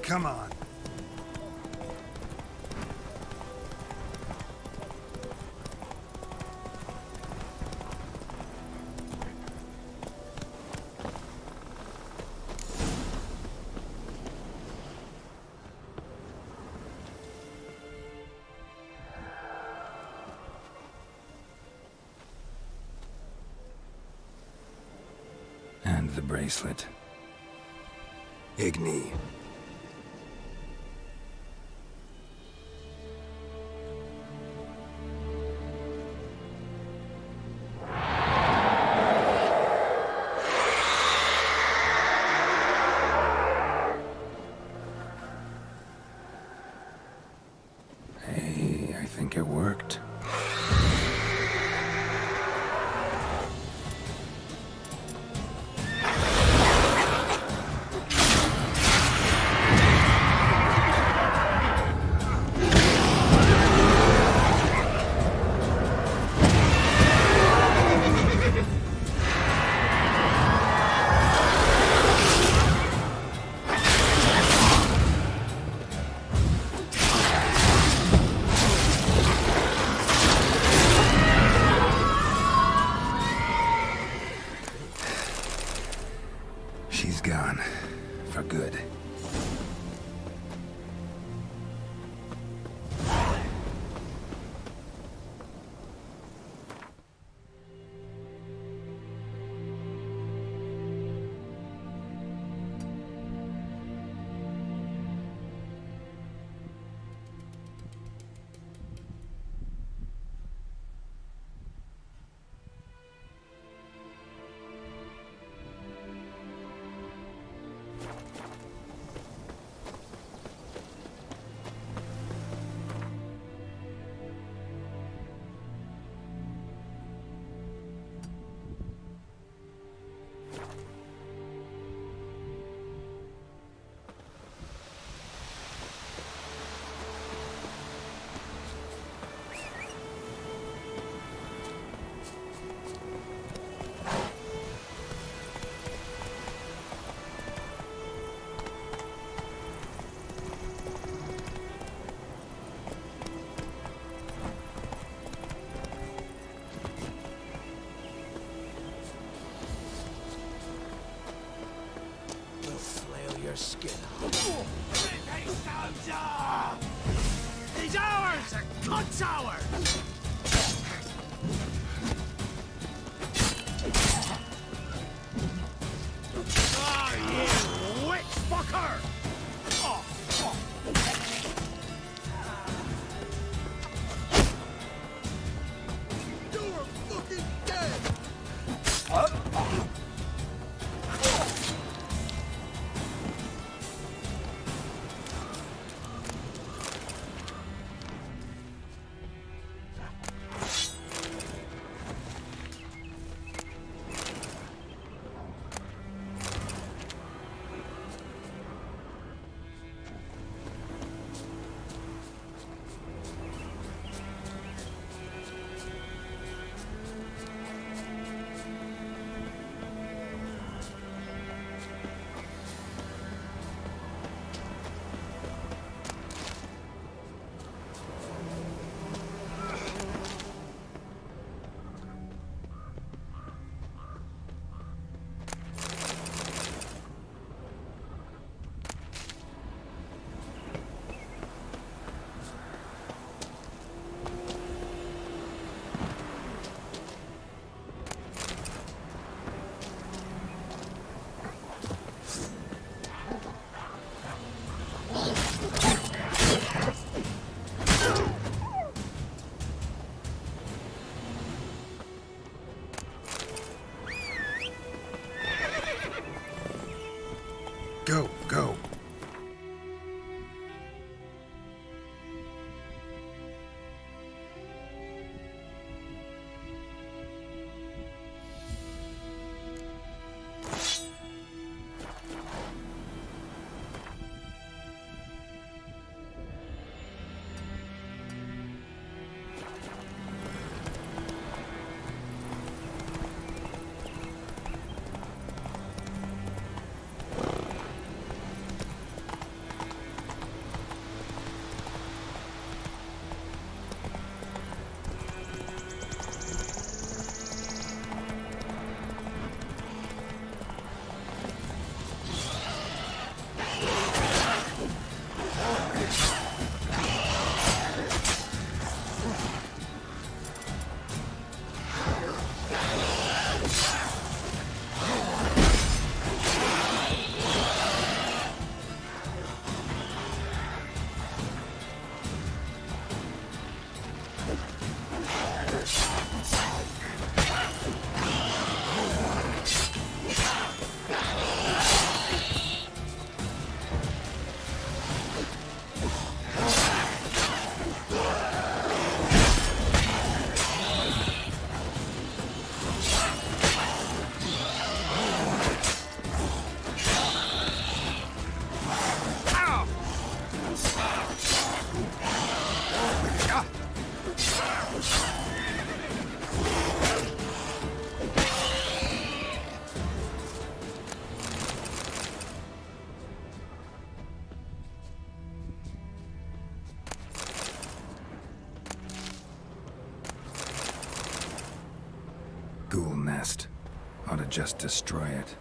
Come on. And the bracelet. Igni. Hey, I think it worked. your skin. He's ours! The cunt's ours! Ah, you witch fucker! You're fucking dead! Go, go. Ghoul nest. Ought to just destroy it.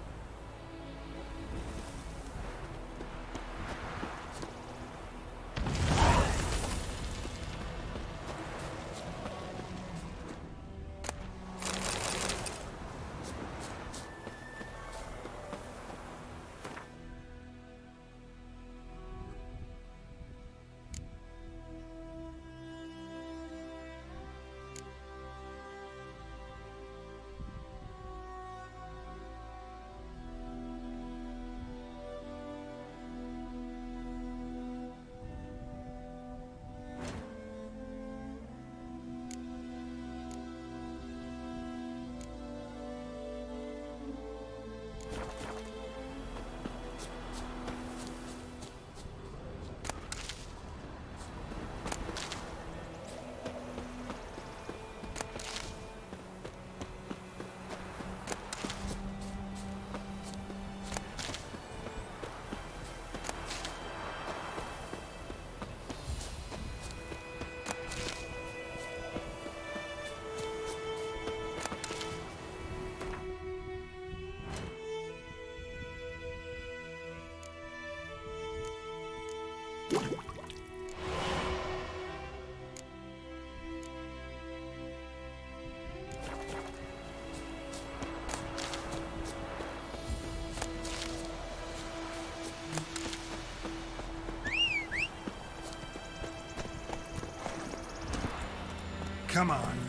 Come on.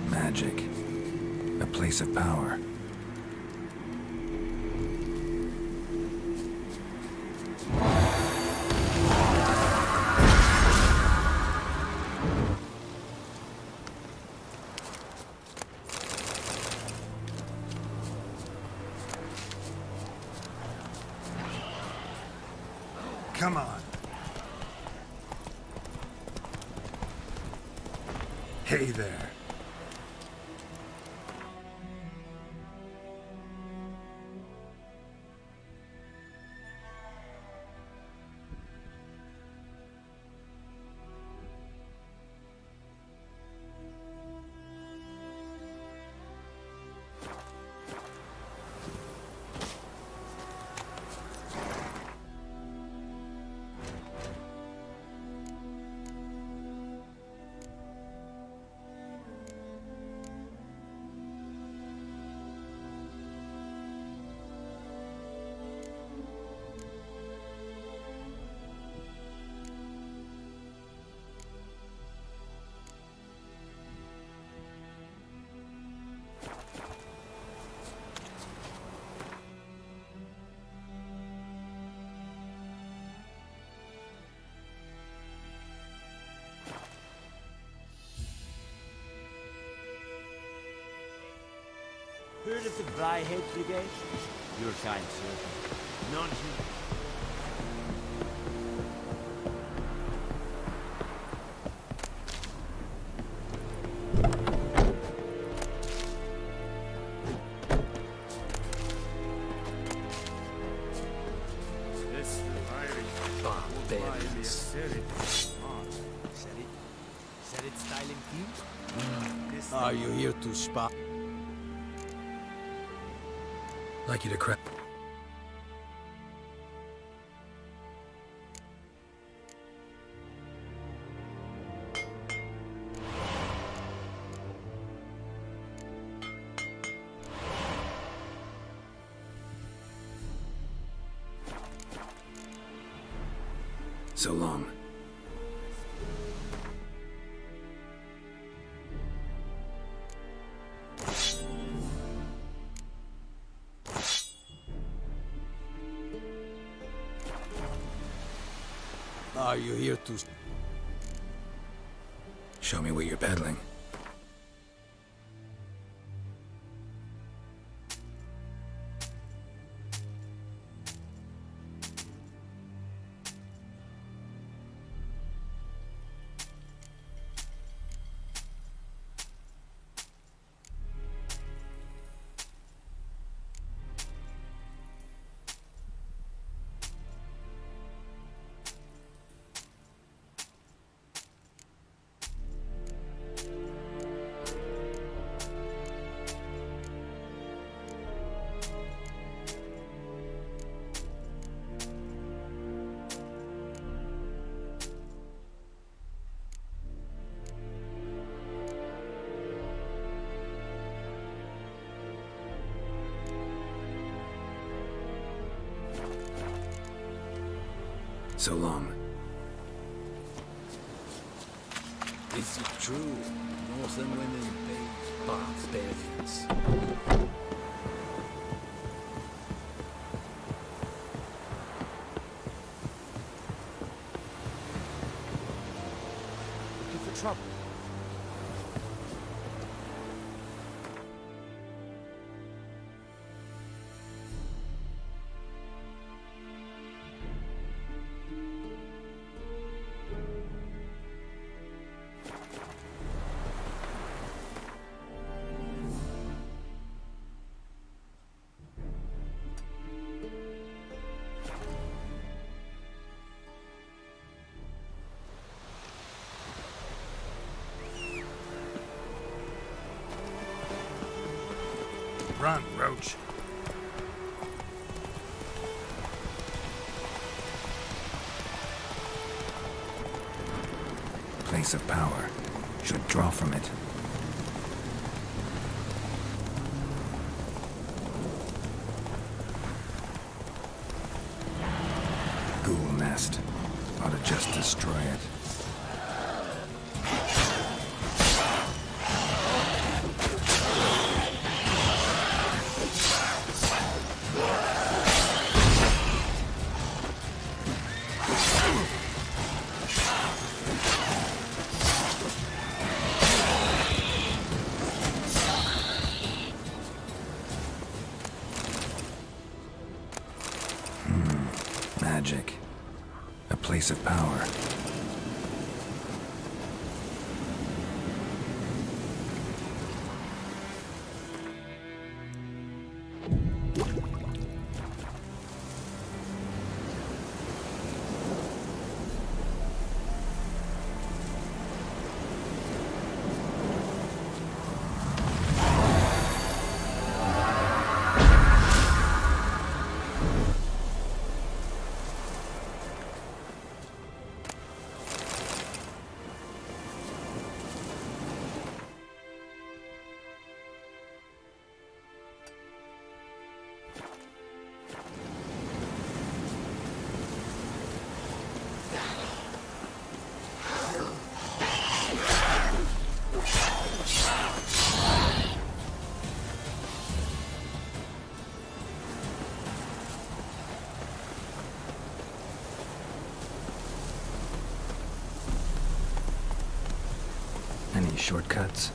Magic. A place of power. Come on. Hey there. Heard of the Dryhead Brigade? Your kind, sir. Non-human. This Irish Barbarians. Said it styling team? Are you here to spy? Like you to crack. So long. Are you here to... Show me what you're peddling. So long. Is it true? Northern women pay barbarians. Looking for trouble? Run, Roach. Place of power. Should draw from it. Ghoul nest. Ought to just destroy it. Magic. A place of power. Any shortcuts?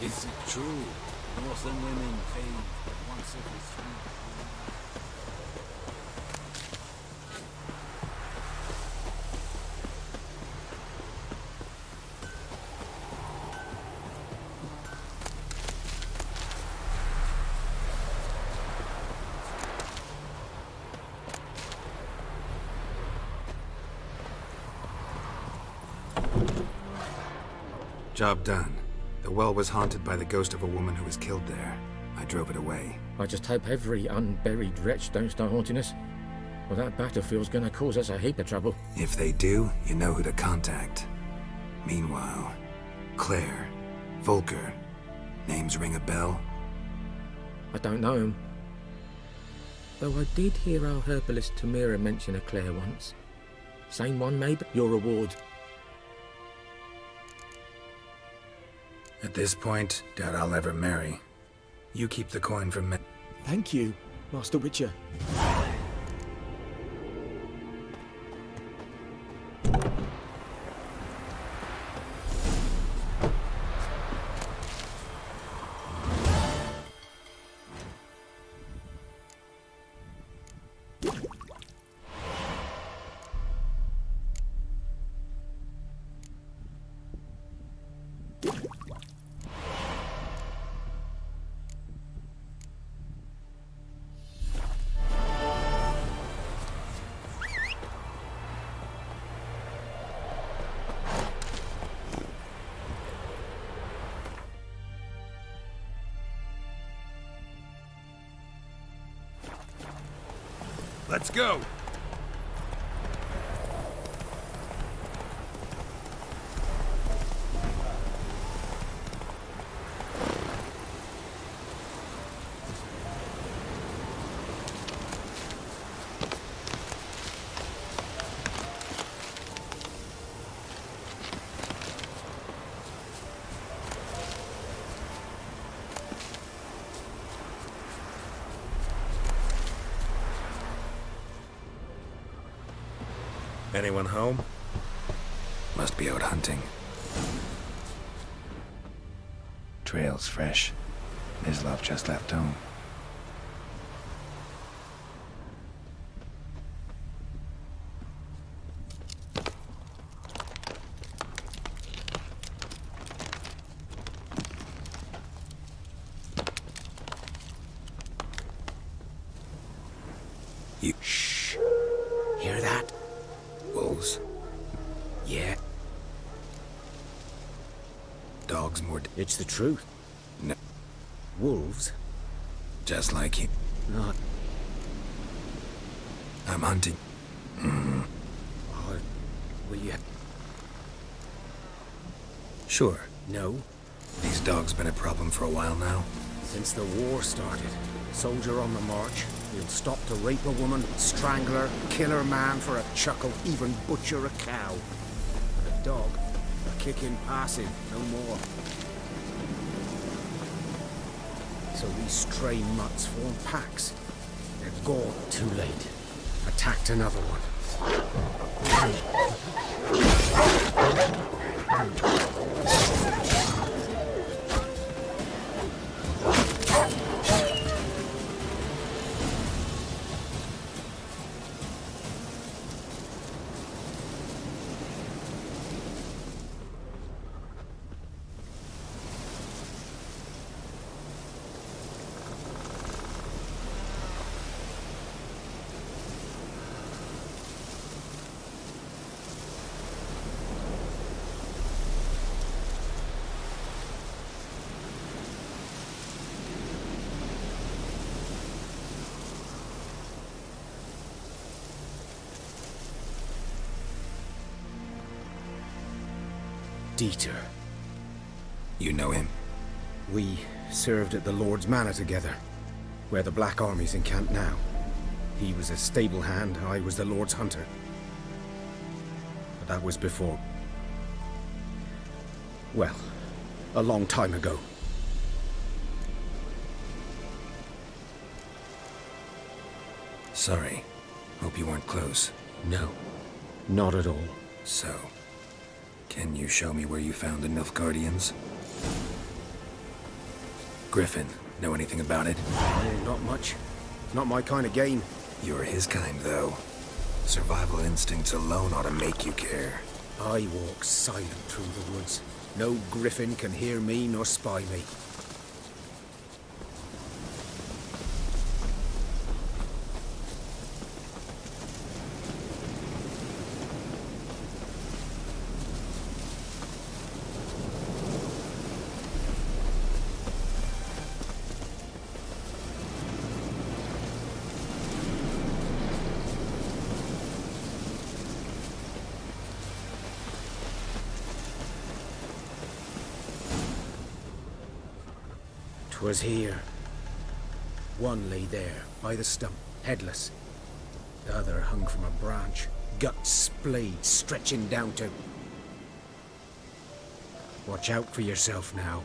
Is it true? Northern women bathe once every 3 years. Job done. The well was haunted by the ghost of a woman who was killed there. I drove it away. I just hope every unburied wretch don't start haunting us. Well, that battlefield's gonna cause us a heap of trouble. If they do, you know who to contact. Meanwhile, Claire, Volker, names ring a bell? I don't know him. Though I did hear our herbalist Tamira mention a Claire once. Same one, maybe? Your reward. At this point, doubt I'll ever marry. You keep the coin from me. Thank you, Master Witcher. Let's go! Anyone home? Must be out hunting. Trail's fresh. Mislov just left home. You shh. Hear that? Wolves. Yeah. Dogs more. It's the truth. No. Wolves? Just like you. Not. I'm hunting. Oh, will you? Sure. No. These dogs been a problem for a while now. Since the war started. Soldier on the march. He'll stop to rape a woman, strangle her, kill her man for a chuckle, even butcher a cow. And a dog, a kick in passing, no more. So these stray mutts form packs. They're gone. Too late. Attacked another one. Dieter. You know him? We served at the Lord's Manor together, where the Black Army's encamped now. He was a stable hand, I was the Lord's hunter. But that was before... well, a long time ago. Sorry. Hope you weren't close. No, not at all. So, can you show me where you found the Nilfgaardians? Griffin, know anything about it? Oh, not much. Not my kind of game. You're his kind, though. Survival instincts alone ought to make you care. I walk silent through the woods. No griffin can hear me nor spy me. Was here. One lay there, by the stump, headless. The other hung from a branch, guts splayed, stretching down to... Watch out for yourself now.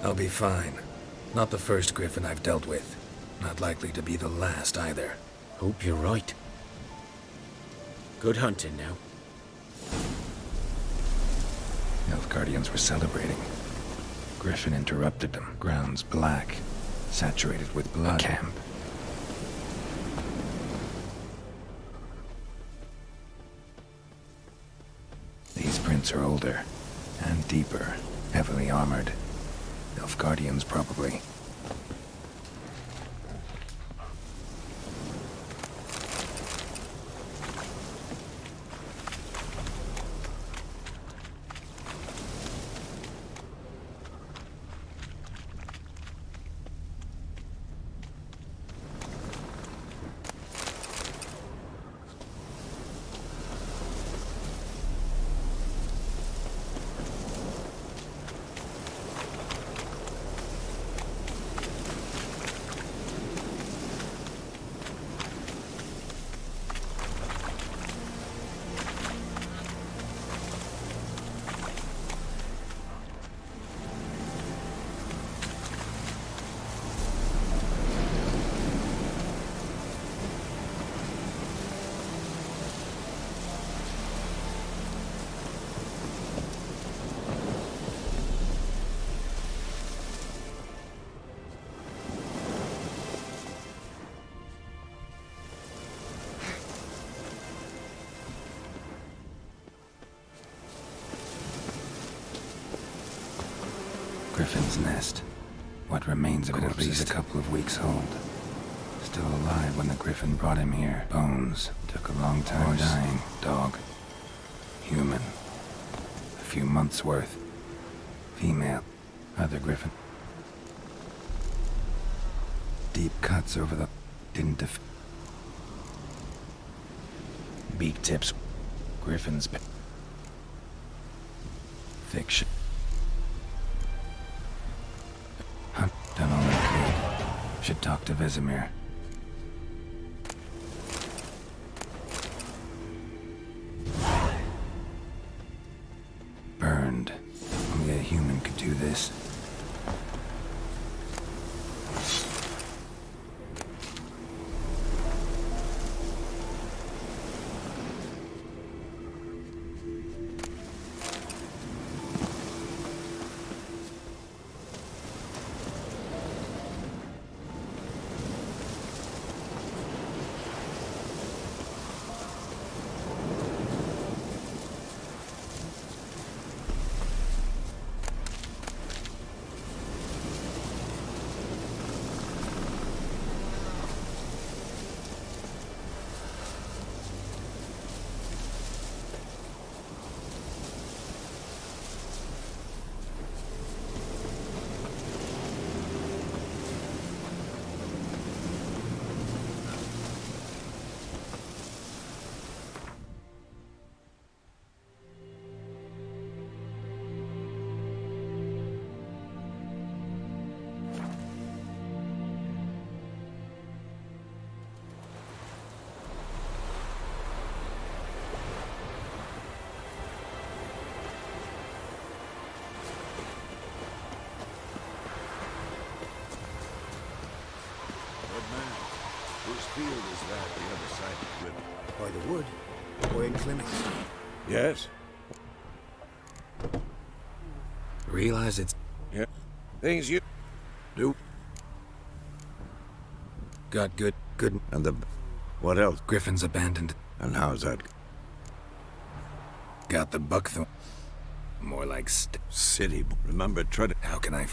I'll be fine. Not the first griffin I've dealt with. Not likely to be the last either. Hope you're right. Good hunting now. Guardians were celebrating. Griffin interrupted them. Grounds black, saturated with blood. A camp. These prints are older and deeper, heavily armored. Elf Guardians, probably. Griffin's nest. What remains of it at least a couple of weeks old. Still alive when the griffin brought him here. Bones. Took a long time dying. Dog. Human. A few months worth. Female. Other griffin. Deep cuts over the... Didn't beak tips. Griffin's... Fiction. Done all I could. Should talk to Vesemir. Burned. Only a human could do this. Whose field is that on the other side of the river? By the wood. Boy in clinic. Yes? realize it's... Yeah. Things you do. Got good... And the... What else? Griffin's abandoned. And how's that? Got the buckthorn. More like city. Remember, try to... How can I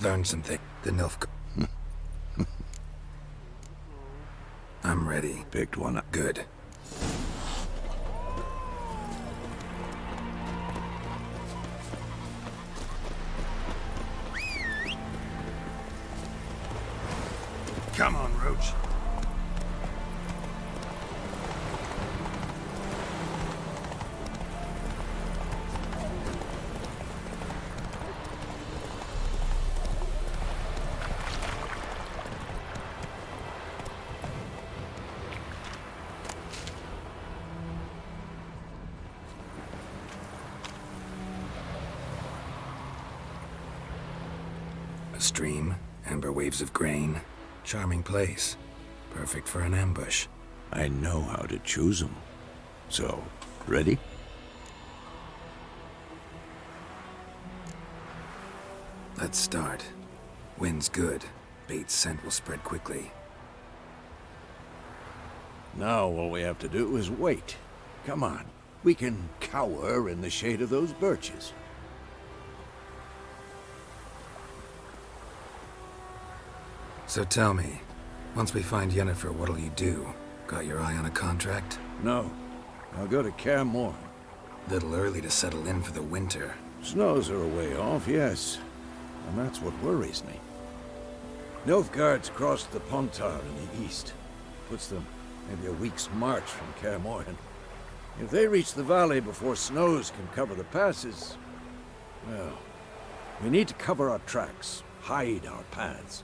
learn something. The Nilf... I'm ready. Picked one up. Good. Come on, Roach. A stream, amber waves of grain. Charming place. Perfect for an ambush. I know how to choose them. So, ready? Let's start. Wind's good. Bait's scent will spread quickly. Now all we have to do is wait. Come on. We can cower in the shade of those birches. So tell me, once we find Yennefer, what'll you do? Got your eye on a contract? No. I'll go to Kaer Morhen. Little early to settle in for the winter. Snows are a way off, yes. And that's what worries me. Nilfgaard's crossed the Pontar in the east. Puts them maybe a week's march from Kaer Morhen. If they reach the valley before snows can cover the passes, well, we need to cover our tracks, hide our paths.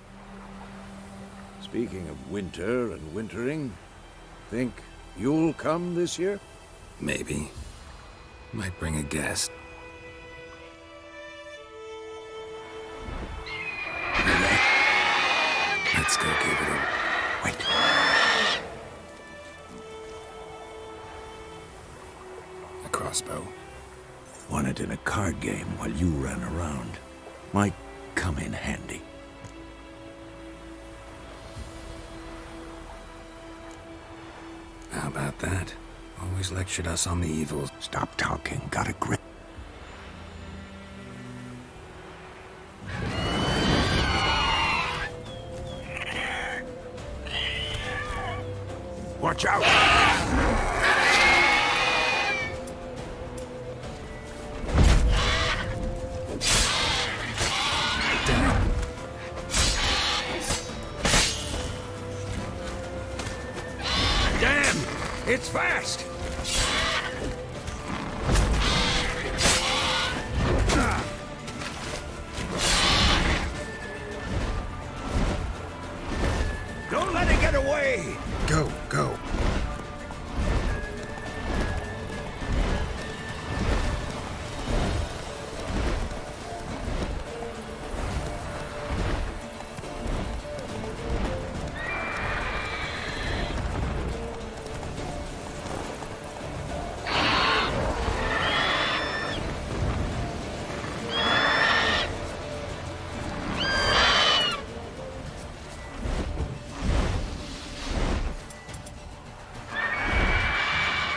Speaking of winter and wintering, think you'll come this year? Maybe. Might bring a guest. Let's go give it a... Wait. A crossbow. Won it in a card game while you ran around. Might come in handy. How about that? Always lectured us on the evils. Stop talking. Got a grip. Watch out! Damn! It's fast! Don't let it get away! Go, go.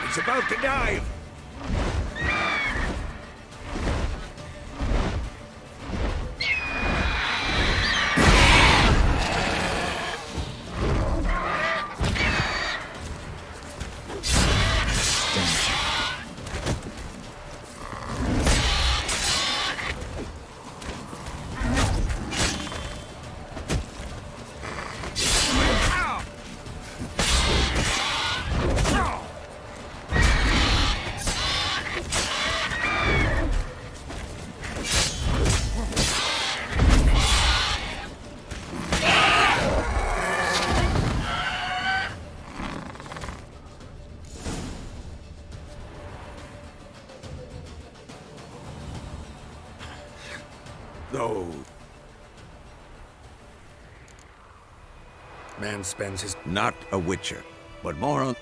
It's about to dive! Though... Man spends his... Not a Witcher, but more on...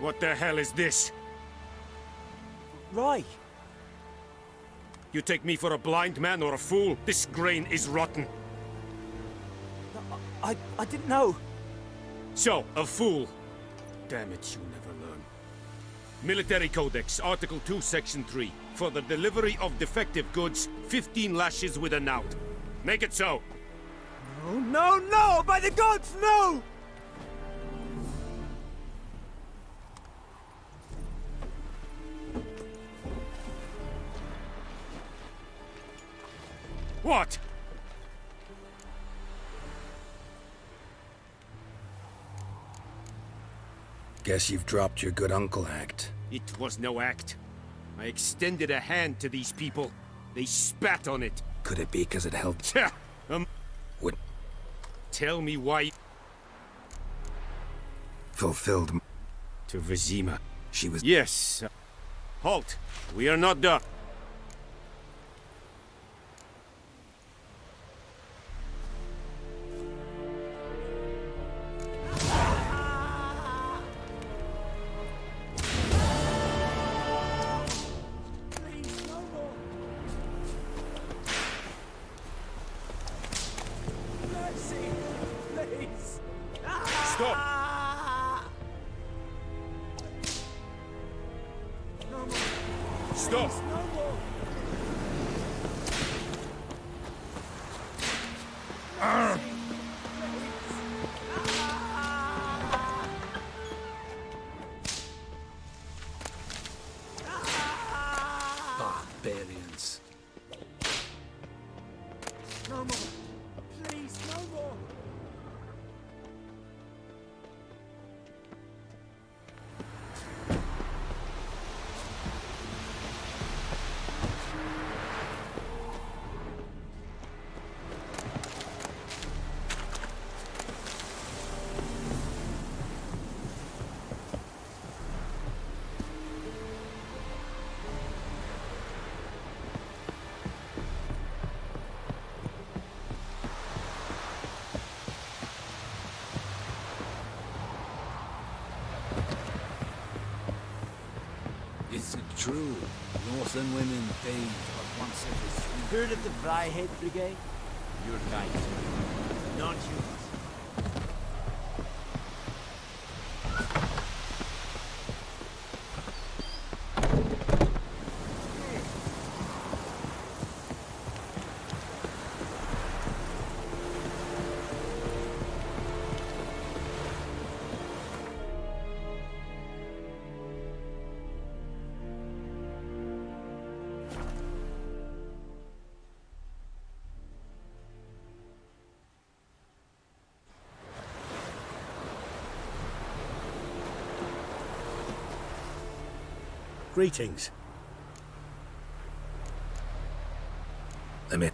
What the hell is this? Roy! You take me for a blind man or a fool? This grain is rotten. I didn't know. So, a fool. Damn it, you never learn. Military Codex, Article 2, Section 3. For the delivery of defective goods, 15 lashes with a knout. Make it so. No, no, no! By the gods, no! What? Guess you've dropped your good uncle act. It was no act. I extended a hand to these people. They spat on it. Could it be because it helped? What? Tell me why. Fulfilled. To Vizima. She was. Yes. Halt. We are not done. Stop! Stop! Barbarians. No more! Please, no more! Is it true? Northern women bathe but once every 3 Heard of the Fryhead Brigade? Your guys. Not yours. Greetings. I'm in.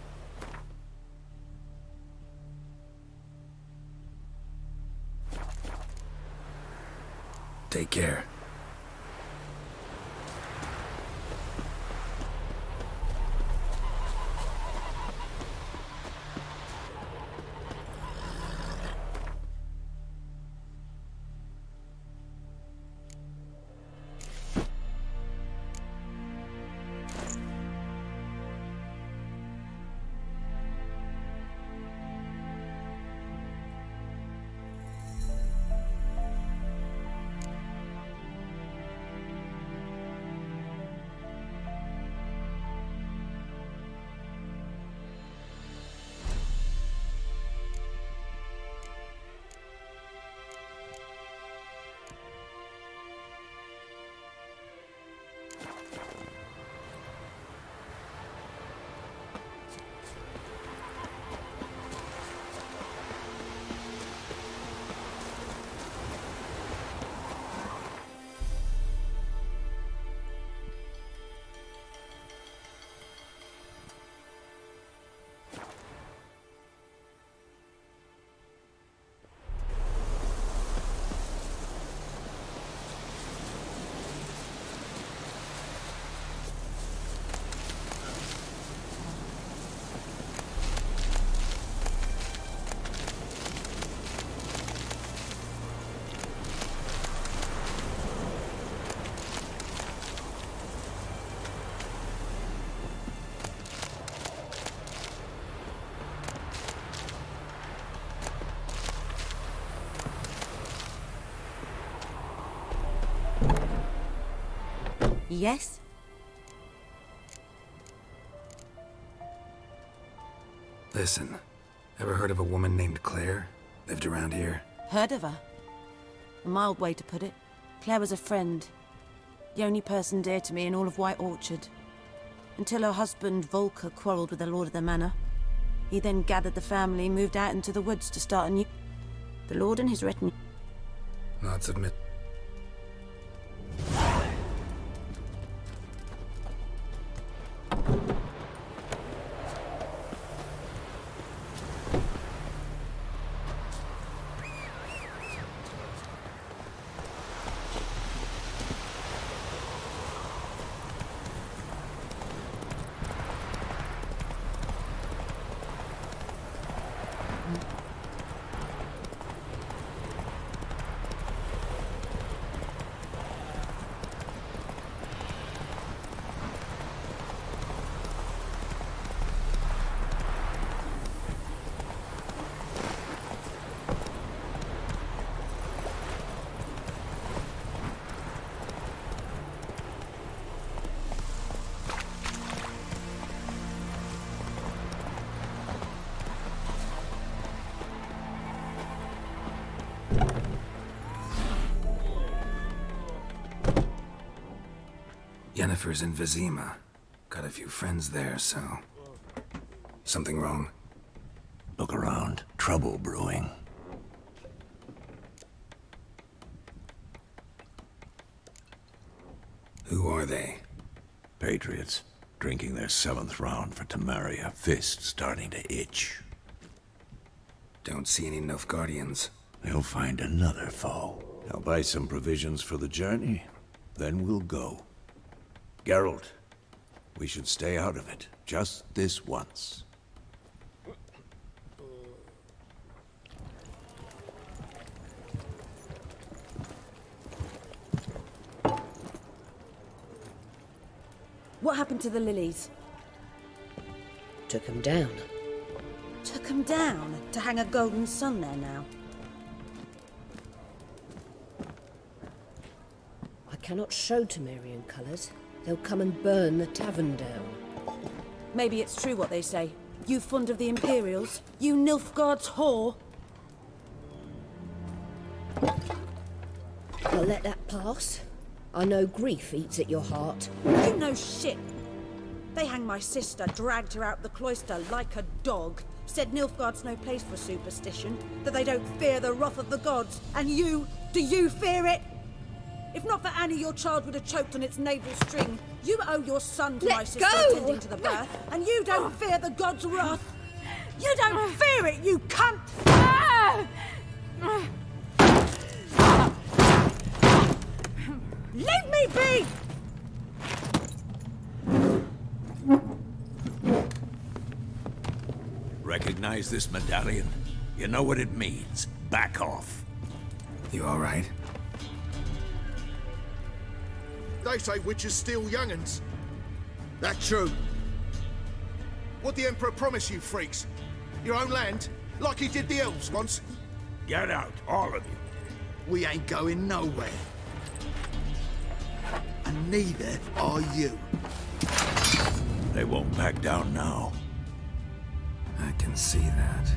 Take care. Yes? Listen, ever heard of a woman named Claire? Lived around here? Heard of her? A mild way to put it. Claire was a friend. The only person dear to me in all of White Orchard. Until her husband, Volker, quarrelled with the lord of the manor. He then gathered the family, moved out into the woods to start a new... The lord and his retinue... Not submit. Yennefer's in Vizima. Got a few friends there, so... Something wrong? Look around. Trouble brewing. Who are they? Patriots. Drinking their 7th round for Temeria. Fist starting to itch. Don't see any Nilfgaardians. They'll find another foe. I'll buy some provisions for the journey. Then we'll go. Geralt, we should stay out of it. Just this once. What happened to the lilies? Took 'em down. Took 'em down? To hang a golden sun there now? I cannot show Temerian colours. They'll come and burn the tavern down. Maybe it's true what they say. You fond of the Imperials? You Nilfgaard's whore? I'll let that pass. I know grief eats at your heart. You know shit. They hanged my sister, dragged her out the cloister like a dog. Said Nilfgaard's no place for superstition, that they don't fear the wrath of the gods. And you, do you fear it? If not for Annie, your child would have choked on its navel string. You owe your son to my sister attending to the birth, and you don't fear the gods' wrath. You don't fear it, you cunt! Leave me be! Recognize this medallion? You know what it means. Back off. You all right? They say witches steal young'uns. That true? What the Emperor promise you, freaks? Your own land? Like he did the elves once? Get out, all of you. We ain't going nowhere. And neither are you. They won't back down now. I can see that.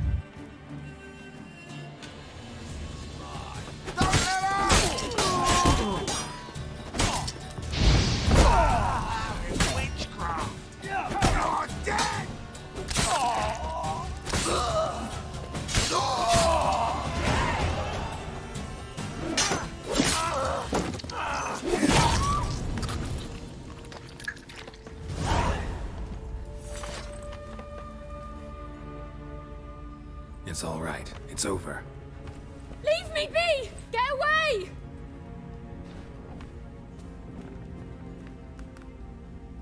It's all right. It's over. Leave me be! Get away!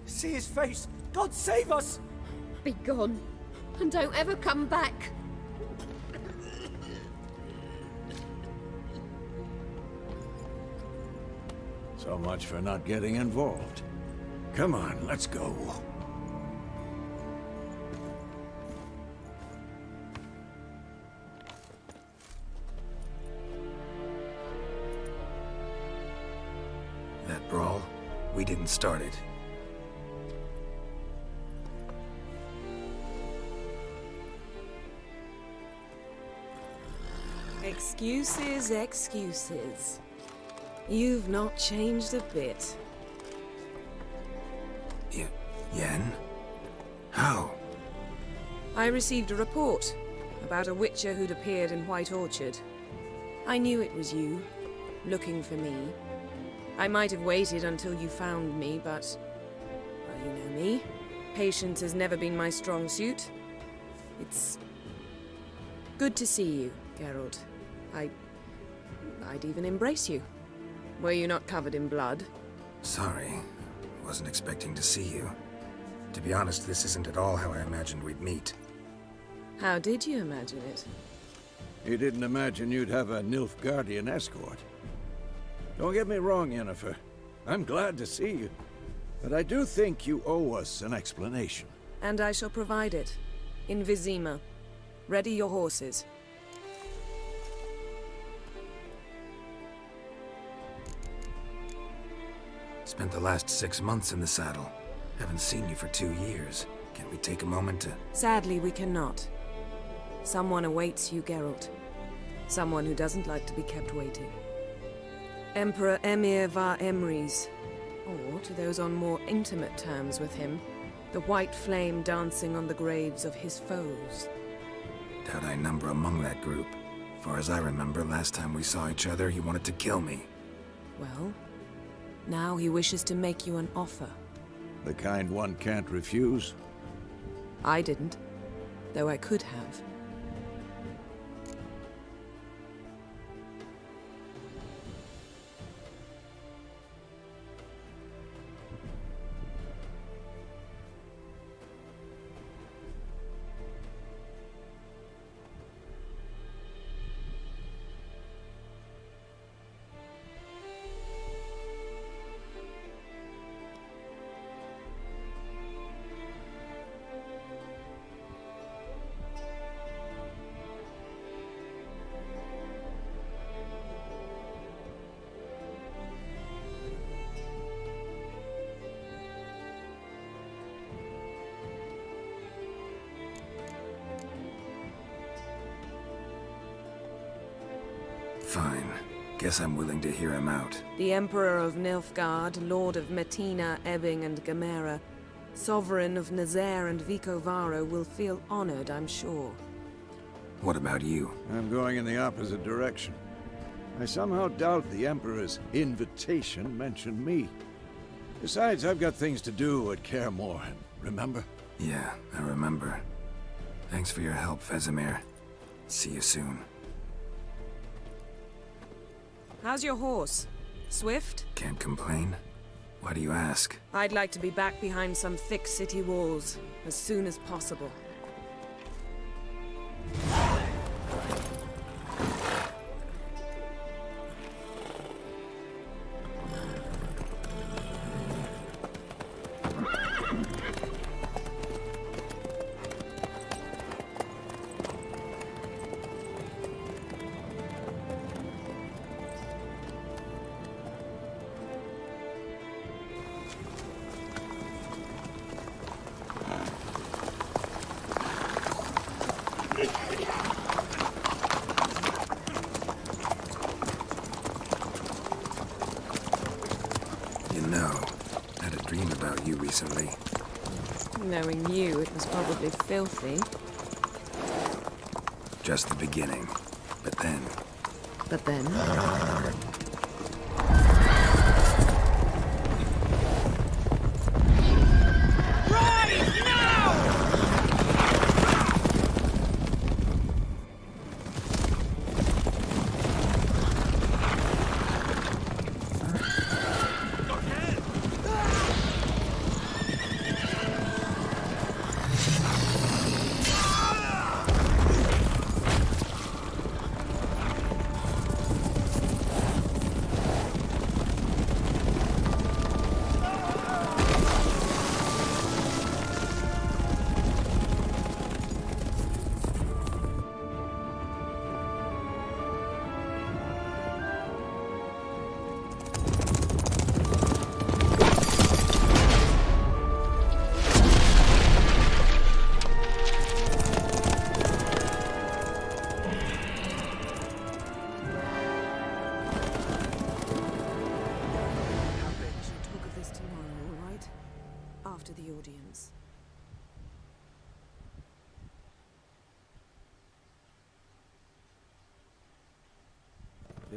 See his face! God save us! Be gone, and don't ever come back. So much for not getting involved. Come on, let's go. That brawl? We didn't start it. Excuses, excuses. You've not changed a bit. Yen? How? I received a report about a Witcher who'd appeared in White Orchard. I knew it was you, looking for me. I might have waited until you found me, but... well, you know me. Patience has never been my strong suit. It's... good to see you, Geralt. I'd even embrace you. Were you not covered in blood? Sorry. Wasn't expecting to see you. To be honest, this isn't at all how I imagined we'd meet. How did you imagine it? You didn't imagine you'd have a Nilfgaardian escort. Don't get me wrong, Yennefer. I'm glad to see you. But I do think you owe us an explanation. And I shall provide it. In Vizima. Ready your horses. Spent the last 6 months in the saddle. Haven't seen you for 2 years. Can't we take a moment to... Sadly, we cannot. Someone awaits you, Geralt. Someone who doesn't like to be kept waiting. Emperor Emir var Emrys. Or, to those on more intimate terms with him, the white flame dancing on the graves of his foes. Doubt I number among that group. Far as I remember, last time we saw each other, he wanted to kill me. Well, now he wishes to make you an offer. The kind one can't refuse? I didn't, though I could have. Fine. Guess I'm willing to hear him out. The Emperor of Nilfgaard, Lord of Metina, Ebbing and Gamera, Sovereign of Nazaire and Vicovaro will feel honored, I'm sure. What about you? I'm going in the opposite direction. I somehow doubt the Emperor's invitation mentioned me. Besides, I've got things to do at Kaer Morhen, remember? Yeah, I remember. Thanks for your help, Vesemir. See you soon. How's your horse? Swift? Can't complain. Why do you ask? I'd like to be back behind some thick city walls as soon as possible. You know, I had a dream about you recently. Knowing you, it was probably filthy. Just the beginning. But then... But then?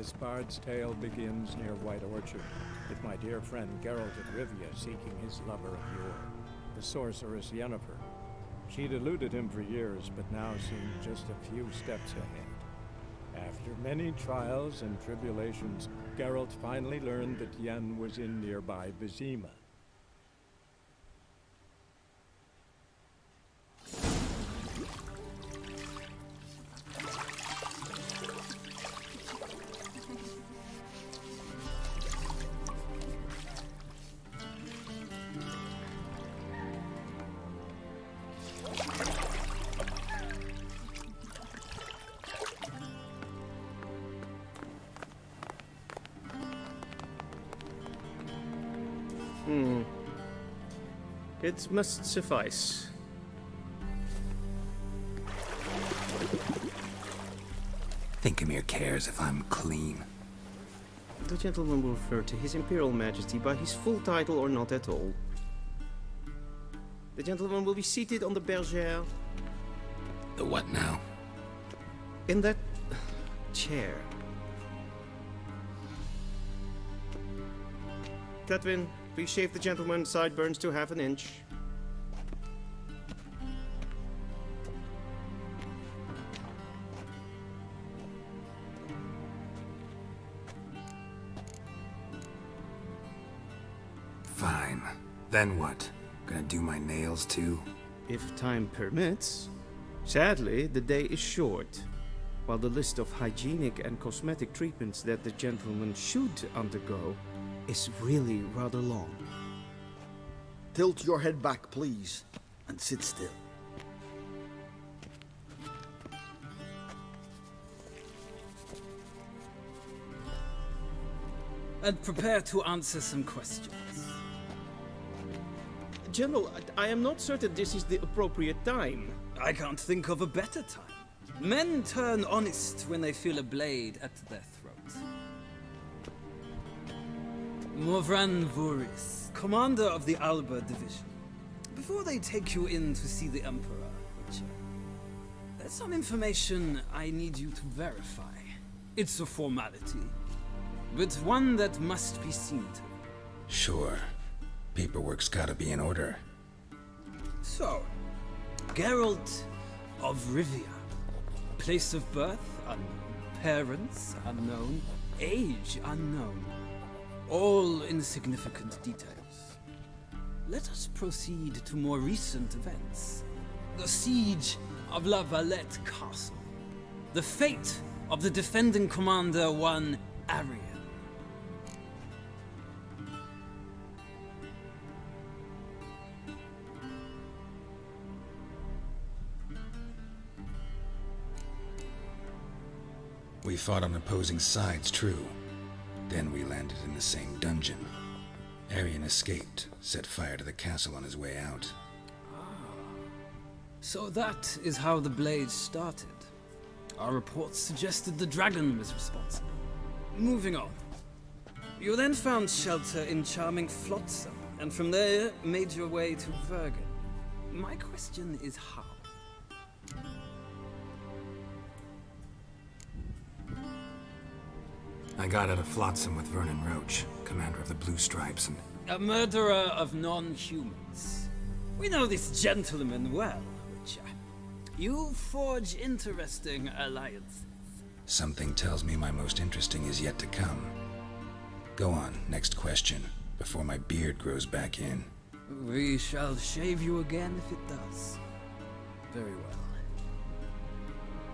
This bard's tale begins near White Orchard, with my dear friend Geralt of Rivia seeking his lover of yore, the sorceress Yennefer. She'd eluded him for years, but now seemed just a few steps ahead. After many trials and tribulations, Geralt finally learned that Yen was in nearby Vizima. It must suffice. Thinkamere cares if I'm clean. The gentleman will refer to His Imperial Majesty by his full title or not at all. The gentleman will be seated on the bergère. The what now? In that chair. Catwin, please shave the gentleman's sideburns to half an inch. Fine. Then what? Gonna do my nails too? If time permits. Sadly, the day is short, while the list of hygienic and cosmetic treatments that the gentleman should undergo is really rather long. Tilt your head back, please, and sit still. And prepare to answer some questions. General, I am not certain this is the appropriate time. I can't think of a better time. Men turn honest when they feel a blade at their throat. Morvran Vuris, commander of the Alba Division. Before they take you in to see the Emperor, Witcher, there's some information I need you to verify. It's a formality, but one that must be seen to. Sure. Paperwork's gotta be in order. So, Geralt of Rivia. Place of birth unknown. Parents unknown. Age unknown. All insignificant details. Let us proceed to more recent events. The siege of La Valette Castle. The fate of the defending commander, one Arian. We fought on opposing sides, true. Then we landed in the same dungeon. Arian escaped, set fire to the castle on his way out. So that is how the blade started. Our reports suggested the dragon was responsible. Moving on. You then found shelter in charming Flotsam, and from there made your way to Vergen. My question is how? I got out of Flotsam with Vernon Roach, commander of the Blue Stripes, and... A murderer of non-humans. We know this gentleman well, Witcher. You forge interesting alliances. Something tells me my most interesting is yet to come. Go on, next question, before my beard grows back in. We shall shave you again if it does. Very well.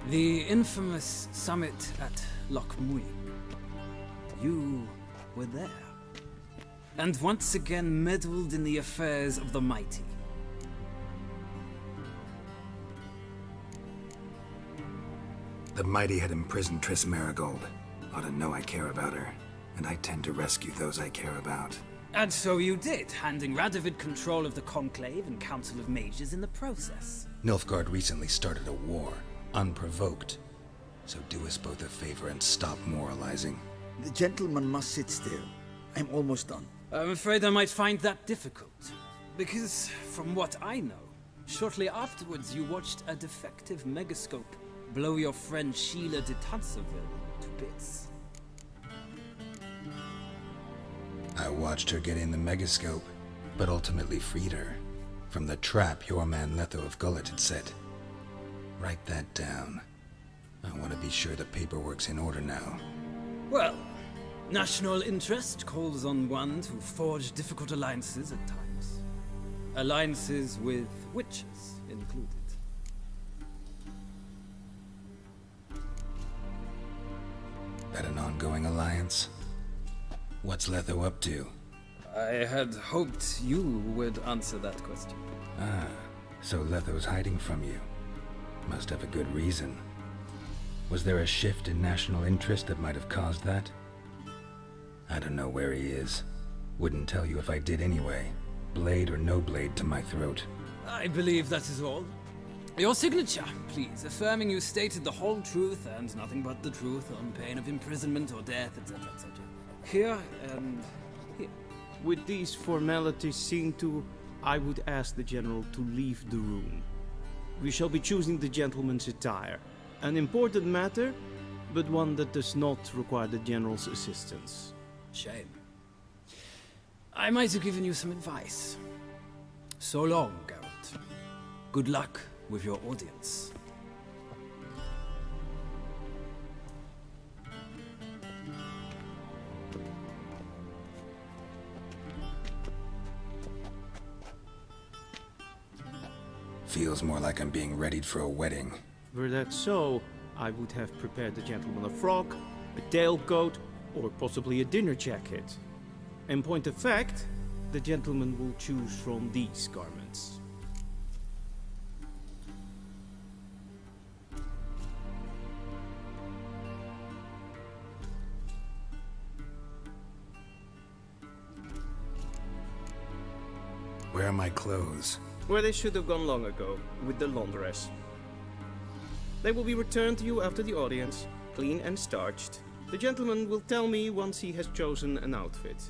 The infamous summit at Loch Muir. You were there. And once again meddled in the affairs of the mighty. The mighty had imprisoned Triss Marigold. Ought to know I care about her, and I tend to rescue those I care about. And so you did, handing Radovid control of the Conclave and Council of Mages in the process. Nilfgaard recently started a war, unprovoked. So do us both a favor and stop moralizing. The gentleman must sit still. I'm almost done. I'm afraid I might find that difficult. Because, from what I know, shortly afterwards you watched a defective megascope blow your friend Sheila de Tanserville to bits. I watched her get in the megascope, but ultimately freed her from the trap your man Letho of Gullet had set. Write that down. I want to be sure the paperwork's in order now. Well, national interest calls on one to forge difficult alliances at times. Alliances with witches included. That an ongoing alliance? What's Letho up to? I had hoped you would answer that question. Ah, so Letho's hiding from you. Must have a good reason. Was there a shift in national interest that might have caused that? I don't know where he is. Wouldn't tell you if I did anyway. Blade or no blade to my throat. I believe that is all. Your signature, please, affirming you stated the whole truth and nothing but the truth on pain of imprisonment or death, etc., etc. Here and here. With these formalities seen to, I would ask the General to leave the room. We shall be choosing the gentleman's attire. An important matter, but one that does not require the General's assistance. Shame. I might have given you some advice. So long, Geralt. Good luck with your audience. Feels more like I'm being readied for a wedding. Were that so, I would have prepared the gentleman a frock, a tailcoat, or possibly a dinner jacket. In point of fact, the gentleman will choose from these garments. Where are my clothes? Where they should have gone long ago, with the laundress. They will be returned to you after the audience, clean and starched. The gentleman will tell me once he has chosen an outfit.